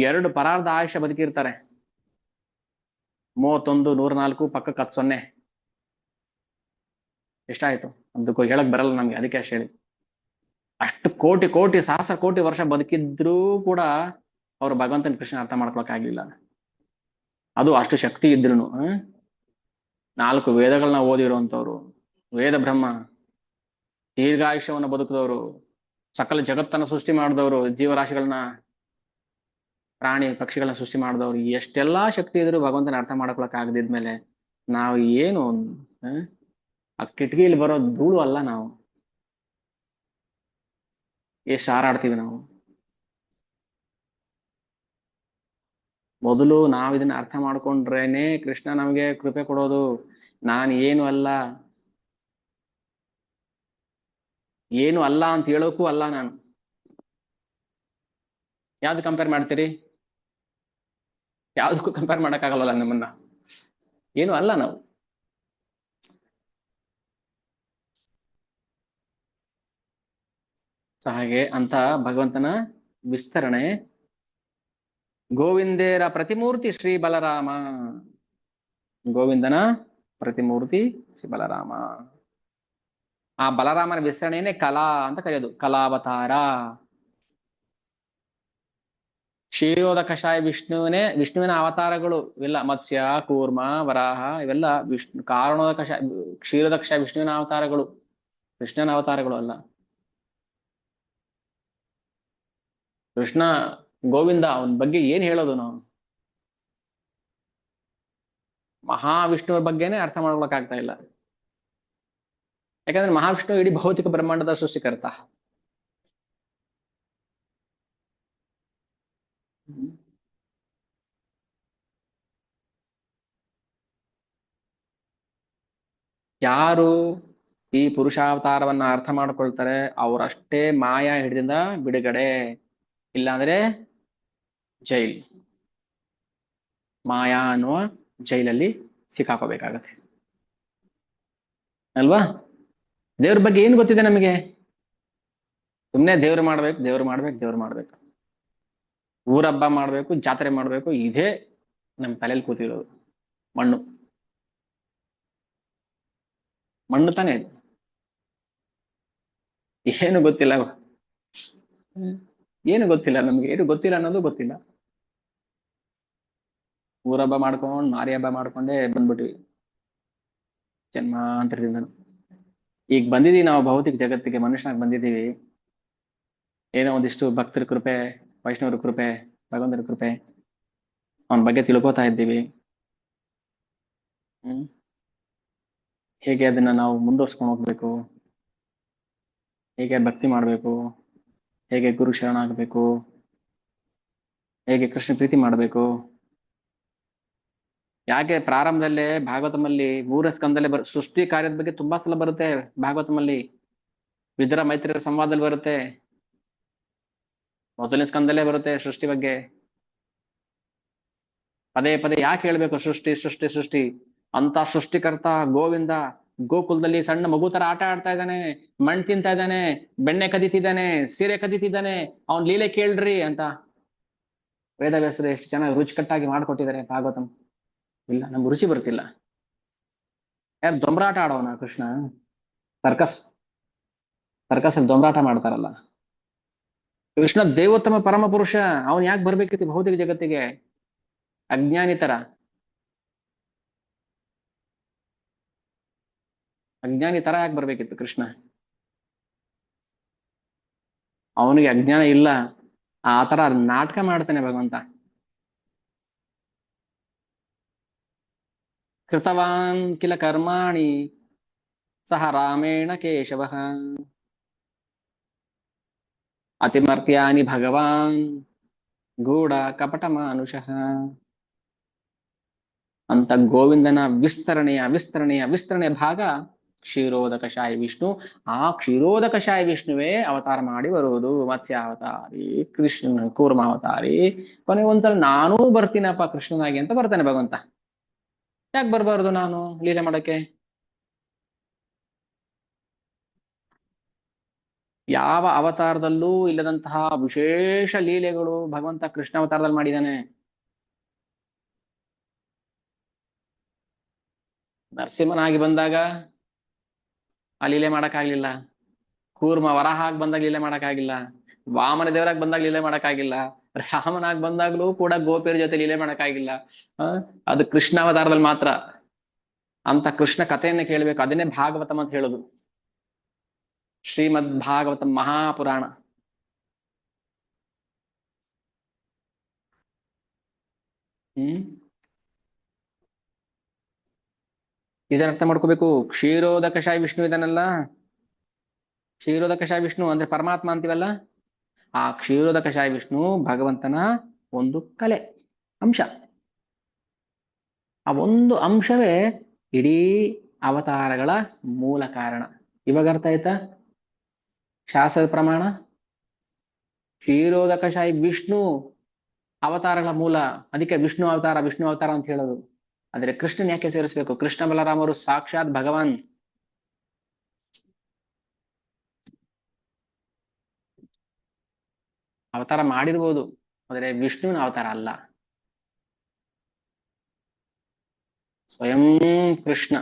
2 ಪರಾರ್ಧ ಆಯುಷ್ಯ ಬದುಕಿರ್ತಾರೆ. 31, 104 ಪಕ್ಕಕ್ಕೆ 10. ಎಷ್ಟಾಯ್ತು? ಅದಕ್ಕೂ ಹೇಳಕ್ ಬರಲ್ಲ ನಮ್ಗೆ, ಅದಕ್ಕೆ ಅಷ್ಟು ಹೇಳಿ. ಅಷ್ಟು ಕೋಟಿ ಕೋಟಿ ಸಹಸ್ರ ಕೋಟಿ ವರ್ಷ ಬದುಕಿದ್ರೂ ಕೂಡ ಅವ್ರು ಭಗವಂತನ ಕೃಷ್ಣ ಅರ್ಥ ಮಾಡ್ಕೊಳಕ್ ಆಗ್ಲಿಲ್ಲ. ಅದು ಅಷ್ಟು ಶಕ್ತಿ ಇದ್ರು 4 ವೇದಗಳನ್ನ ಓದಿರುವಂತವ್ರು, ವೇದ ಬ್ರಹ್ಮ, ದೀರ್ಘಾಯುಷ್ಯವನ್ನು ಬದುಕಿದವರು, ಸಕಲ ಜಗತ್ತನ್ನ ಸೃಷ್ಟಿ ಮಾಡಿದವರು, ಜೀವರಾಶಿಗಳನ್ನ ಪ್ರಾಣಿ ಪಕ್ಷಿಗಳನ್ನ ಸೃಷ್ಟಿ ಮಾಡಿದವರು, ಎಷ್ಟೆಲ್ಲಾ ಶಕ್ತಿ ಇದ್ರು ಭಗವಂತನ ಅರ್ಥ ಮಾಡ್ಕೊಳಕ್ ಆಗದಿದ್ಮೇಲೆ ನಾವು ಏನು ಆ ಕಿಟಕಿಯಲ್ಲಿ ಬರೋ ಧೂಳು ಅಲ್ಲ ನಾವು. ಎಷ್ಟು ಹಾರಾಡ್ತೀವಿ ನಾವು. ಮೊದಲು ನಾವು ಇದನ್ನ ಅರ್ಥ ಮಾಡ್ಕೊಂಡ್ರೇನೆ ಕೃಷ್ಣ ನಮಗೆ ಕೃಪೆ ಕೊಡೋದು. ನಾನು ಏನು ಅಲ್ಲ, ಏನು ಅಲ್ಲ ಅಂತ ಹೇಳೋಕ್ಕೂ ಅಲ್ಲ ನಾನು. ಯಾವ್ದು ಕಂಪೇರ್ ಮಾಡ್ತೀರಿ? ಯಾವ್ದಕ್ಕೂ ಕಂಪೇರ್ ಮಾಡಕ್ಕಾಗಲ್ಲ ನಮ್ಮನ್ನ. ಏನು ಅಲ್ಲ ನಾವು. ಹಾಗೆ ಅಂತ ಭಗವಂತನ ವಿಸ್ತರಣೆ. ಗೋವಿಂದೇರ ಪ್ರತಿಮೂರ್ತಿ ಶ್ರೀ ಬಲರಾಮ. ಗೋವಿಂದನ ಪ್ರತಿಮೂರ್ತಿ ಶ್ರೀ ಬಲರಾಮ. ಆ ಬಲರಾಮನ ವಿಸ್ತರಣೆಯೇ ಕಲಾ ಅಂತ ಕರೆಯೋದು, ಕಲಾವತಾರ. ಕ್ಷೀರೋದ ಕಷಾಯ ವಿಷ್ಣುವಿನ ಅವತಾರಗಳು ಇವೆಲ್ಲ. ಮತ್ಸ್ಯ, ಕೂರ್ಮ, ವರಾಹ ಇವೆಲ್ಲ ಕಾರಣೋದ ಕಷಾಯ, ಕ್ಷೀರೋದ ಕಷಾಯ ವಿಷ್ಣುವಿನ ಅವತಾರಗಳು, ಕೃಷ್ಣನ ಅವತಾರಗಳು ಅಲ್ಲ. ಕೃಷ್ಣ ಗೋವಿಂದ ಅವನ ಬಗ್ಗೆ ಏನ್ ಹೇಳೋದು ನಾವು? ಮಹಾವಿಷ್ಣುವ ಬಗ್ಗೆನೇ ಅರ್ಥ ಮಾಡ್ಕೊಳಕ್ ಆಗ್ತಾ ಇಲ್ಲ. ಯಾಕಂದ್ರೆ ಮಹಾವಿಷ್ಣು ಇಡೀ ಭೌತಿಕ ಬ್ರಹ್ಮಾಂಡದ ಸೃಷ್ಟಿಕರ್ತ. ಯಾರು ಈ ಪುರುಷಾವತಾರವನ್ನ ಅರ್ಥ ಮಾಡ್ಕೊಳ್ತಾರೆ ಅವರಷ್ಟೇ ಮಾಯಾ ಹಿಡಿದಿಂದ ಬಿಡುಗಡೆ, ಇಲ್ಲಾಂದ್ರೆ ಜೈಲ್. ಮಾಯಾ ಅನ್ನುವ ಜೈಲಲ್ಲಿ ಸಿಕ್ಕಾಕೋಬೇಕಾಗತ್ತೆ ಅಲ್ವಾ? ದೇವ್ರ ಬಗ್ಗೆ ಏನ್ ಗೊತ್ತಿದೆ ನಮಗೆ? ಸುಮ್ನೆ ದೇವ್ರು ಮಾಡ್ಬೇಕು, ದೇವ್ರು ಮಾಡ್ಬೇಕು, ದೇವ್ರು ಮಾಡ್ಬೇಕು, ಊರಬ್ಬ ಮಾಡ್ಬೇಕು, ಜಾತ್ರೆ ಮಾಡ್ಬೇಕು, ಇದೇ ನಮ್ ತಲೆಯಲ್ಲಿ ಕೂತಿರೋದು. ಮಣ್ಣು ಮಣ್ಣು ತಾನೇ ಇದು. ಏನು ಗೊತ್ತಿಲ್ಲ, ಏನು ಗೊತ್ತಿಲ್ಲ ನಮ್ಗೆ, ಏನು ಗೊತ್ತಿಲ್ಲ ಅನ್ನೋದು ಗೊತ್ತಿಲ್ಲ. ಊರಬ್ಬ ಮಾಡ್ಕೊಂಡು ಮಾರಿ ಹಬ್ಬ ಮಾಡ್ಕೊಂಡೇ ಬಂದ್ಬಿಟ್ವಿ ಜನ್ಮಾಂತರದಿಂದ. ಈಗ ಬಂದಿದೀವಿ ನಾವು ಭೌತಿಕ ಜಗತ್ತಿಗೆ, ಮನುಷ್ಯನಾಗಿ ಬಂದಿದ್ದೀವಿ. ಏನೋ ಒಂದಿಷ್ಟು ಭಕ್ತರ ಕೃಪೆ, ವೈಷ್ಣವರ ಕೃಪೆ, ಭಗವಂತನ ಕೃಪೆ, ಅವನ ಬಗ್ಗೆ ತಿಳ್ಕೊತಾ ಇದ್ದೀವಿ. ಹೇಗೆ ಅದನ್ನ ನಾವು ಮುಂದುವರ್ಸ್ಕೊಂಡು ಹೋಗ್ಬೇಕು, ಹೇಗೆ ಭಕ್ತಿ ಮಾಡ್ಬೇಕು, ಹೇಗೆ ಗುರು ಶರಣಾಗಬೇಕು, ಹೇಗೆ ಕೃಷ್ಣ ಪ್ರೀತಿ ಮಾಡಬೇಕು. ಯಾಕೆ ಪ್ರಾರಂಭದಲ್ಲೇ ಭಾಗವತಮಲ್ಲಿ 3ನೇ ಸ್ಕಂದಲ್ಲೇ ಸೃಷ್ಟಿ ಕಾರ್ಯದ ಬಗ್ಗೆ ತುಂಬಾ ಸಲ ಬರುತ್ತೆ. ಭಾಗವತಮಲ್ಲಿ ವಿದುರ ಮೈತ್ರಿಯರ ಸಂವಾದದಲ್ಲಿ ಬರುತ್ತೆ, 1ನೇ ಸ್ಕಂದಲ್ಲೇ ಬರುತ್ತೆ ಸೃಷ್ಟಿ ಬಗ್ಗೆ. ಪದೇ ಪದೇ ಯಾಕೆ ಹೇಳ್ಬೇಕು ಸೃಷ್ಟಿ ಸೃಷ್ಟಿ ಸೃಷ್ಟಿ ಅಂತ? ಸೃಷ್ಟಿಕರ್ತ ಗೋವಿಂದ ಗೋಕುಲದಲ್ಲಿ ಸಣ್ಣ ಮಗು ತರ ಆಟ ಆಡ್ತಾ ಇದ್ದಾನೆ, ಮಣ್ ತಿಂತಾ ಇದ್ದಾನೆ, ಬೆಣ್ಣೆ ಕದೀತಿದ್ದಾನೆ, ಸೀರೆ ಕದೀತಿದ್ದಾನೆ, ಅವ್ನ್ ಲೀಲೆ ಕೇಳ್ರಿ ಅಂತ ವೇದವ್ಯಾಸರು ಎಷ್ಟು ಚೆನ್ನಾಗಿ ರುಚಿಕಟ್ಟಾಗಿ ಮಾಡ್ಕೊಟ್ಟಿದ್ದಾರೆ ಭಾಗವತಂ. ಇಲ್ಲ, ನಮ್ಗೆ ರುಚಿ ಬರ್ತಿಲ್ಲ. ಯಾರು ದೊಂಬರಾಟ ಆಡೋನ ಕೃಷ್ಣ? ಸರ್ಕಸ್ ಅಲ್ಲಿ ದೊಂಬರಾಟ ಮಾಡ್ತಾರಲ್ಲ. ಕೃಷ್ಣ ದೇವೋತ್ತಮ ಪರಮ ಪುರುಷ, ಅವನ್ ಯಾಕೆ ಬರ್ಬೇಕಿತ್ತು ಭೌತಿಕ ಜಗತ್ತಿಗೆ? ಅಜ್ಞಾನಿ ತರ ಯಾಕೆ ಬರ್ಬೇಕಿತ್ತು ಕೃಷ್ಣ? ಅವನಿಗೆ ಅಜ್ಞಾನ ಇಲ್ಲ, ಆ ತರ ನಾಟಕ ಮಾಡ್ತಾನೆ ಭಗವಂತ. ಕೃತವಾನ್ ಕಿಲ ಕರ್ಮಾಣಿ ಸಹ ರಾಮೇಣ ಕೇಶವ ಅತಿಮರ್ತ್ಯಾನಿ ಭಗವಾನ್ ಗೂಢ ಕಪಟ ಮಾನುಷಃ ಅಂತ ಗೋವಿಂದನ ವಿಸ್ತರಣೆಯ ಭಾಗ ಕ್ಷೀರೋದಕಶಾಯಿ ವಿಷ್ಣು. ಆ ಕ್ಷೀರೋದಕಶಾಯಿ ವಿಷ್ಣುವೇ ಅವತಾರ ಮಾಡಿ ಬರುವುದು. ಮತ್ಸ್ಯಾವತಾರಿ, ಕೃಷ್ಣ ಕೂರ್ಮಾವತಾರಿ, ಕೊನೆಗೆ ಒಂದ್ಸಲ ನಾನೂ ಬರ್ತೀನಪ್ಪ ಕೃಷ್ಣನಾಗಿ ಅಂತ ಬರ್ತಾನೆ ಭಗವಂತ. ಯಾಕೆ ಬರ್ಬಾರ್ದು ನಾನು ಲೀಲೆ ಮಾಡಕ್ಕೆ? ಯಾವ ಅವತಾರದಲ್ಲೂ ಇಲ್ಲದಂತಹ ವಿಶೇಷ ಲೀಲೆಗಳು ಭಗವಂತ ಕೃಷ್ಣ ಅವತಾರದಲ್ಲಿ ಮಾಡಿದ್ದಾನೆ. ನರಸಿಂಹನಾಗಿ ಬಂದಾಗ ಆ ಲೀಲೆ ಮಾಡಕ್ಕಾಗ್ಲಿಲ್ಲ. ಕೂರ್ಮ ವರಾಹ ಆಗಿ ಬಂದಾಗ ಲೀಲೆ ಮಾಡಕ್ಕಾಗಿಲ್ಲ. ವಾಮನ ದೇವರಾಗಿ ಬಂದಾಗ ಲೀಲೆ ಮಾಡಕ್ಕಾಗಿಲ್ಲ. ರಾಮನಾಗಿ ಬಂದಾಗ್ಲೂ ಕೂಡ ಗೋಪಿಯರ ಜೊತೆ ಲೀಲೆ ಮಾಡಕ್ಕಾಗಿಲ್ಲ. ಅದು ಕೃಷ್ಣ ಅವತಾರದಲ್ಲಿ ಮಾತ್ರ. ಅಂತ ಕೃಷ್ಣ ಕಥೆಯನ್ನೇ ಕೇಳ್ಬೇಕು. ಅದನ್ನೇ ಭಾಗವತಂ ಅಂತ ಹೇಳುದು. ಶ್ರೀಮದ್ ಭಾಗವತಂ ಮಹಾಪುರಾಣ. ಇದನ್ನ ಅರ್ಥ ಮಾಡ್ಕೋಬೇಕು. ಕ್ಷೀರೋದಕಶಾಯಿ ವಿಷ್ಣು ಇದನ್ನಲ್ಲ, ಕ್ಷೀರೋದಕಶಾಯಿ ವಿಷ್ಣು ಅಂದ್ರೆ ಪರಮಾತ್ಮ ಅಂತೀವಲ್ಲ, ಆ ಕ್ಷೀರೋದಕಶಾಯಿ ವಿಷ್ಣು ಭಗವಂತನ ಒಂದು ಕಲೆ, ಅಂಶ. ಆ ಒಂದು ಅಂಶವೇ ಇಡೀ ಅವತಾರಗಳ ಮೂಲ ಕಾರಣ. ಇವಾಗ ಅರ್ಥ ಆಯ್ತಾ ಶಾಸ್ತ್ರದ ಪ್ರಮಾಣ? ಕ್ಷೀರೋದಕಶಾಯಿ ವಿಷ್ಣು ಅವತಾರಗಳ ಮೂಲ, ಅದಕ್ಕೆ ವಿಷ್ಣು ಅವತಾರ ಅಂತ ಹೇಳೋದು. ಆದ್ರೆ ಕೃಷ್ಣನ್ ಯಾಕೆ ಸೇರಿಸ್ಬೇಕು? ಕೃಷ್ಣ ಬಲರಾಮರು ಸಾಕ್ಷಾತ್ ಭಗವಾನ್. ಅವತಾರ ಮಾಡಿರ್ಬೋದು, ಆದ್ರೆ ವಿಷ್ಣುವಿನ ಅವತಾರ ಅಲ್ಲ. ಸ್ವಯಂ ಕೃಷ್ಣ.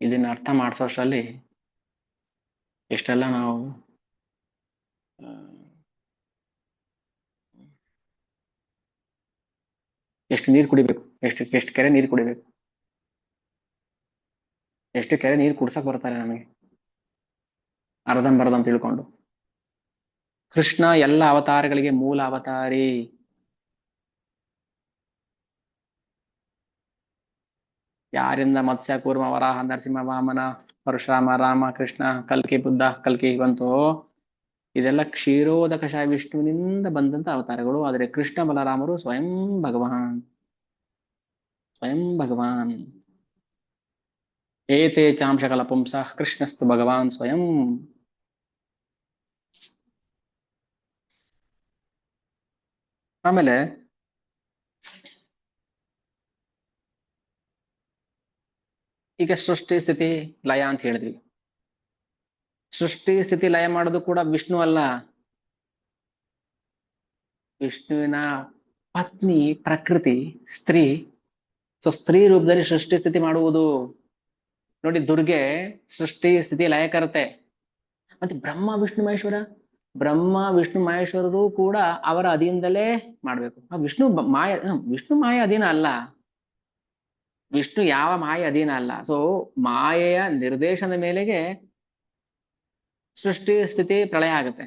ಇದನ್ನ ಅರ್ಥ ಮಾಡಿಸೋಷ್ಟರಲ್ಲಿ ಎಷ್ಟೆಲ್ಲ ನಾವು ಎಷ್ಟು ನೀರು ಕುಡಿಬೇಕು, ಎಷ್ಟು ಕೆರೆ ನೀರು ಕುಡಿಬೇಕು, ಎಷ್ಟು ಕೆರೆ ನೀರು ಕುಡ್ಸಕ್ ಬರ್ತಾರೆ ನಮಗೆ ಅರ್ಧಂಬರ್ಧಂ ತಿಳ್ಕೊಂಡು. ಕೃಷ್ಣ ಎಲ್ಲ ಅವತಾರಗಳಿಗೆ ಮೂಲ ಅವತಾರಿ. ಯಾರಿಂದ ಮತ್ಸ್ಯ ಕೂರ್ಮ ವರಾಹ ನರಸಿಂಹ ವಾಮನ ಪರಶುರಾಮ ರಾಮ ಕೃಷ್ಣ ಕಲ್ಕಿ ಬುದ್ಧ ಕಲ್ಕಿ ಬಂತು, ಇದೆಲ್ಲ ಕ್ಷೀರೋದಕಶಾಯಿ ವಿಷ್ಣುವಿನಿಂದ ಬಂದಂತ ಅವತಾರಗಳು. ಆದರೆ ಕೃಷ್ಣ ಬಲರಾಮರು ಸ್ವಯಂ ಭಗವಾನ್. ಏತೆ ಚಾಂಶಕಲ ಪುಂಸಃ ಕೃಷ್ಣಸ್ತು ಭಗವಾನ್ ಸ್ವಯಂ. ಆಮೇಲೆ ಈಗ ಸೃಷ್ಟಿ ಸ್ಥಿತಿ ಲಯ ಅಂತ ಹೇಳಿದ್ವಿ. ಸೃಷ್ಟಿ ಸ್ಥಿತಿ ಲಯ ಮಾಡೋದು ಕೂಡ ವಿಷ್ಣು ಅಲ್ಲ, ವಿಷ್ಣುವಿನ ಪತ್ನಿ ಪ್ರಕೃತಿ, ಸ್ತ್ರೀ. ಸೊ ಸ್ತ್ರೀ ರೂಪದಲ್ಲಿ ಸೃಷ್ಟಿ ಸ್ಥಿತಿ ಮಾಡುವುದು. ನೋಡಿ, ದುರ್ಗೆ ಸೃಷ್ಟಿ ಸ್ಥಿತಿ ಲಯ ಕರುತ್ತೆ. ಮತ್ತೆ ಬ್ರಹ್ಮ ವಿಷ್ಣು ಮಹೇಶ್ವರ ಬ್ರಹ್ಮ ವಿಷ್ಣು ಮಹೇಶ್ವರರು ಕೂಡ ಅವರ ಅಧೀನದಲ್ಲೇ ಮಾಡ್ಬೇಕು. ವಿಷ್ಣು ಮಾಯ ಅಧೀನ ಅಲ್ಲ, ವಿಷ್ಣು ಯಾವ ಮಾಯ ಅಧೀನ ಅಲ್ಲ. ಸೊ ಮಾಯೆಯ ನಿರ್ದೇಶನದ ಮೇಲೆಗೆ ಸೃಷ್ಟಿ ಸ್ಥಿತಿ ಪ್ರಳಯ ಆಗುತ್ತೆ.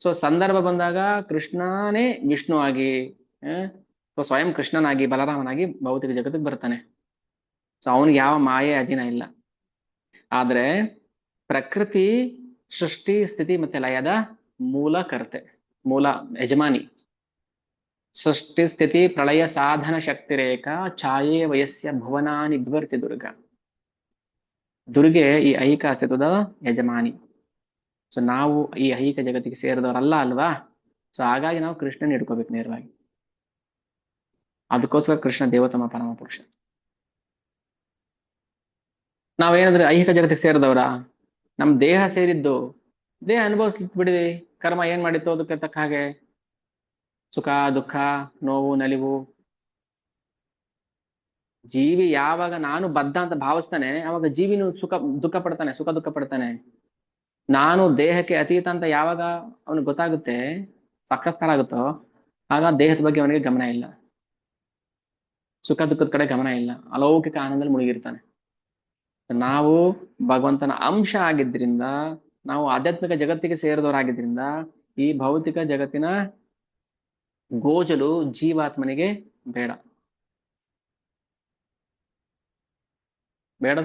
ಸೊ ಸಂದರ್ಭ ಬಂದಾಗ ಕೃಷ್ಣನೇ ವಿಷ್ಣು ಆಗಿ ಸ್ವಯಂ ಕೃಷ್ಣನಾಗಿ ಬಲರಾಮನಾಗಿ ಭೌತಿಕ ಜಗತ್ತಿಗೆ ಬರ್ತಾನೆ. ಸೊ ಅವನಿಗೆ ಯಾವ ಮಾಯೆ ಅಧೀನ ಇಲ್ಲ. ಆದ್ರೆ ಪ್ರಕೃತಿ ಸೃಷ್ಟಿ ಸ್ಥಿತಿ ಮತ್ತೆ ಲಯದ ಮೂಲ ಕರ್ತೆ, ಮೂಲ ಯಜಮಾನಿ. ಸೃಷ್ಟಿ ಸ್ಥಿತಿ ಪ್ರಳಯ ಸಾಧನ ಶಕ್ತಿ ರೇಖಾ ಛಾಯೆ ವಯಸ್ಯ ಭುವನಾನಿ ಬಿವರ್ತಿ ದುರ್ಗಾ. ದುರ್ಗೆ ಈ ಐಹಿಕ ಅಸ್ತಿತ್ವದ ಯಜಮಾನಿ. ಸೊ ನಾವು ಈ ಐಹಿಕ ಜಗತ್ತಿಗೆ ಸೇರಿದವರಲ್ಲ ಅಲ್ವಾ. ಸೊ ಹಾಗಾಗಿ ನಾವು ಕೃಷ್ಣನ ಹಿಡ್ಕೋಬೇಕು ನೇರವಾಗಿ. ಅದಕ್ಕೋಸ್ಕರ ಕೃಷ್ಣ ದೇವತಮ ಪರಮ ಪುರುಷ. ನಾವೇನಾದ್ರೆ ಐಹಿಕ ಜಗತ್ತಿಗೆ ಸೇರಿದವರ, ನಮ್ ದೇಹ ಸೇರಿದ್ದು, ದೇಹ ಅನುಭವಿಸ್ಲಿಕ್ಕೆ ಬಿಡಿವಿ, ಕರ್ಮ ಏನ್ ಮಾಡಿತ್ತು ಅದಕ್ಕೆ ತಕ್ಕ ಹಾಗೆ ಸುಖ ದುಃಖ ನೋವು ನಲಿವು. ಜೀವಿ ಯಾವಾಗ ನಾನು ಬದ್ಧ ಅಂತ ಭಾವಿಸ್ತಾನೆ ಅವಾಗ ಜೀವಿನೂ ದುಃಖ ಪಡ್ತಾನೆ. ನಾನು ದೇಹಕ್ಕೆ ಅತೀತ ಅಂತ ಯಾವಾಗ ಅವನಿಗೆ ಗೊತ್ತಾಗುತ್ತೆ, ಸಾಕ್ಷಾತ್ಕಾರ ಆಗುತ್ತೋ, ಆಗ ದೇಹದ ಬಗ್ಗೆ ಅವನಿಗೆ ಗಮನ ಇಲ್ಲ, ಸುಖ ದುಃಖದ ಕಡೆ ಗಮನ ಇಲ್ಲ, ಅಲೌಕಿಕ ಆನಂದದಲ್ಲಿ ಮುಳುಗಿರ್ತಾನೆ. ನಾವು ಭಗವಂತನ ಅಂಶ ಆಗಿದ್ರಿಂದ, ನಾವು ಆಧ್ಯಾತ್ಮಿಕ ಜಗತ್ತಿಗೆ ಸೇರಿದವರಾಗಿದ್ರಿಂದ ಈ ಭೌತಿಕ ಜಗತ್ತಿನ ಗೋಜಲು ಜೀವಾತ್ಮನಿಗೆ ಬೇಡ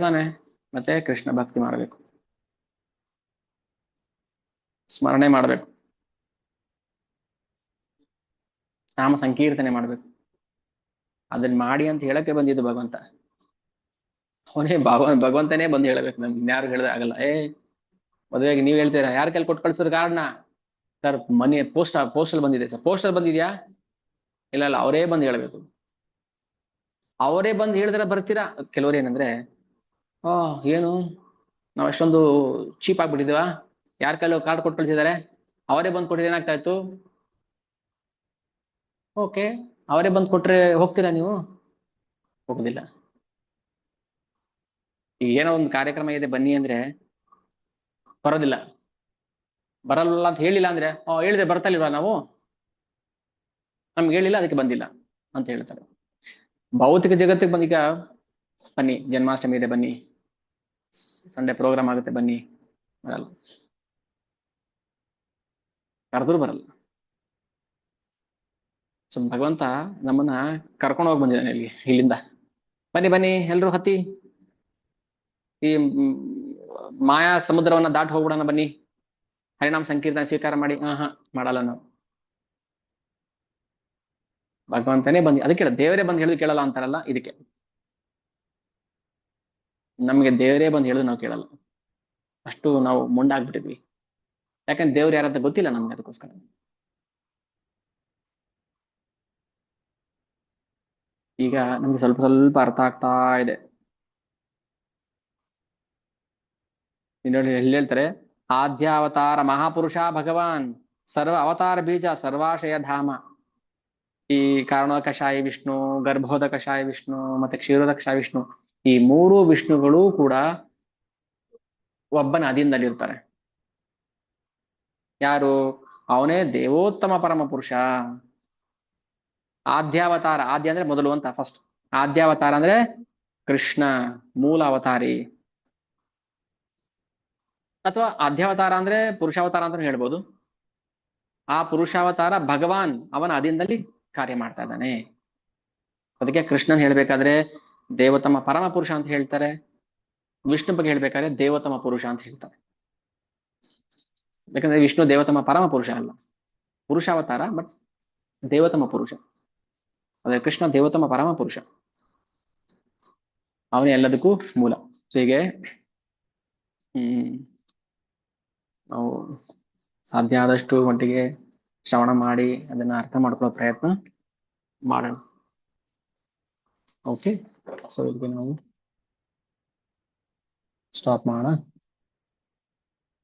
ತಾನೆ. ಮತ್ತೆ ಕೃಷ್ಣ ಭಕ್ತಿ ಮಾಡಬೇಕು, ಸ್ಮರಣೆ ಮಾಡಬೇಕು, ನಾಮ ಸಂಕೀರ್ತನೆ ಮಾಡ್ಬೇಕು. ಅದನ್ನ ಮಾಡಿ ಅಂತ ಹೇಳಕ್ಕೆ ಬಂದಿದ್ದು ಭಗವಂತ. ಅವನೇ ಭಗವಂತನೇ ಬಂದು ಹೇಳಬೇಕು. ನಮ್ಗೆ ಇನ್ಯಾರು ಹೇಳಿದ್ರೆ ಆಗಲ್ಲ. ಮದುವೆಗೆ ನೀವ್ ಹೇಳ್ತೀರಾ, ಯಾರ ಕೈಲಿ ಕೊಟ್ಟು ಕಳ್ಸೋದು ಕಾರಣ? ಸರ್ ಮನಿ ಪೋಸ್ಟಲ್ ಬಂದಿದೆ ಸರ್. ಪೋಸ್ಟಲ್ ಬಂದಿದ್ಯಾ? ಇಲ್ಲ ಅವರೇ ಬಂದು ಹೇಳ್ಬೇಕು. ಅವರೇ ಬಂದು ಹೇಳಿದ್ರೆ ಬರ್ತೀರಾ? ಕೆಲವರು ಏನಂದ್ರೆ, ಏನು ನಾವ್ ಎಷ್ಟೊಂದು ಚೀಪ್ ಆಗ್ಬಿಟ್ಟಿದೀವ, ಯಾರ ಕೈಲೋ ಕಾರ್ಡ್ ಕೊಟ್ಟು ಕಳ್ಸಿದಾರೆ, ಅವರೇ ಬಂದು ಕೊಟ್ಟಿದ್ರೆ ಏನಾಗ್ತಾ ಇತ್ತು? ಓಕೆ, ಅವರೇ ಬಂದು ಕೊಟ್ರೆ ಹೋಗ್ತೀರಾ ನೀವು? ಹೋಗುದಿಲ್ಲ. ಈಗ ಏನೋ ಒಂದು ಕಾರ್ಯಕ್ರಮ ಇದೆ ಬನ್ನಿ ಅಂದ್ರೆ ಬರೋದಿಲ್ಲ. ಬರಲ್ಲ ಅಂತ ಹೇಳಿಲ್ಲ ಅಂದ್ರೆ, ಹೇಳಿದ್ರೆ ಬರ್ತಲ್ವಾ ನಾವು? ನಮ್ಗೆ ಹೇಳಿಲ್ಲ ಅದಕ್ಕೆ ಬಂದಿಲ್ಲ ಅಂತ ಹೇಳ್ತಾರೆ. ಭೌತಿಕ ಜಗತ್ತಿಗೆ ಬಂದೀಗ ಬನ್ನಿ, ಜನ್ಮಾಷ್ಟಮಿ ಇದೆ ಬನ್ನಿ, ಸಂಡೇ ಪ್ರೋಗ್ರಾಮ್ ಆಗುತ್ತೆ ಬನ್ನಿ, ಬರಲ್ಲ. ಕರೆದ್ರು ಬರಲ್ಲ. ಸೊ ಭಗವಂತ ನಮ್ಮನ್ನ ಕರ್ಕೊಂಡು ಹೋಗಿ ಬಂದಿದ್ದಾನೆ ಇಲ್ಲಿಂದ. ಬನ್ನಿ ಎಲ್ರು ಹತ್ತಿ, ಈ ಮಾಯಾ ಸಮುದ್ರವನ್ನ ದಾಟಿ ಹೋಗ್ಬಿಡೋಣ ಬನ್ನಿ, ಹರಿನಾಮ ಸಂಕೀರ್ತನ ಸ್ವೀಕಾರ ಮಾಡಿ. ಮಾಡಲ್ಲ ನಾವು. ಭಗವಂತನೇ ಬಂದು, ಅದಕ್ಕೆ ದೇವರೇ ಬಂದು ಹೇಳುದು ಕೇಳಲ್ಲ ಅಂತಾರಲ್ಲ, ಇದಕ್ಕೆ. ನಮ್ಗೆ ದೇವರೇ ಬಂದು ಹೇಳುದು ನಾವು ಕೇಳಲ್ಲ, ಅಷ್ಟು ನಾವು ಮುಂಡಾಗ್ಬಿಟ್ಟಿದ್ವಿ. ಯಾಕಂದ್ರೆ ದೇವ್ರು ಯಾರಂತ ಗೊತ್ತಿಲ್ಲ ನಮ್ಗೆ. ಅದಕ್ಕೋಸ್ಕರ ಈಗ ನಮ್ಗೆ ಸ್ವಲ್ಪ ಸ್ವಲ್ಪ ಅರ್ಥ ಆಗ್ತಾ ಇದೆ. ಎಲ್ಲಿ ಹೇಳ್ತಾರೆ, ಆದ್ಯಾವತಾರ ಮಹಾಪುರುಷ ಭಗವಾನ್, ಸರ್ವ ಅವತಾರ ಬೀಜ ಸರ್ವಾಶಯ ಧಾಮ. ಈ ಕಾರಣೋದಕಶಾಯಿ ವಿಷ್ಣು, ಗರ್ಭೋದಕಶಾಯಿ ವಿಷ್ಣು ಮತ್ತೆ ಕ್ಷೀರೋದಕಶಾಯಿ ವಿಷ್ಣು, ಈ ಮೂರು ವಿಷ್ಣುಗಳು ಕೂಡ ಒಬ್ಬನ ಅಧೀನದಲ್ಲಿರ್ತಾರೆ. ಯಾರು? ಅವನೇ ದೇವೋತ್ತಮ ಪರಮ ಪುರುಷ. ಆದ್ಯಾವತಾರ, ಆದ್ಯ ಅಂದ್ರೆ ಮೊದಲು ಅಂತ ಫಸ್ಟ್. ಆದ್ಯಾವತಾರ ಅಂದ್ರೆ ಕೃಷ್ಣ, ಮೂಲ ಅವತಾರಿ. ಅಥವಾ ಆದ್ಯಾವತಾರ ಅಂದ್ರೆ ಪುರುಷಾವತಾರ ಅಂತ ಹೇಳ್ಬೋದು. ಆ ಪುರುಷಾವತಾರ ಭಗವಾನ್, ಅವನ ಅಧೀನದಲ್ಲಿ ಕಾರ್ಯ ಮಾಡ್ತಾ ಇದ್ದಾನೆ. ಅದಕ್ಕೆ ಕೃಷ್ಣನ್ ಹೇಳ್ಬೇಕಾದ್ರೆ ದೇವತಮ ಪರಮ ಪುರುಷ ಅಂತ ಹೇಳ್ತಾರೆ. ವಿಷ್ಣು ಬಗ್ಗೆ ಹೇಳ್ಬೇಕಾದ್ರೆ ದೇವತಮ ಪುರುಷ ಅಂತ ಹೇಳ್ತಾರೆ. ಯಾಕಂದ್ರೆ ವಿಷ್ಣು ದೇವತಮ ಪರಮ ಪುರುಷ ಅಲ್ಲ, ಪುರುಷಾವತಾರ, ಬಟ್ ದೇವತಮ ಪುರುಷ. ಅದೇ ಕೃಷ್ಣ ದೇವತಮ ಪರಮ ಪುರುಷ, ಅವನೇ ಎಲ್ಲದಕ್ಕೂ ಮೂಲ. ಸೊ ಹೀಗೆ ನಾವು ಸಾಧ್ಯ ಆದಷ್ಟು ಮಟ್ಟಿಗೆ ಶ್ರವಣ ಮಾಡಿ ಅದನ್ನ ಅರ್ಥ ಮಾಡ್ಕೊಳ್ಳೋ ಪ್ರಯತ್ನ ಮಾಡೋಣ. ಓಕೆ, ಸೊ ಇದಕ್ಕೆ ನಾವು ಸ್ಟಾಪ್ ಮಾಡೋಣ.